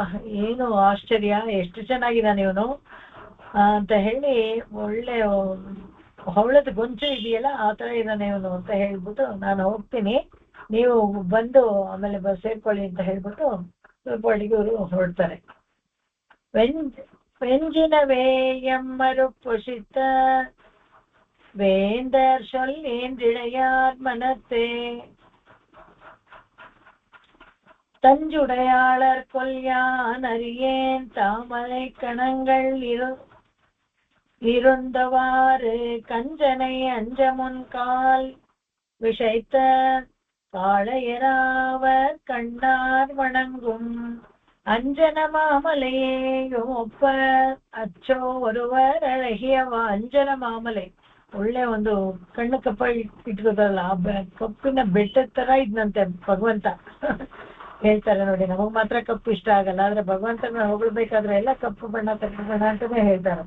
ಏನು ಆಶ್ಚರ್ಯ, ಎಷ್ಟು ಚೆನ್ನಾಗಿದ್ದಾನೆ ಇವನು ಅಂತ ಹೇಳಿ, ಒಳ್ಳೆ ಹವಳದ ಗೊಂಚು ಇದೆಯಲ್ಲ ಆ ತರ ಇದ್ದಾನೆ ಇವನು ಅಂತ ಹೇಳ್ಬಿಟ್ಟು, ನಾನು ಹೋಗ್ತೀನಿ ನೀವು ಬಂದು ಆಮೇಲೆ ಸೇರ್ಕೊಳ್ಳಿ ಅಂತ ಹೇಳ್ಬಿಟ್ಟು ಸ್ವಲ್ಪ ಅಡಿಗೆ ಅವರು ಹೊರಡ್ತಾರೆ. வெஞ்சினவே எம்மரு பொசித்த வேந்தர் சொல்லின்றிடையார் மனத்தே தஞ்சுடையாளர் கொல்யான் அறியேன் தாமரை கணங்கள் இருந்தவாறு கஞ்சனை அஞ்சமுன் கால் விஷைத்த காளையராவர் கண்ணார் வணங்கும் ಅಂಜನ ಮಾಮಲೆಯೋ ಒಬ್ಬ ಅಚ್ಚೋ ಒರುವರ್ ಅಳಹಿಯವ. ಅಂಜನ ಮಾಮಲೆ ಒಳ್ಳೆ ಒಂದು ಕಣ್ಣು ಕಪ್ಪ ಇಟ್ಕೋತಾರಲ್ಲ, ಆ ಕಪ್ಪಿನ ಬೆಟ್ಟದ ತರ ಇದ್ನಂತೆ ಭಗವಂತ. ಹೇಳ್ತಾರೆ ನೋಡಿ, ನಮಗ್ ಮಾತ್ರ ಕಪ್ಪು ಇಷ್ಟ ಆಗಲ್ಲ, ಆದ್ರೆ ಭಗವಂತನ ಹೊಗಳ್ಬೇಕಾದ್ರೆ ಎಲ್ಲ ಕಪ್ಪು ಬಣ್ಣ ಕಪ್ಪು ಬಣ್ಣ ಅಂತಾನೆ ಹೇಳ್ತಾರೆ.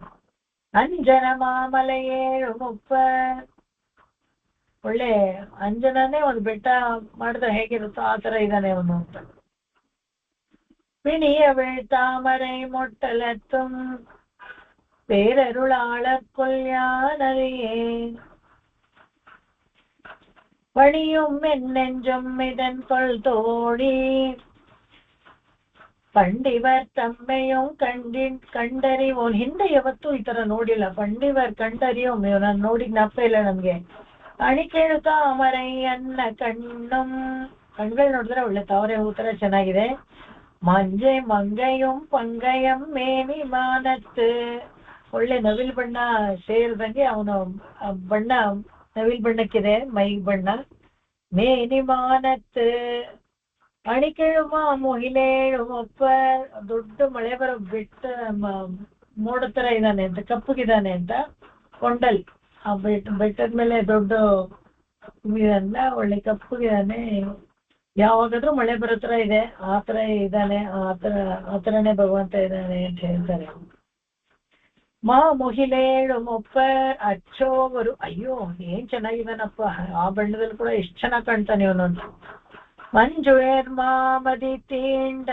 ಅಂಜನ ಮಾಮಲೆಯೇ ಒಬ್ಬ, ಒಳ್ಳೆ ಅಂಜನನೇ ಒಂದು ಬೆಟ್ಟ ಮಾಡಿದ್ರೆ ಹೇಗಿರುತ್ತೋ ಆ ತರ ಇದ್ದಾನೆ ಅವನು ಅಂತ. பிணியவள் தாமரை மொட்டலத்தும் பேரருளாளர்கொள் யானறியே பணியும் என்னெஞ்சும் இதன் கொள் தோழி ಪಂಡಿವರ್ ತಮ್ಮೆಯಂ ಕಂಡರಿವೋನ್. ಹಿಂದೆ ಯಾವತ್ತೂ ಈ ತರ ನೋಡಿಲ್ಲ. ಪಂಡಿವರ್ ಕಂಡರಿಯೋ, ನಾನು ನೋಡಿ ಜ್ಞಾಪಕ ಇಲ್ಲ ನಮ್ಗೆ. ಅಣಿಕೇಳು ತಾಮರೈ ಅನ್ನ ಕಣ್ಣುಂ, ಕಣ್ಗಳು ನೋಡಿದ್ರೆ ಒಳ್ಳೆ ತಾವರೆ ಹೂ ತರ ಚೆನ್ನಾಗಿದೆ. ಮಂಜೆ ಮಂಗಯಂ ಪಂಗಯಂ ಮೇನಿ ಮಾನತ್, ಒಳ್ಳೆ ನವಿಲ್ ಬಣ್ಣ ಸೇರಿದಂಗೆ ಅವನು ಬಣ್ಣ ನವಿಲ್ ಬಣ್ಣಕ್ಕಿದೆ ಮೈ ಬಣ್ಣ. ಮೇನಿ ಮಾನತ್ ಅಣಿಕೆಳುವ ಮುಹಿಲೇಳು ಒಪ್ಪ, ದೊಡ್ಡ ಮಳೆ ಬರೋ ಮೋಡ ತರ ಇದ್ದಾನೆ ಅಂತ, ಕಪ್ಪಗಿದ್ದಾನೆ ಅಂತ. ಕೊಂಡಲ್, ಆ ಬೆಟ್ಟದ ಮೇಲೆ ದೊಡ್ಡ ಇದನ್ನ ಒಳ್ಳೆ ಕಪ್ಪಗಿದ್ದಾನೆ, ಯಾವಾಗಾದ್ರೂ ಮಳೆ ಬರೋ ತರ ಇದೆ ಆ ತರ ಇದ್ದಾನೆ, ಆ ತರನೇ ಭಗವಂತ ಇದ್ದಾನೆ ಅಂತ ಹೇಳ್ತಾರೆ. ಮಾ ಮುಹಿಲೇಳು ಮೊಪ್ಪರ್ ಅಚ್ಚೋವರು, ಅಯ್ಯೋ ಏನ್ ಚೆನ್ನಾಗಿದ್ದಾನಪ್ಪ, ಆ ಬಣ್ಣದಲ್ಲಿ ಕೂಡ ಎಷ್ಟು ಚೆನ್ನಾಗಿ ಕಾಣ್ತಾನೆ ಇವನು ಅಂತ. ಮಂಜುಳೇರ್ ಮಾಮದಿ ತೀಂಡ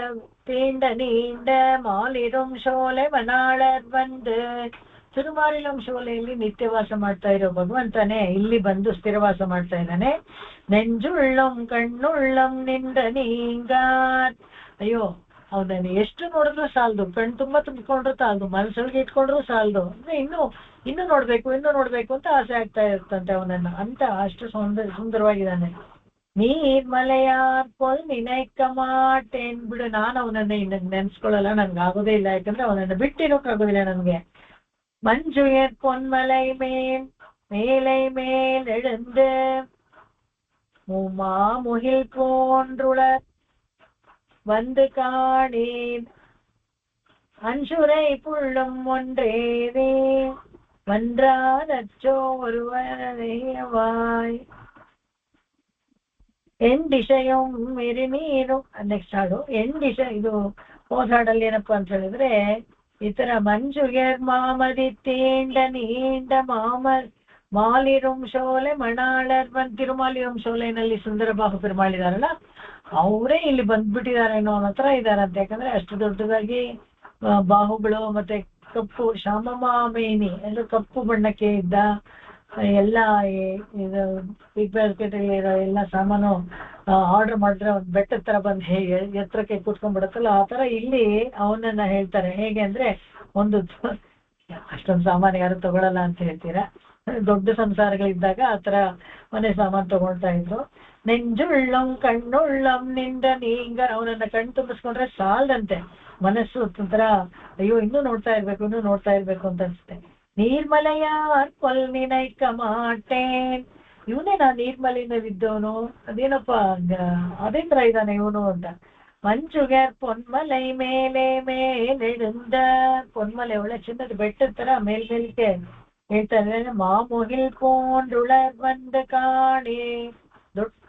ನೀಂಡ ಮಾಲಿರುಂ ಶೋಲೆ ಮನಾಳರ್ ಬಂದು, ತಿರುಮಾಲಿಲಂ ಶೋಲೆಯಲ್ಲಿ ನಿತ್ಯವಾಸ ಮಾಡ್ತಾ ಇರೋ ಭಗವಂತನೇ ಇಲ್ಲಿ ಬಂದು ಸ್ಥಿರವಾಸ ಮಾಡ್ತಾ ಇದ್ದಾನೆ. ನೆಂಜುಳ್ಳಂ ಕಣ್ಣುಳ್ಳಂ ನಿಂದ ನೀಂಗಾರ್, ಅಯ್ಯೋ ಹೌದನೆ, ಎಷ್ಟು ನೋಡಿದ್ರು ಸಾಲದು, ಕಣ್ ತುಂಬಾ ತುಂಬಿಕೊಂಡ್ರು ಸಾಲದು, ಮನಸ್ಸೊಳಗೆ ಇಟ್ಕೊಂಡ್ರು ಸಾಲದು, ಅಂದ್ರೆ ಇನ್ನು ನೋಡ್ಬೇಕು ಅಂತ ಆಸೆ ಆಗ್ತಾ ಇರ್ತಂತೆ ಅವನನ್ನ ಅಂತ. ಅಷ್ಟು ಸುಂದರವಾಗಿದ್ದಾನೆ. ನೀರ್ ಮಲೆಯಾರ್ ಕೊಲ್ ನಿನೈಕ ಮಾಟೇನ್ ಬಿಡು, ನಾನು ಅವನನ್ನ ಇನ್ನ ನೆನ್ಸ್ಕೊಳ್ಳಲ್ಲ, ನನ್ಗೆ ಆಗೋದೇ ಇಲ್ಲ, ಯಾಕಂದ್ರೆ ಅವನನ್ನ ಬಿಟ್ಟಿರೋಕ್ಕಾಗೋದಿಲ್ಲ ನನ್ಗೆ. ಮಂಜು பொன்மலை மேலை மேல் எழுந்து முகில் போன்றுள வந்து காணேன் அஞ்சுரை புள்ளும் ஒன்றேதே ஒன்றானச்சோ ஒருவரையவாய். ಎಂಡಿಶಯಂ ಮಿರಿಮೀರು, ನೆಕ್ಸ್ಟ್ ಹಾಡು ಎಂಡಿಶ. ಇದು ಹೋದ ಹಾಡಲ್ಲಿ ಏನಪ್ಪಾ ಅಂತ ಹೇಳಿದ್ರೆ, ಈ ತರ ಮಂಜುಗೆರ್ ಮಾಮದಿ ತೀಂಡ ನೀಂಡ ಮಾಲಿರುಂ ಶೋಲೆ ಮಣಾಳರ್ ಬಂದ್, ತಿರುಮಾಲಿರುಂ ಶೋಲೆನಲ್ಲಿ ಸುಂದರ ಬಾಹು ತಿರುಮಾಳಿದಾರಲ್ಲ ಅವರೇ ಇಲ್ಲಿ ಬಂದ್ಬಿಟ್ಟಿದ್ದಾರೆ ಅನ್ನೋ ಹತ್ರ ಇದಾರಂತೆ. ಯಾಕಂದ್ರೆ ಅಷ್ಟು ದೊಡ್ಡದಾಗಿ ಬಾಹುಗಳು ಮತ್ತೆ ಕಪ್ಪು ಶಾಮಮಾಮೇನಿ ಅಂದ್ರೆ ಕಪ್ಪು ಬಣ್ಣಕ್ಕೆ ಇದ್ದ ಎಲ್ಲ ಇದು ಬಿಗ್ ಬಾಸ್ಕೆಟ್ ಅಲ್ಲಿ ಇರೋ ಎಲ್ಲ ಸಾಮಾನು ಆರ್ಡರ್ ಮಾಡಿದ್ರೆ ಒಂದು ಬೆಟ್ಟದ ತರ ಬಂದು ಹೇಗೆ ಎತ್ತರಕ್ಕೆ ಕೂತ್ಕೊಂಡ್ಬಿಡುತ್ತಲ್ಲ ಆ ತರ ಇಲ್ಲಿ ಅವನನ್ನ ಹೇಳ್ತಾರೆ. ಹೇಗೆ ಅಂದ್ರೆ ಒಂದು ಅಷ್ಟೊಂದು ಸಾಮಾನು ಯಾರು ತಗೊಳಲ್ಲ ಅಂತ ಹೇಳ್ತೀರಾ, ದೊಡ್ಡ ಸಂಸಾರಗಳಿದ್ದಾಗ ಆತರ ಮನೆ ಸಾಮಾನು ತಗೊಳ್ತಾ ಇದ್ರು. ನೆಂಜುಳ್ಳಂ ಕಣ್ಣುಳ್ಳಂ ನಿಂದ ನೀಂಗ ಅವನನ್ನ ಕಣ್ ತುಂಬಿಸ್ಕೊಂಡ್ರೆ ಸಾಲದಂತೆ ಮನಸ್ಸು ಒಂಥರ ಅಯ್ಯೋ ಇನ್ನೂ ನೋಡ್ತಾ ಇರ್ಬೇಕು ಅಂತ ಅನ್ಸುತ್ತೆ. ನೀರ್ಮಲೆಯಾರ್ ಕೊಲ್ನಿನೈಕ ಮಾಟೇನ್, ಇವನೇ ನಾ ನೀರ್ಮಲಿನವಿದ್ದವನು, ಅದೇನಪ್ಪ ಅದೇ ತರ ಇದ್ದಾನೆ ಇವನು ಅಂತ. ಮಂಜುಗೆ ಪೊನ್ಮಲೈ ಮೇಲೆ ಮೇಲೆಡುಂದ, ಪೊನ್ಮಲೆ ಒಳ್ಳೆ ಚಿನ್ನದ ಬೆಟ್ಟದ ತರ ಮೇಲ್ಮೇಲಿಕೆ ಹೇಳ್ತಾ ಇದ್ದಾರೆ. ಮಾಮುಗಿಲ್ ಪೋಂಡುಳರ್ ಬಂದ ಕಾಣಿ, ದೊಡ್ಡ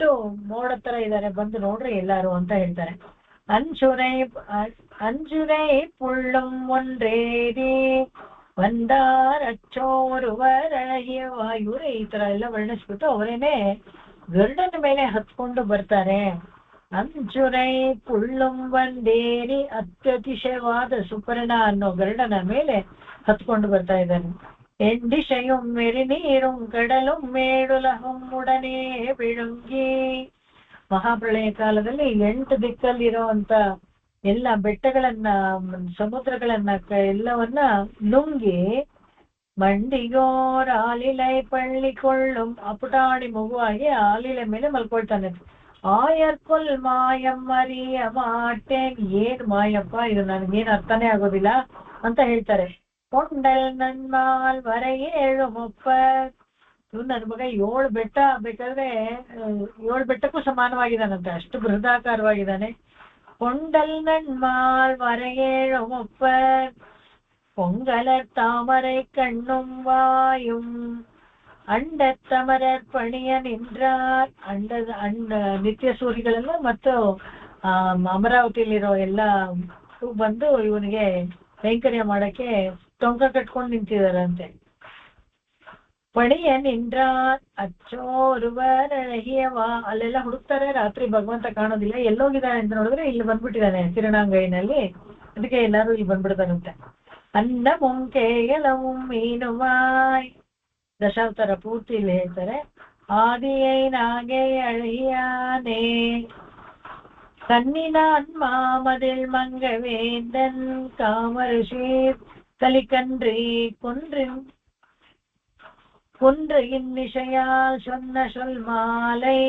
ಮೋಡ ತರ ಇದ್ದಾರೆ, ಬಂದು ನೋಡ್ರಿ ಎಲ್ಲಾರು ಅಂತ ಹೇಳ್ತಾರೆ. ಅಂಜುರೈ ಪುಳ್ಳಂ ಒಂದ್ರೇರಿ ಒಂದಾರಚ್ಚೋರುವರಳಹಿಯವ, ಇವರೇ ಈ ತರ ಎಲ್ಲ ವರ್ಣಿಸ್ಬಿಟ್ಟು ಅವರೇನೆ ಗರುಡನ ಮೇಲೆ ಹತ್ಕೊಂಡು ಬರ್ತಾರೆ. ಅಂಜುರೈ ಪುಳ್ಳಂ ಒಂದೇರಿ, ಅತ್ಯತಿಶಯವಾದ ಸುಪರ್ಣ ಅನ್ನೋ ಗರುಡನ ಮೇಲೆ ಹತ್ಕೊಂಡು ಬರ್ತಾ ಇದ್ದಾನೆ. ಎಂಡಿಶೆಯುಂ ಮೆರಿ ನೀರುಂ ಕಡಲುಂ ಮೇಡುಲಹುಂ ಉಡನೆ ಬಿಳುಂಗಿ, ಮಹಾಪ್ರಳಯ ಕಾಲದಲ್ಲಿ 8 ದಿಕ್ಕಲ್ಲಿರುವಂತ ಎಲ್ಲ ಬೆಟ್ಟಗಳನ್ನ ಸಮುದ್ರಗಳನ್ನ ಎಲ್ಲವನ್ನ ನುಂಗಿ ಮಂಡಿಗೋರ್ ಆಲಿಲೈ ಪಳ್ಳಿಕೊಳ್ಳುಂ, ಅಪುಟಾಣಿ ಮಗುವಾಗಿ ಆಲಿಲೆ ಮೇಲೆ ಮಲ್ಕೊಳ್ತಾನೆ. ಆಯರ್ಕೊಲ್ ಮಾಯಂ ಮರಿಯ ಮಾಟೇನ್, ಏನ್ ಮಾಯಪ್ಪ ಇದು ನನ್ಗೇನ್ ಅರ್ಥನೇ ಆಗೋದಿಲ್ಲ ಅಂತ ಹೇಳ್ತಾರೆ. ಕೊಂಡಲ್ ನನ್ಮಾಲ್ ವರ 7 ಮೊಪ್ಪ, ಇವ್ ನನ್ ಮಗ 7 ಬೆಟ್ಟ ಬೇಕಾದ್ರೆ 7 ಬೆಟ್ಟಕ್ಕೂ ಸಮಾನವಾಗಿದ್ದಾನಂತೆ, ಅಷ್ಟು ಬೃಹದಾಕಾರವಾಗಿದ್ದಾನೆ. ಕೊಂಡಲ್ ನನ್ಮಾಲ್ ವರ 7 ಮೊಪ್ಪ, பொங்கலர் தாமரை கண்ணும் வாயும் ಅಂಡತ್ತಮರರ್ ಪಣಿಯ ನಿಂದ್ರಾರ್. ನಿತ್ಯ ಸೂರಿಗಳೆಲ್ಲ ಮತ್ತು ಅಮರಾವತಿಯಲ್ಲಿರೋ ಎಲ್ಲ ಬಂದು ಇವನಿಗೆ ಕೈಂಕರ್ಯ ಮಾಡಕ್ಕೆ ಟೊಂಕ ಕಟ್ಕೊಂಡು ನಿಂತಿದಾರಂತೆ. ಪಣಿಯ ನಿಂದ್ರಾರ್ ಅಚ್ಚೋರುವರಹಿಯವ, ಅಲ್ಲೆಲ್ಲ ಹುಡುಕ್ತಾರೆ, ರಾತ್ರಿ ಭಗವಂತ ಕಾಣೋದಿಲ್ಲ, ಎಲ್ಲೋಗಿದ್ದಾನೆ ಅಂತ ನೋಡಿದ್ರೆ ಇಲ್ಲಿ ಬಂದ್ಬಿಟ್ಟಿದ್ದಾನೆ ತಿರುಣಾಂಗೈನಲ್ಲಿ, ಅದಕ್ಕೆ ಎಲ್ಲಾರು ಇಲ್ಲಿ ಬಂದ್ಬಿಡ್ತಾರಂತೆ. ಅನ್ನ ಮುಂಕೆ ಎಲ್ಲವೂ ಮೀನುವಾಯ್, ದಶಾವತಾರ ಪೂರ್ತಿ ಇಲ್ಲಿ ಹೇಳ್ತಾರೆ. ಆದಿಯೈ ನಾಗೆ ಅழியானே கண்ணினான் மாமதில் மங்கவேந்தன் காமரிஷீர் கலிகன்றி குன்றின் நிஷையால் சொன்ன சொல் மாலை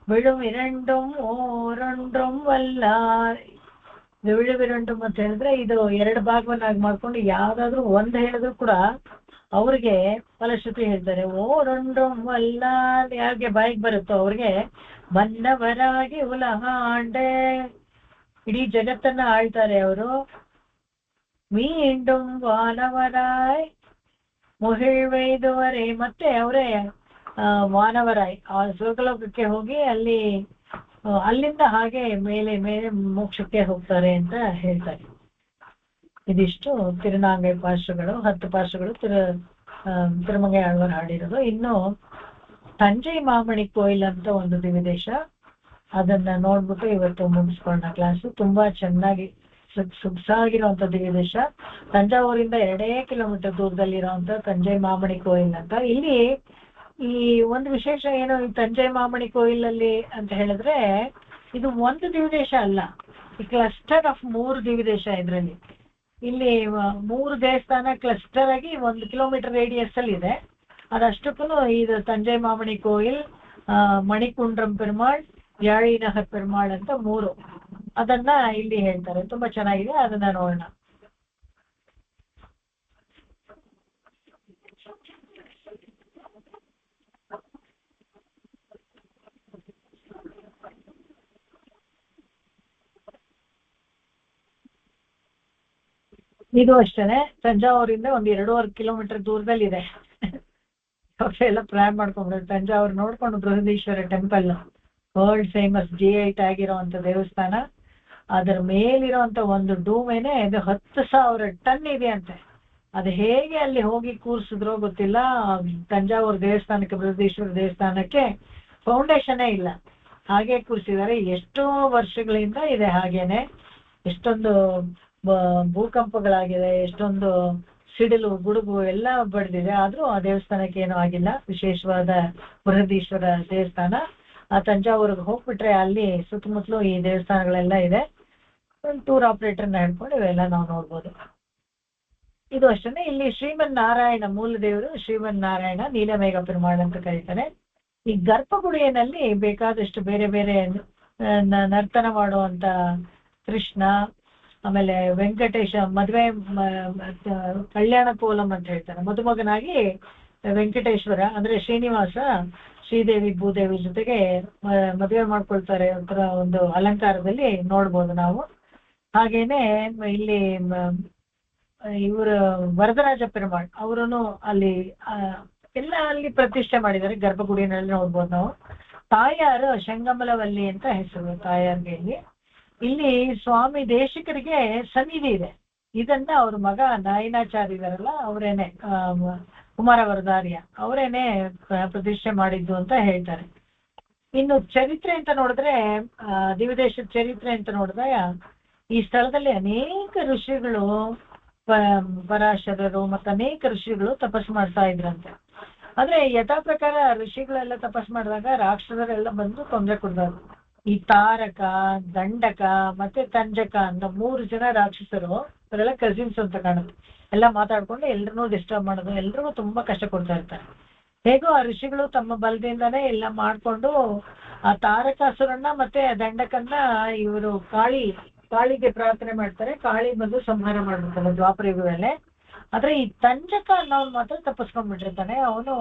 விழும் இரண்டும் ஓரொன்றும் வல்லார். ವಿಳುವಿರಂಟು ಅಂತ ಹೇಳಿದ್ರೆ ಇದು 2 ಭಾಗವನ್ನಾಗಿ ಮಾಡ್ಕೊಂಡು ಯಾವ್ದಾದ್ರು ಒಂದ್ ಹೇಳಿದ್ರು ಕೂಡ ಅವ್ರಿಗೆ ಫಲಶ್ರುತಿ ಹೇಳ್ತಾರೆ. ಓರೊಂಡು ಅಲ್ಲ, ಯಾರಿಗೆ ಬಾಯಿಗೆ ಬರುತ್ತೋ ಅವ್ರಿಗೆ ಬನ್ನವರಾಗಿ ಉಲಹಾಂಡೆ, ಇಡೀ ಜಗತ್ತನ್ನ ಆಳ್ತಾರೆ ಅವರು. ಮೀಂಡುಂ ವಾನವರಾಯ್ ಮುಹಿಳ್ವೈದುವರೆ, ಮತ್ತೆ ಅವರೇ ವಾನವರಾಯ್ ಆ ಸ್ವರ್ಗಲೋಕಕ್ಕೆ ಹೋಗಿ ಅಲ್ಲಿಂದ ಹಾಗೆ ಮೇಲೆ ಮೇಲೆ ಮೋಕ್ಷಕ್ಕೆ ಹೋಗ್ತಾರೆ ಅಂತ ಹೇಳ್ತಾರೆ. ಇದಿಷ್ಟು ತಿರುನಾಂಗೈ ಪಾರ್ಶ್ವಗಳು, 10 ಪಾರ್ಶ್ವಗಳು ತಿರುಮಂಗೈ ಆಳ್ವಾರ್ ಹಾಡಿರೋದು. ಇನ್ನು ತಂಜೈ ಮಾಮಣಿ ಕೋಯಿಲ್ ಅಂತ ಒಂದು ದಿವಿದೇಶ, ಅದನ್ನ ನೋಡ್ಬಿಟ್ಟು ಇವತ್ತು ಮುಗಿಸ್ಕೊಂಡ ಕ್ಲಾಸು. ತುಂಬಾ ಚೆನ್ನಾಗಿ ಸೊಗಸಾಗಿರುವಂತ ದಿವಿದೇಶ. ತಂಜಾವೂರಿಂದ 2 ಕಿಲೋಮೀಟರ್ ದೂರದಲ್ಲಿರುವಂತ ತಂಜೈ ಮಾಮಣಿ ಕೋಯಿಲ್ ಅಂತ. ಇಲ್ಲಿ ಈ ಒಂದು ವಿಶೇಷ ಏನು ಈ ತಂಜೈ ಮಾಮಣಿ ಕೋಯಿಲಲ್ಲಿ ಅಂತ ಹೇಳಿದ್ರೆ, ಇದು ಒಂದು ದಿವಿದೇಶ ಅಲ್ಲ, ಈ ಕ್ಲಸ್ಟರ್ ಆಫ್ 3 ದಿವಿದೇಶ. ಇದ್ರಲ್ಲಿ ಇಲ್ಲಿ 3 ದೇವಸ್ಥಾನ ಕ್ಲಸ್ಟರ್ ಆಗಿ 1 ಕಿಲೋಮೀಟರ್ ರೇಡಿಯಸ್ ಅಲ್ಲಿ ಇದೆ. ಅದಷ್ಟಕ್ಕೂ ಇದು ತಂಜೈ ಮಾಮಣಿ ಕೋಯಿಲ್, ಮಣಿಕುಂಡ್ರಂ ಪೆರುಮಾಳ್, ಯಾಳಿನಹರ್ ಪೆರುಮಾಳ್ ಅಂತ 3 ಅದನ್ನ ಇಲ್ಲಿ ಹೇಳ್ತಾರೆ. ತುಂಬಾ ಚೆನ್ನಾಗಿದೆ, ಅದನ್ನ ನೋಡೋಣ. ಇದು ಅಷ್ಟೇನೆ, ತಂಜಾವೂರಿಂದ 1-2.5 ಕಿಲೋಮೀಟರ್ ದೂರದಲ್ಲಿದೆ. ಎಲ್ಲ ಪ್ಲಾನ್ ಮಾಡ್ಕೊಂಡ್ಬಿಡ್ತಾರೆ. ತಂಜಾವೂರು ನೋಡ್ಕೊಂಡು Brihadeeswara temple, world famous G8 ಆಗಿರೋಂಥ ದೇವಸ್ಥಾನ, ಅದರ ಮೇಲಿರುವಂತ ಒಂದು ಡೂಮೇನೆ ಇದು 10,000 ಟನ್ ಇದೆ ಅಂತೆ. ಅದು ಹೇಗೆ ಅಲ್ಲಿ ಹೋಗಿ ಕೂರ್ಸಿದ್ರೋ ಗೊತ್ತಿಲ್ಲ. ತಂಜಾವೂರು ದೇವಸ್ಥಾನಕ್ಕೆ, ಬೃಹದೀಶ್ವರ ದೇವಸ್ಥಾನಕ್ಕೆ ಫೌಂಡೇಶನ್ನೇ ಇಲ್ಲ, ಹಾಗೆ ಕೂರ್ಸಿದ್ದಾರೆ. ಎಷ್ಟೋ ವರ್ಷಗಳಿಂದ ಇದೆ ಹಾಗೇನೆ. ಎಷ್ಟೊಂದು ಭೂಕಂಪಗಳಾಗಿದೆ, ಎಷ್ಟೊಂದು ಸಿಡಿಲು ಗುಡುಗು ಎಲ್ಲ ಬಡ್ದಿದೆ, ಆದ್ರೂ ಆ ದೇವಸ್ಥಾನಕ್ಕೆ ಏನೂ ಆಗಿಲ್ಲ. ವಿಶೇಷವಾದ ಬೃಹದೀಶ್ವರ ದೇವಸ್ಥಾನ. ಆ ತಂಜಾವೂರಿಗೆ ಹೋಗ್ಬಿಟ್ರೆ ಅಲ್ಲಿ ಸುತ್ತಮುತ್ತಲು ಈ ದೇವಸ್ಥಾನಗಳೆಲ್ಲ ಇದೆ. ಒಂದು ಟೂರ್ ಆಪರೇಟರ್ನ ಹೇಳ್ಕೊಂಡು ಇವೆಲ್ಲ ನಾವು ನೋಡ್ಬೋದು. ಇದು ಅಷ್ಟೇ. ಇಲ್ಲಿ ಶ್ರೀಮನ್ ನಾರಾಯಣ ಮೂಲ ದೇವರು ಶ್ರೀಮನ್ ನಾರಾಯಣ, ನೀಲಮೇಘ ಪೆರುಮಾಳ್ ಅಂತ ಕರೀತಾರೆ. ಈ ಗರ್ಭಗುಡಿಯಲ್ಲಿ ಬೇಕಾದಷ್ಟು ಬೇರೆ ಬೇರೆ ನರ್ತನ ಮಾಡುವಂತ ಕೃಷ್ಣ, ಆಮೇಲೆ ವೆಂಕಟೇಶ ಮದುವೆ ಕಲ್ಯಾಣ ಕೋಲಂ ಅಂತ ಹೇಳ್ತಾರೆ. ಮದುಮಗನಾಗಿ ವೆಂಕಟೇಶ್ವರ ಅಂದ್ರೆ ಶ್ರೀನಿವಾಸ ಶ್ರೀದೇವಿ ಭೂದೇವಿ ಜೊತೆಗೆ ಮದುವೆ ಮಾಡ್ಕೊಳ್ತಾರೆ ಒಂಥರ ಒಂದು ಅಲಂಕಾರದಲ್ಲಿ ನೋಡ್ಬೋದು ನಾವು. ಹಾಗೇನೆ ಇಲ್ಲಿ ಇವರು ವರದರಾಜ ಪೆರುಮಾಳ್ ಅವರನ್ನು ಅಲ್ಲಿ ಎಲ್ಲ ಅಲ್ಲಿ ಪ್ರತಿಷ್ಠೆ ಮಾಡಿದ್ದಾರೆ, ಗರ್ಭಗುಡಿನಲ್ಲಿ ನೋಡ್ಬೋದು ನಾವು. ತಾಯಾರು ಶಂಗಮಲವಲ್ಲಿ ಅಂತ ಹೆಸರು ತಾಯಾರ್ಗೆ. ಇಲ್ಲಿ ಸ್ವಾಮಿ ದೇಶಿಕರಿಗೆ ಸನ್ನಿಧಿ ಇದೆ. ಇದನ್ನ ಅವ್ರ ಮಗ ನಾಯನಾಚಾರ್ಯ ಇದಾರಲ್ಲ ಅವರೇನೆ, ಕುಮಾರ ವರದಾರ್ಯ ಅವರೇನೆ ಪ್ರತಿಷ್ಠೆ ಮಾಡಿದ್ದು ಅಂತ ಹೇಳ್ತಾರೆ. ಇನ್ನು ಚರಿತ್ರೆ ಅಂತ ನೋಡಿದ್ರೆ, ದಿವ್ಯದೇಶದ ಚರಿತ್ರೆ ಅಂತ ನೋಡಿದಾಗ ಈ ಸ್ಥಳದಲ್ಲಿ ಅನೇಕ ಋಷಿಗಳು, ಪರಾಶರರು ಮತ್ತು ಅನೇಕ ಋಷಿಗಳು ತಪಸ್ಸು ಮಾಡ್ತಾ ಇದ್ರಂತೆ. ಆದ್ರೆ ಯಥಾ ಪ್ರಕಾರ ಋಷಿಗಳೆಲ್ಲ ತಪಸ್ಸು ಮಾಡಿದಾಗ ರಾಕ್ಷಸರೆಲ್ಲ ಬಂದು ತೊಂದರೆ ಕೊಡ್ತಾರೆ. ಈ ತಾರಕ, ದಂಡಕ ಮತ್ತೆ ತಂಜಕ ಅಂತ 3 ಜನ ರಾಕ್ಷಸರು, ಅವರೆಲ್ಲ ಕಸಿನ್ಸ್ ಅಂತ ಕಾಣುತ್ತೆ, ಎಲ್ಲ ಮಾತಾಡ್ಕೊಂಡು ಎಲ್ರನ್ನೂ ಡಿಸ್ಟರ್ಬ್ ಮಾಡೋದು, ಎಲ್ರಿಗೂ ತುಂಬಾ ಕಷ್ಟ ಕೊಡ್ತಾ ಇರ್ತಾರೆ. ಹೇಗೋ ಆ ಋಷಿಗಳು ತಮ್ಮ ಬಲದಿಂದಾನೇ ಎಲ್ಲ ಮಾಡ್ಕೊಂಡು ಆ ತಾರಕಾಸುರನ್ನ ಮತ್ತೆ ದಂಡಕನ್ನ ಇವರು ಕಾಳಿಗೆ ಪ್ರಾರ್ಥನೆ ಮಾಡ್ತಾರೆ. ಕಾಳಿ ಬಂದು ಸಂಹಾರ ಮಾಡ್ಬಿಡ್ತಾನೆ ದ್ವಾಪರ ಯುಗದಲ್ಲೇ. ಆದ್ರೆ ಈ ತಂಜಕ ಅನ್ನೋನು ಮಾತ್ರ ತಪ್ಪಿಸ್ಕೊಂಡ್ಬಿಟ್ಟಿರ್ತಾನೆ. ಅವನು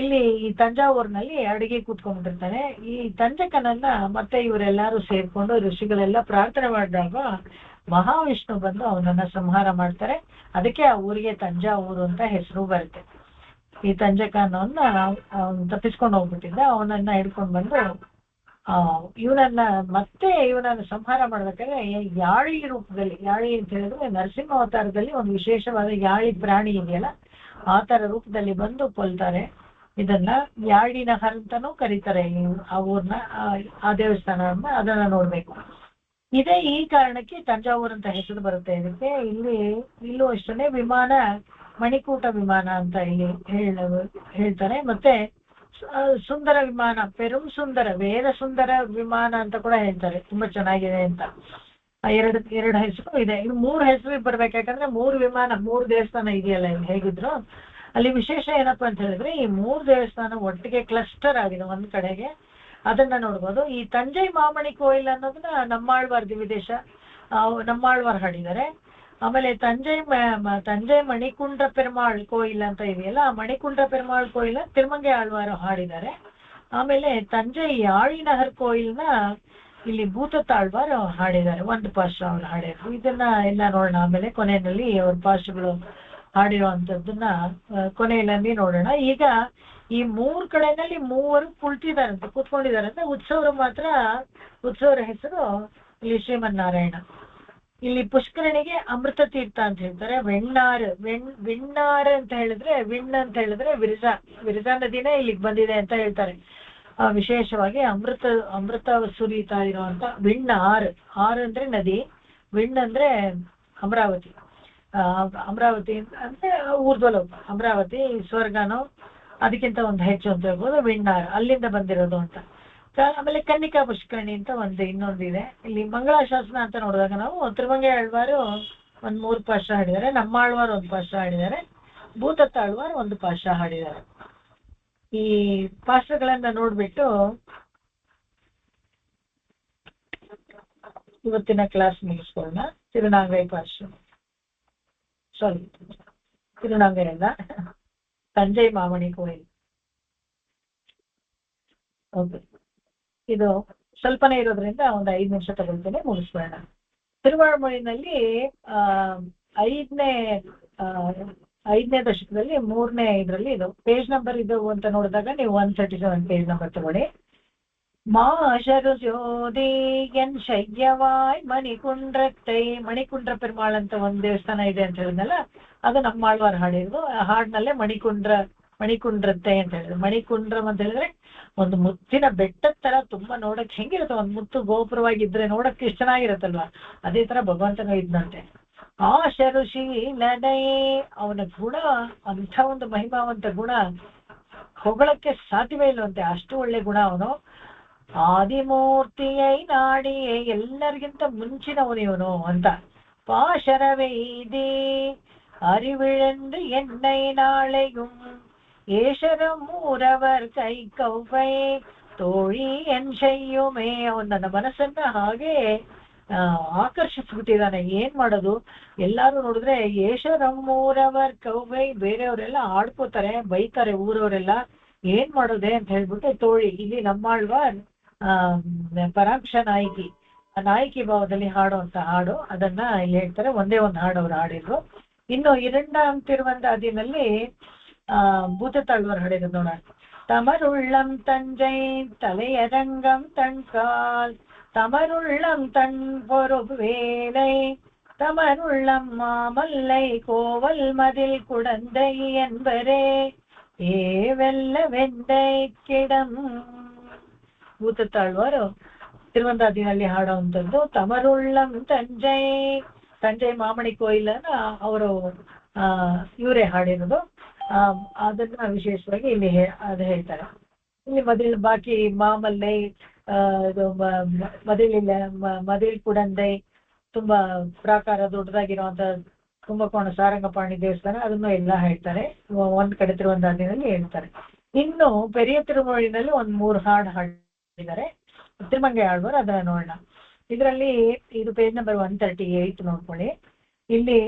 ಇಲ್ಲಿ ಈ ತಂಜಾವೂರಿನಲ್ಲಿ ಅಡಿಗೆ ಕೂತ್ಕೊಂಡ್ಬಿಟ್ಟಿರ್ತಾನೆ. ಈ ತಂಜಕನನ್ನ ಮತ್ತೆ ಇವರೆಲ್ಲರೂ ಸೇರ್ಕೊಂಡು ಋಷಿಗಳೆಲ್ಲ ಪ್ರಾರ್ಥನೆ ಮಾಡಿದಾಗ ಮಹಾವಿಷ್ಣು ಬಂದು ಅವನನ್ನ ಸಂಹಾರ ಮಾಡ್ತಾರೆ. ಅದಕ್ಕೆ ಆ ಊರಿಗೆ ತಂಜಾವೂರು ಅಂತ ಹೆಸರು ಬರುತ್ತೆ. ಈ ತಂಜಕ ಅನ್ನೋನ್ನ ಅವನು ತಪ್ಪಿಸ್ಕೊಂಡು ಹೋಗ್ಬಿಟ್ಟಿದ್ದ. ಅವನನ್ನ ಹಿಡ್ಕೊಂಡು ಬಂದು ಇವನನ್ನ ಸಂಹಾರ ಮಾಡ್ಬೇಕಾದ್ರೆ ಯಾಳಿ ರೂಪದಲ್ಲಿ, ಯಾಳಿ ಅಂತ ಹೇಳಿದ್ರೆ ನರಸಿಂಹ ಅವತಾರದಲ್ಲಿ ಒಂದು ವಿಶೇಷವಾದ ಯಾಳಿ ಪ್ರಾಣಿ ಇದೆಯಲ್ಲ, ಆ ತರ ರೂಪದಲ್ಲಿ ಬಂದು ಕೊಲ್ತಾರೆ. ಇದನ್ನ ಯಾಳಿನಹರ್ ಅಂತಾನೂ ಕರೀತಾರೆ ಆ ಊರ್ನ, ಆ ದೇವಸ್ಥಾನವನ್ನ. ಅದನ್ನ ನೋಡ್ಬೇಕು. ಇದೇ ಈ ಕಾರಣಕ್ಕೆ ತಂಜಾವೂರ್ ಅಂತ ಹೆಸರು ಬರುತ್ತೆ ಇದಕ್ಕೆ. ಇಲ್ಲೂ ಅಷ್ಟೇ ವಿಮಾನ ಮಣಿಕೂಟ ವಿಮಾನ ಅಂತ ಇಲ್ಲಿ ಹೇಳ್ತಾರೆ. ಮತ್ತೆ ಸುಂದರ ವಿಮಾನ, ಪೆರುಂ ಸುಂದರ, ವೇದ ಸುಂದರ ವಿಮಾನ ಅಂತ ಕೂಡ ಹೇಳ್ತಾರೆ. ತುಂಬಾ ಚೆನ್ನಾಗಿದೆ ಅಂತ. ಎರಡು ಹೆಸರು ಇದೆ. ಇದು 3 ಹೆಸರು ಬರ್ಬೇಕು, ಯಾಕಂದ್ರೆ 3 ವಿಮಾನ 3 ದೇವಸ್ಥಾನ ಇದೆಯಲ್ಲ ಇಲ್ಲಿ. ಹೇಗಿದ್ರು ಅಲ್ಲಿ ವಿಶೇಷ ಏನಪ್ಪಾ ಅಂತ ಹೇಳಿದ್ರೆ, ಈ 3 ದೇವಸ್ಥಾನ ಒಟ್ಟಿಗೆ ಕ್ಲಸ್ಟರ್ ಆಗಿದೆ ಒಂದ್ ಕಡೆಗೆ. ಅದನ್ನ ನೋಡ್ಬೋದು. ಈ ತಂಜೈ ಮಾಮಣಿ ಕೋಯಿಲ್ ಅನ್ನೋದನ್ನ ನಮ್ಮಾಳ್ವಾರ್ ದಿವ್ಯದೇಶ ನಮ್ಮಾಳ್ವಾರ್ ಹಾಡಿದ್ದಾರೆ. ಆಮೇಲೆ ತಂಜೈ ಮಣಿಕುಂಡ್ರ ಪೆರುಮಾಳ್ ಕೋಯಿಲ್ ಅಂತ ಇದೆಯಲ್ಲ, ಆ ಮಣಿಕುಂಡ್ರ ಪೆರುಮಾಳ್ ಕೋಯಿಲ್ ತಿರುಮಂಗೆ ಆಳ್ವಾರು ಹಾಡಿದ್ದಾರೆ. ಆಮೇಲೆ ತಂಜೈ ಯಾಳಿನಹರ್ ಕೋಯಿಲ್ನ ಇಲ್ಲಿ ಭೂತತ್ತಾಳ್ವಾರು ಹಾಡಿದ್ದಾರೆ, ಒಂದು ಪಾಶ ಅವ್ರು ಹಾಡಿದ್ರು. ಇದನ್ನ ಎಲ್ಲ ನೋಡೋಣ ಆಮೇಲೆ ಕೊನೆಯಲ್ಲಿ ಅವ್ರ ಪಾಶಗಳು ಹಾಡಿರುವಂತದ್ದನ್ನ ಕೊನೆಯಲ್ಲಿ ನೋಡೋಣ. ಈಗ ಈ 3 ಕಡೆನಲ್ಲಿ 3 ಕುಳಿತಿದಾರಂತೆ, ಕೂತ್ಕೊಂಡಿದಾರಂತೆ. ಉತ್ಸವರ ಹೆಸರು ಇಲ್ಲಿ ಶ್ರೀಮನ್ನಾರಾಯಣ. ಇಲ್ಲಿ ಪುಷ್ಕರಣಿಗೆ ಅಮೃತ ತೀರ್ಥ ಅಂತ ಹೇಳ್ತಾರೆ. ವಿಣ್ಣಾರ್ ಅಂತ ಹೇಳಿದ್ರೆ ವಿರಜಾ ನದಿನೇ ಇಲ್ಲಿಗೆ ಬಂದಿದೆ ಅಂತ ಹೇಳ್ತಾರೆ. ವಿಶೇಷವಾಗಿ ಅಮೃತ ಸುರಿತಾ ಇರುವಂತ ವಿಣ್ಣಾರ್. ಆರ್ ಅಂದ್ರೆ ನದಿ, ವಿಣ್ ಅಂದ್ರೆ ಅಮರಾವತಿ. ಅಮರಾವತಿ ಅಂದ್ರೆ ಊರ್ಧ್ವಲೋಕ, ಅಮರಾವತಿ ಸ್ವರ್ಗನೋ ಅದಕ್ಕಿಂತ ಒಂದು ಹೆಚ್ಚು ಅಂತ ಹೇಳ್ಬೋದು. ವಿಣ್ಣಾರ್ ಅಲ್ಲಿಂದ ಬಂದಿರೋದು ಅಂತ. ಆಮೇಲೆ ಕನ್ನಿಕಾ ಪುಷ್ಕರಣಿ ಅಂತ ಇನ್ನೊಂದಿದೆ. ಇಲ್ಲಿ ಮಂಗಳಾಶಾಸನ ಅಂತ ನೋಡಿದಾಗ ನಾವು ತಿರುಮಂಗೆ ಆಳ್ವಾರು 3 ಪಾಶ ಹಾಡಿದ್ದಾರೆ, ನಮ್ಮಾಳ್ವಾರು 1 ಪಾಶ ಹಾಡಿದ್ದಾರೆ, ಭೂತತ್ತಾಳ್ವಾರು 1 ಪಾಶ ಹಾಡಿದ್ದಾರೆ. ಈ ಪಾಶಗಳನ್ನ ನೋಡ್ಬಿಟ್ಟು ಇವತ್ತಿನ ಕ್ಲಾಸ್ ಮುಗಿಸ್ಕೊಳ್ಳೋಣ. ತಿರುನಾಂಗೈ ಪಾಶ, ತಿರುನಾಂಗೈಯಿಂದ ತಂಜೈ ಮಾಮಣಿ ಕೋಯಿಲ್. ಓಕೆ, ಇದು ಸ್ವಲ್ಪನೇ ಇರೋದ್ರಿಂದ ಒಂದು 5 ನಿಮಿಷ ತಗೊಳ್ತೇನೆ, ಮುಗಿಸ್ಬೇಡ. ತಿರುವಾಳ್ಮೊಳಿನಲ್ಲಿ 5ನೇ ದಶಕದಲ್ಲಿ 3ನೇ ಇದರಲ್ಲಿ ಇದು ಪೇಜ್ ನಂಬರ್ ಇದು ಅಂತ ನೋಡಿದಾಗ ನೀವು 137 ಪೇಜ್ ನಂಬರ್ ತಗೊಳ್ಳಿ. ಮಾಶರು ಜ್ಯೋತಿ ಎನ್ ಶಯ್ಯವಾಯ್ ಮಣಿಕುಂಡ್ರತ್ತೈ. ಮಣಿಕುಂಡ್ರ ಪೆರುಮಾಳ್ ಅಂತ ಒಂದು ದೇವಸ್ಥಾನ ಇದೆ ಅಂತ ಹೇಳಿದ್ನಲ್ಲ, ಅದು ನಮ್ಮಾಳ್ವಾರ್ ಹಾಡಿರೋದು. ಆ ಹಾಡಿನಲ್ಲೇ ಮಣಿಕುಂಡ್ರ ಮಣಿಕುಂಡ್ರತೆ ಅಂತ ಹೇಳಿದ್ರೆ, ಮಣಿಕುಂಡ್ರಂ ಅಂತ ಹೇಳಿದ್ರೆ ಒಂದು ಮುತ್ತಿನ ಬೆಟ್ಟದ ತರ ತುಂಬಾ ನೋಡಕ್ ಹೆಂಗಿರುತ್ತೆ, ಒಂದ್ ಮುತ್ತು ಗೋಪುರವಾಗಿದ್ರೆ ನೋಡಕ್ ಇಷ್ಟ ಚೆನ್ನಾಗಿರತ್ತಲ್ವಾ, ಅದೇ ತರ ಭಗವಂತನ ಇದ್ದಂತೆ. ಆ ಶರುಶೀಲನೇ, ಅವನ ಗುಣ ಅಂಥ ಒಂದು ಮಹಿಮಾವಂತ ಗುಣ ಹೊಗಳಕ್ಕೆ ಸಾಧ್ಯವೇ ಇಲ್ಲವಂತೆ, ಅಷ್ಟು ಒಳ್ಳೆ ಗುಣ ಅವನು. ಆದಿಮೂರ್ತಿಯೈ ನಾಡಿಯೇ, ಎಲ್ಲರಿಗಿಂತ ಮುಂಚಿನವನು ಇವನು ಅಂತ. ಪಾಶರವೈದಿ அறிவிழந்து என்னை நாளையும் ஏஷரம் ಮೂರವರ್ ಕೈ ಕೌವೈ ತೋಳಿ ಎನ್ ಶಯ್ಯುಮೇ. ಅವನು ನನ್ನ ಮನಸ್ಸನ್ನ ಹಾಗೆ ಆಕರ್ಷಿಸ್ಬಿಟ್ಟಿದ್ದಾನೆ. ಏನ್ ಮಾಡೋದು, ಎಲ್ಲಾರು ನೋಡಿದ್ರೆ ಏಷರಂ ಮೂರವರ್ ಕೌವೈ, ಬೇರೆಯವರೆಲ್ಲ ಆಡ್ಕೋತಾರೆ, ಬೈತಾರೆ ಊರವರೆಲ್ಲ, ಏನ್ ಮಾಡೋದೆ ಅಂತ ಹೇಳ್ಬಿಟ್ಟು ತೋಳಿ, ಇಲ್ಲಿ ನಮ್ಮಾಳ್ವಾರ್ ಪರಾಕ್ಷ ನಾಯಕಿ, ನಾಯಕಿ ಭಾವದಲ್ಲಿ ಹಾಡುವಂತ ಹಾಡು, ಅದನ್ನ ಇಲ್ಲಿ ಹೇಳ್ತಾರೆ. ಒಂದೇ ಒಂದು ಹಾಡು ಅವ್ರು ಹಾಡಿದ್ರು. ಇನ್ನು இரண்டாம் திருவந்தாதிನಲ್ಲಿ ಭೂತತಾಳ್ವಾರ್ ಹಾಡಿದ್ರು ನೋಡ. தமருள்ளம் தஞ்சை தலையரங்கம் தன்கால் தமருள்ளம் தன் பொறுவேலை தமருள்ளம் மாமல்லை கோவல் மதில் குடந்தை என்பரே ஏவெல்ல வெಂದೈ ಕಿಡಂ. ಭೂತತಾಳ್ವಾರು ತಿರುವಂದಾದಿನಲ್ಲಿ ಹಾಡುವಂಥದ್ದು ತಮರುಳ್ಳಂ ತಂಜೈ, ತಂಜೈ ಮಾಮಣಿ ಕೊಯಿಲನ್ನ ಅವರು ಇವರೇ ಹಾಡಿರೋದು. ಅದನ್ನ ವಿಶೇಷವಾಗಿ ಇಲ್ಲಿ ಅದು ಹೇಳ್ತಾರೆ. ಇಲ್ಲಿ ಮದಿಲ್ ಬಾಕಿ ಮಾಮಲ್ಲೈ, ಇದು ಮದಿಲಿಲ್ಲ ಮದಿಲ್ ಕುಡಂದೈ, ತುಂಬಾ ಪ್ರಾಕಾರ ದೊಡ್ಡದಾಗಿರುವಂತ ಕುಂಭಕೋಣ ಸಾರಂಗಪಾಣಿ ದೇವಸ್ಥಾನ, ಅದನ್ನು ಎಲ್ಲ ಹೇಳ್ತಾರೆ. ಒಂದ್ ಕಡೆ ತಿರುವಂದಾದಿನಲ್ಲಿ ಹೇಳ್ತಾರೆ. ಇನ್ನು ಪೆರಿಯ ತಿರುಮೊಳಿನಲ್ಲಿ ಒಂದ್ 3 ಹಾಡು ಹಾಡಿದ್ದಾರೆ ತಿರುಮಂಗೈ ಆಳ್ವಾರ್, ಅದನ್ನ ನೋಡೋಣ. ಇದರಲ್ಲಿ ಇದು ಪೇಜ್ ನಂಬರ್ 138 ನೋಡ್ಕೊಳ್ಳಿ. ಇಲ್ಲಿ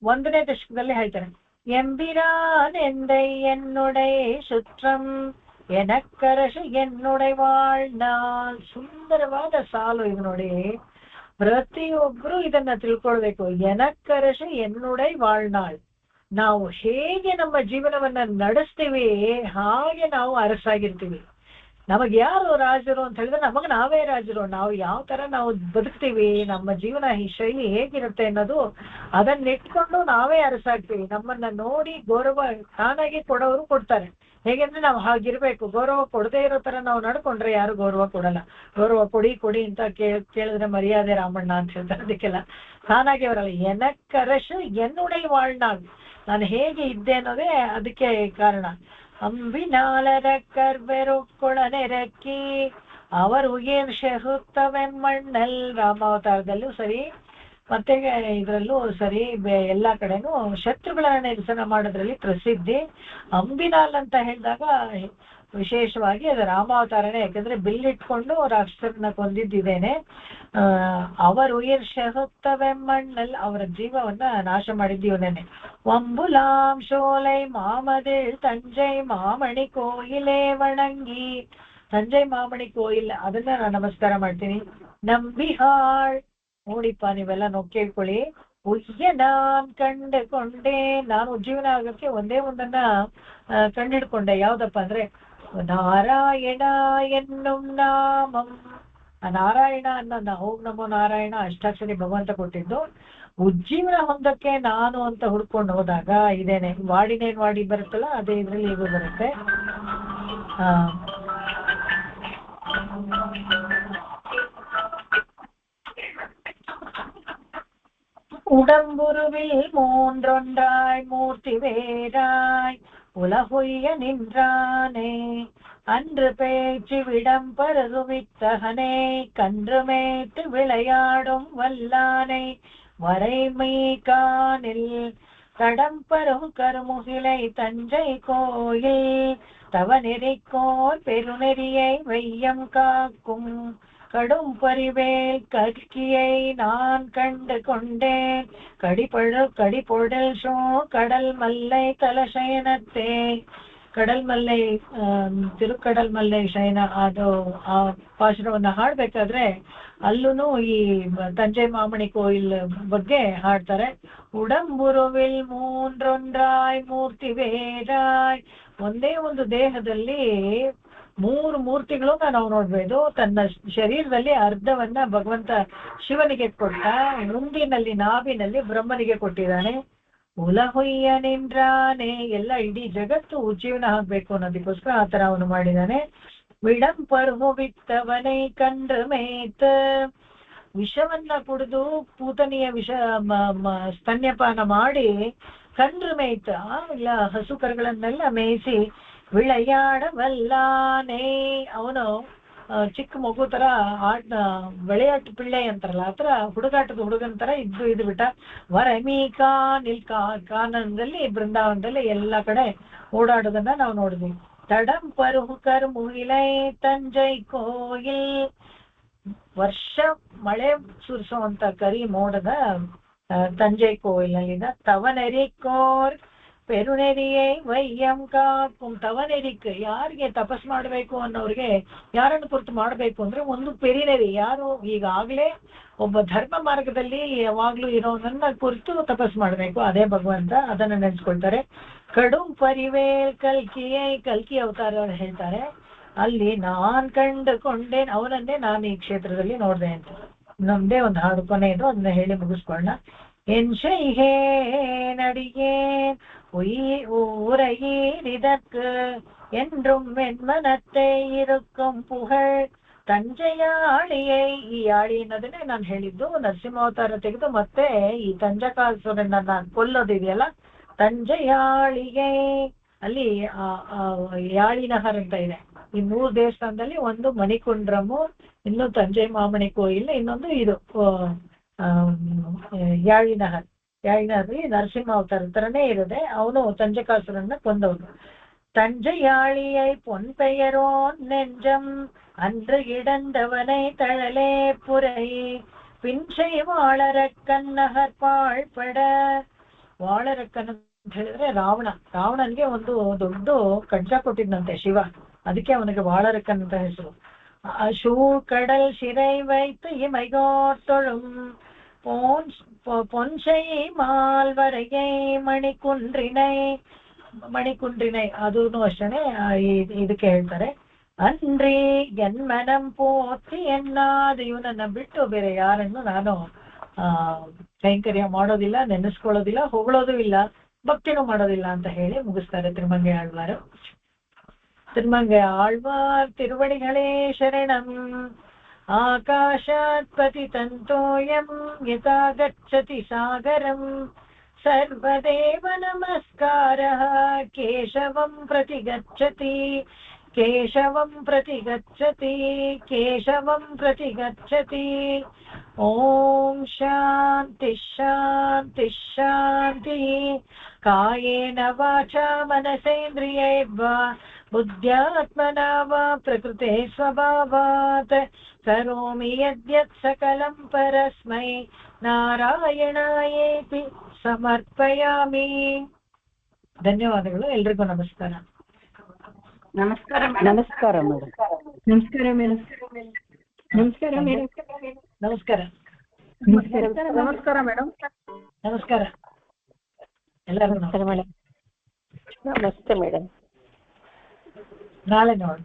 1ನೇ ದಶಕದಲ್ಲಿ ಹೇಳ್ತಾರೆ. எம்பிரான் எந்தை என்னுடை சுற்றம் எனக்கரசு என்னுடை வாழ்நாள். ಸುಂದರವಾದ ಸಾಲು ಇದು ನೋಡಿ, ಪ್ರತಿಯೊಬ್ರು ಇದನ್ನ ತಿಳ್ಕೊಳ್ಬೇಕು. ಎನಕ್ಕರಸು ಎನ್ನುಡೈ வாழ்நாள், ನಾವು ಹೇಗೆ ನಮ್ಮ ಜೀವನವನ್ನ ನಡೆಸ್ತೀವಿ ಹಾಗೆ ನಾವು ಅರಸಾಗಿರ್ತೀವಿ. ನಮಗ್ ಯಾರು ರಾಜರು ಅಂತ ಹೇಳಿದ್ರೆ ನಮಗ್ ನಾವೇ ರಾಜರು. ನಾವು ಯಾವ ತರ ನಾವು ಬದುಕ್ತೀವಿ, ನಮ್ಮ ಜೀವನ ಈ ಶೈಲಿ ಹೇಗಿರುತ್ತೆ ಅನ್ನೋದು ಅದನ್ನಿಟ್ಕೊಂಡು ನಾವೇ ಅರಸಾಗ್ತೀವಿ. ನಮ್ಮನ್ನ ನೋಡಿ ಗೌರವ ತಾನಾಗಿ ಕೊಡೋರು ಕೊಡ್ತಾರೆ. ಹೇಗೆಂದ್ರೆ ನಾವು ಹಾಗಿರ್ಬೇಕು. ಗೌರವ ಕೊಡದೇ ಇರೋ ತರ ನಾವು ನಡ್ಕೊಂಡ್ರೆ ಯಾರು ಗೌರವ ಕೊಡಲ್ಲ. ಗೌರವ ಕೊಡಿ ಕೊಡಿ ಅಂತ ಕೇಳಿದ್ರೆ ಮರ್ಯಾದೆ ರಾಮಣ್ಣ ಅಂತ ಹೇಳ್ತಾರೆ. ಅದಕ್ಕೆಲ್ಲ ತಾನಾಗಿ ಅವರಲ್ಲ. ಎನಕ್ಕರಸು ಎನ್ನುಡೈ வாழ்நாள், ನಾನು ಹೇಗೆ ಇದ್ದೆ ಅನ್ನೋದೇ ಅದಕ್ಕೆ ಕಾರಣ. ಅಂಬಿನಾಳರ ಕರ್ಬೆರುಕ್ಕೊಳನೆರಕ್ಕಿ ಅವರು ಈರ್ಷೆಸುತ್ತವೆಮ್ಮಣ್ಣಲ್. ರಾಮಾವತಾರದಲ್ಲೂ ಸರಿ, ಮತ್ತೆ ಇದರಲ್ಲೂ ಸರಿ, ಎಲ್ಲಾ ಕಡೆನೂ ಶತ್ರುಗಳನ್ನ ನಿರಸನ ಮಾಡೋದ್ರಲ್ಲಿ ಪ್ರಸಿದ್ಧಿ. ಅಂಬಿನಾಲ್ ಅಂತ ಹೇಳಿದಾಗ ವಿಶೇಷವಾಗಿ ಅದು ರಾಮಾವತಾರನೇ, ಯಾಕಂದ್ರೆ ಬಿಲ್ಲಿಟ್ಕೊಂಡು ರಾಕ್ಷಸರನ್ನ ಕೊಂದಿದ್ದೇನೆ. ಅವರು ಈರ್ಷೆಸುತ್ತವೆಮ್ಮಣ್ಣಲ್, ಅವರ ಜೀವವನ್ನ ನಾಶ ಮಾಡಿದ್ದೀವನೇನೆ. ಒಂಬುಲಾಂ ಶೋಲೈ ಮಾಮದಿಳ್ ತಂಜೈ ಮಾಮಣಿ ಕೋಯಿಲೆ ವಣಂಗಿ. ತಂಜೈ ಮಾಮಣಿ ಕೋಯಿಲ್, ಅದನ್ನ ನಾನು ನಮಸ್ಕಾರ ಮಾಡ್ತೀನಿ. ನಂಬಿಹಾಳ್, ನೋಡಿಪ್ಪ ನೀವೆಲ್ಲ ಕೇಳ್ಕೊಳ್ಳಿ. ಉಯ್ಯ ನಾನ್ ಕಂಡುಕೊಂಡೆ, ನಾನು ಉಜ್ಜೀವನ ಆಗಕ್ಕೆ ಒಂದೇ ಒಂದನ್ನ ಕಂಡಿಡ್ಕೊಂಡೆ. ಯಾವ್ದಪ್ಪ ಅಂದ್ರೆ ನಾರಾಯಣ ಎನ್ನುಂ ನಾಮಂ. ನಾರಾಯಣ ಅನ್ನೋದನ್ನ ಓಂ ನಮೋ ನಾರಾಯಣ ಅಷ್ಟಾಕ್ಷರಿ ಭಗವಂತ ಕೊಟ್ಟಿದ್ದು. ಉಜ್ಜೀವನ ಹೊಂದಕ್ಕೆ ನಾನು ಅಂತ ಹುಡ್ಕೊಂಡು ಹೋದಾಗ ಇದೇನೆ ವಾಡಿನೇನ್ ವಾಡಿ ಬರುತ್ತಲ್ಲ, ಅದೇ ಇದ್ರಲ್ಲಿ ಈಗ ಬರುತ್ತೆ. உடம்புருவில் மூன்றொன்றாய் மூர்த்தி வேறாய் உலகுய்ய நின்றானே அன்று பேச்சு விடம் பருதுவித்தகனே கன்று மேய்த்து விளையாடும் வல்லானை வரைமை காணில் கடம்பரும் கருமுகிலை தஞ்சை கோயில் தவ நெறிக்கோர் பெருநெறியை வையம் காக்கும் கடும் பரிவேல் கற்கியை நான் கண்டு கொண்டேன் கடிபொடல் சோ கடல் மல்லை கலசயனத்தே. ಕಡಲ್ ಮಲ್ಲೈ, ತಿರುಕಡಲ್ ಮಲ್ಲೈ ಶಯನ, ಅದು ಆ ಪಾಶುರವನ್ನ ಹಾಡ್ಬೇಕಾದ್ರೆ ಅಲ್ಲೂ ಈ ತಂಜೈ ಮಾಮಣಿ ಕೋಯಿಲ್ ಬಗ್ಗೆ ಹಾಡ್ತಾರೆ. ಉಡಂಬುರುವಿಲ್ ಮೂಂದ್ರೊಂದ್ರಾಯ್ ಮೂರ್ತಿ ವೇರಾಯ್, ಒಂದೇ ಒಂದು ದೇಹದಲ್ಲಿ 3 ಮೂರ್ತಿಗಳನ್ನ ನಾವು ನೋಡ್ಬೋದು. ತನ್ನ ಶರೀರದಲ್ಲಿ ಅರ್ಧವನ್ನ ಭಗವಂತ ಶಿವನಿಗೆ ಕೊಟ್ಟ, ಮುಂದಿನಲ್ಲಿ ನಾಭಿನಲ್ಲಿ ಬ್ರಹ್ಮನಿಗೆ ಕೊಟ್ಟಿದ್ದಾನೆ. ಕುಲ ಹೊಯ್ಯ ನಿಂದ್ರಾನೆ, ಎಲ್ಲ ಇಡೀ ಜಗತ್ತು ಉಜ್ಜೀವನ ಆಗ್ಬೇಕು ಅನ್ನೋದಕ್ಕೋಸ್ಕರ ಆತರ ಅವನು ಮಾಡಿದಾನೆ. ವಿಡಂಪರ್ಹು ಬಿತ್ತವನೈ ಕಂಡ್ರ ಮೇತ್, ವಿಷವನ್ನ ಕುಡಿದು ಪೂತನಿಯ ವಿಷ ಸ್ತನ್ಯಪಾನ ಮಾಡಿ ಕಂಡ್ರ ಮೇಯ್ತ, ಇಲ್ಲ ಹಸು ಕರುಗಳನ್ನೆಲ್ಲ ಮೇಯಿಸಿ ವಿಳೆಯಾಡವಲ್ಲಾನೇ, ಅವನು ಚಿಕ್ಕ ಮಗು ತರ ಬೆಳೆಯಾಟ ಪಿಳ್ಳೆ ಅಂತಾರಲ್ಲ ಆತರ ಹುಡುಗಾಟದ ಹುಡುಗನ ತರ ಇದು ಬಿಟ್ಟ. ವರಮೀಕಾ ನಿಲ್ಕಾ ಕಾನನದಲ್ಲಿ ಬೃಂದಾವನದಲ್ಲಿ ಎಲ್ಲ ಕಡೆ ಓಡಾಡೋದನ್ನ ನಾವು ನೋಡಿದ್ವಿ. ತಡಂ ಪರುಹುಕರ್ ಮುಗಿಲೈ ತಂಜೈ ಕೋಯಿಲ್, ವರ್ಷ ಮಳೆ ಸುರಿಸುವಂತ ಕರಿ ಮೋಡದ ತಂಜೈ ಕೋಯಿಲ್ನಲ್ಲಿನ ತವನೆರಿಕೋರ್ ಪೆರುನೆರಿಯೇ ವಯ್ಯಂ ಕಾಕುಂ. ತವನೆರಿಕ್ ಯಾರಿಗೆ ತಪಸ್ ಮಾಡಬೇಕು ಅನ್ನೋರಿಗೆ, ಯಾರನ್ನು ಕುರಿತು ಮಾಡಬೇಕು ಅಂದ್ರೆ ಒಂದು ಪೆರಿನೆರಿ, ಯಾರು ಈಗಾಗ್ಲೇ ಒಬ್ಬ ಧರ್ಮ ಮಾರ್ಗದಲ್ಲಿ ಯಾವಾಗ್ಲೂ ಇರೋನನ್ನ ಕುರಿತು ತಪಸ್ ಮಾಡಬೇಕು, ಅದೇ ಭಗವಂತ, ಅದನ್ನ ನೆನ್ಸ್ಕೊಳ್ತಾರೆ. ಕಡು ಪರಿವೇಲ್ ಕಲ್ಕಿಯೇ, ಕಲ್ಕಿ ಅವತಾರ ಹೇಳ್ತಾರೆ. ಅಲ್ಲಿ ನಾನ್ ಕಂಡುಕೊಂಡೇನ್, ಅವನನ್ನೇ ನಾನು ಈ ಕ್ಷೇತ್ರದಲ್ಲಿ ನೋಡ್ದೆ ಅಂತ. ನಮ್ದೇ ಒಂದು ಹಾಡು ಕೊನೆಯದು, ಅದನ್ನ ಹೇಳಿ ಮುಗಿಸ್ಕೊಳ್ಳೋಣ. என்ஷெய்கே நடிகேன் ஊரையீரிதற்கு என்றும் வெண்மனத்தை இருக்கும் புகழ் ತಂಜೆಯಾಳಿಯೇ. ಈ ಯಾಳಿ ಅನ್ನೋದನ್ನೇ ನಾನು ಹೇಳಿದ್ದು, ನರಸಿಂಹಾವತಾರ ತೆಗೆದು ಮತ್ತೆ ಈ ತಂಜಕಾಸುರನ್ನ ಕೊಲ್ಲೋದಿದೆಯಲ್ಲ, ತಂಜೆಯಾಳಿಗೆ. ಅಲ್ಲಿ ಯಾಳಿನಹರ್ ಅಂತ ಇದೆ. ಈ 3 ದೇವಸ್ಥಾನದಲ್ಲಿ ಒಂದು ಮಣಿಕುಂಡ್ರಮು, ಇನ್ನು ತಂಜೆ ಮಾಮಣಿ ಕೋಯಿಲ್, ಇನ್ನೊಂದು ಇದು ಯಾಳಿನಹರ್. ಯಾಳಿನಹರ್ಲಿ ನರಸಿಂಹ ಅವತಾರ ತರನೇ ಇರೋದೆ. ಅವನು ತಂಜಕಾಸುರನ್ನ ಕೊಂದವನು. தஞ்சையாளியை பொன் பெயரோன் நெஞ்சம் அன்று இடந்தவனை தழலே புரை பின்சை வாಳರಕ್ಕನ್ ನಹರ್ಪಾಳ್ಪಡ. ವಾಳರಕ್ಕನ್ ಅಂತ ಹೇಳಿದ್ರೆ ರಾವಣನ್ಗೆ ಒಂದು ದೊಡ್ಡ ಖಡ್ಗ ಕೊಟ್ಟಿದ್ದಂತೆ ಶಿವ, ಅದಕ್ಕೆ ಅವನಿಗೆ ವಾಳರಕ್ಕನ್ ಅಂತ ಹೆಸರು. ಶೂಕಡಲ್ ಶಿರೈ ವೈತು ಇಮೈಗೋತ್ತೊಳುಂ பொன்சை மால்வரையை ಮಣಿಕುಂಡ್ರಿನೈ ಅದೂ ಅಷ್ಟೇ ಇದಕ್ಕೆ ಹೇಳ್ತಾರೆ. ಅನ್ರಿ ಎನ್ಮನಂ ಪೋತಿ ಎನ್ನಾದ, ಇವನನ್ನ ಬಿಟ್ಟು ಬೇರೆ ಯಾರನ್ನು ನಾನು ಕೈಂಕರ್ಯ ಮಾಡೋದಿಲ್ಲ, ನೆನೆಸ್ಕೊಳ್ಳೋದಿಲ್ಲ, ಹೊಗಳೋದು ಇಲ್ಲ, ಭಕ್ತಿನೂ ಮಾಡೋದಿಲ್ಲ ಅಂತ ಹೇಳಿ ಮುಗಿಸ್ತಾರೆ ತಿರುಮಂಗೈ ಆಳ್ವಾರು. ತಿರುಮಂಗೈ ಆಳ್ವಾರ್ ತಿರುವಡಿಗಳೇ ಶರಣಂ. ಆಕಾಶಾತ್ ಪತಿತಂತೋಯಂ ಯಥಾ ಗಚ್ಚತಿ ಸಾಗರಂ ಸರ್ವದೇವ ನಮಸ್ಕಾರಃ ಕೇಶವಂ ಪ್ರತಿ ಗಚ್ಚತಿ ಕೇಶವಂ ಪ್ರತಿ ಗಚ್ಚತಿ ಕೇಶವಂ ಪ್ರತಿ ಗಚ್ಚತಿ. ಓಂ ಶಾಂತಿ ಶಾಂತಿ ಶಾಂತಿ. ಕಾಯೇನ ವಾಚಾ ಮನಸೇಂದ್ರಿಯೈರ್ವಾ ಬುದ್ಧ್ಯಾತ್ಮನಾ ವಾ ಪ್ರಕೃತೆ ಸ್ವಭಾವಾತ್ ಕರೋಮಿ ಯದ್ಯತ್ ಸಕಲಂ ಪರಸ್ಮೈ ನಾರಾಯಣಾಯೇತಿ ಸಮರ್ಪಯಾಮಿ. ಧನ್ಯವಾದಗಳು. ಎಲ್ರಿಗೂ ನಮಸ್ಕಾರ. ನಮಸ್ಕಾರ ನಮಸ್ಕಾರ ಮೇಡಮ್. ನಮಸ್ಕಾರ ಮೇಡಮ್. ನಮಸ್ಕಾರ ಮೇಡಮ್. ನಮಸ್ಕಾರ. ನಮಸ್ಕಾರ ಮೇಡಮ್. ನಮಸ್ಕಾರ ಎಲ್ಲರಿಗೂ. ನಮಸ್ತೆ ಮೇಡಮ್. ನಾಳೆ ನೋಡೋಣ.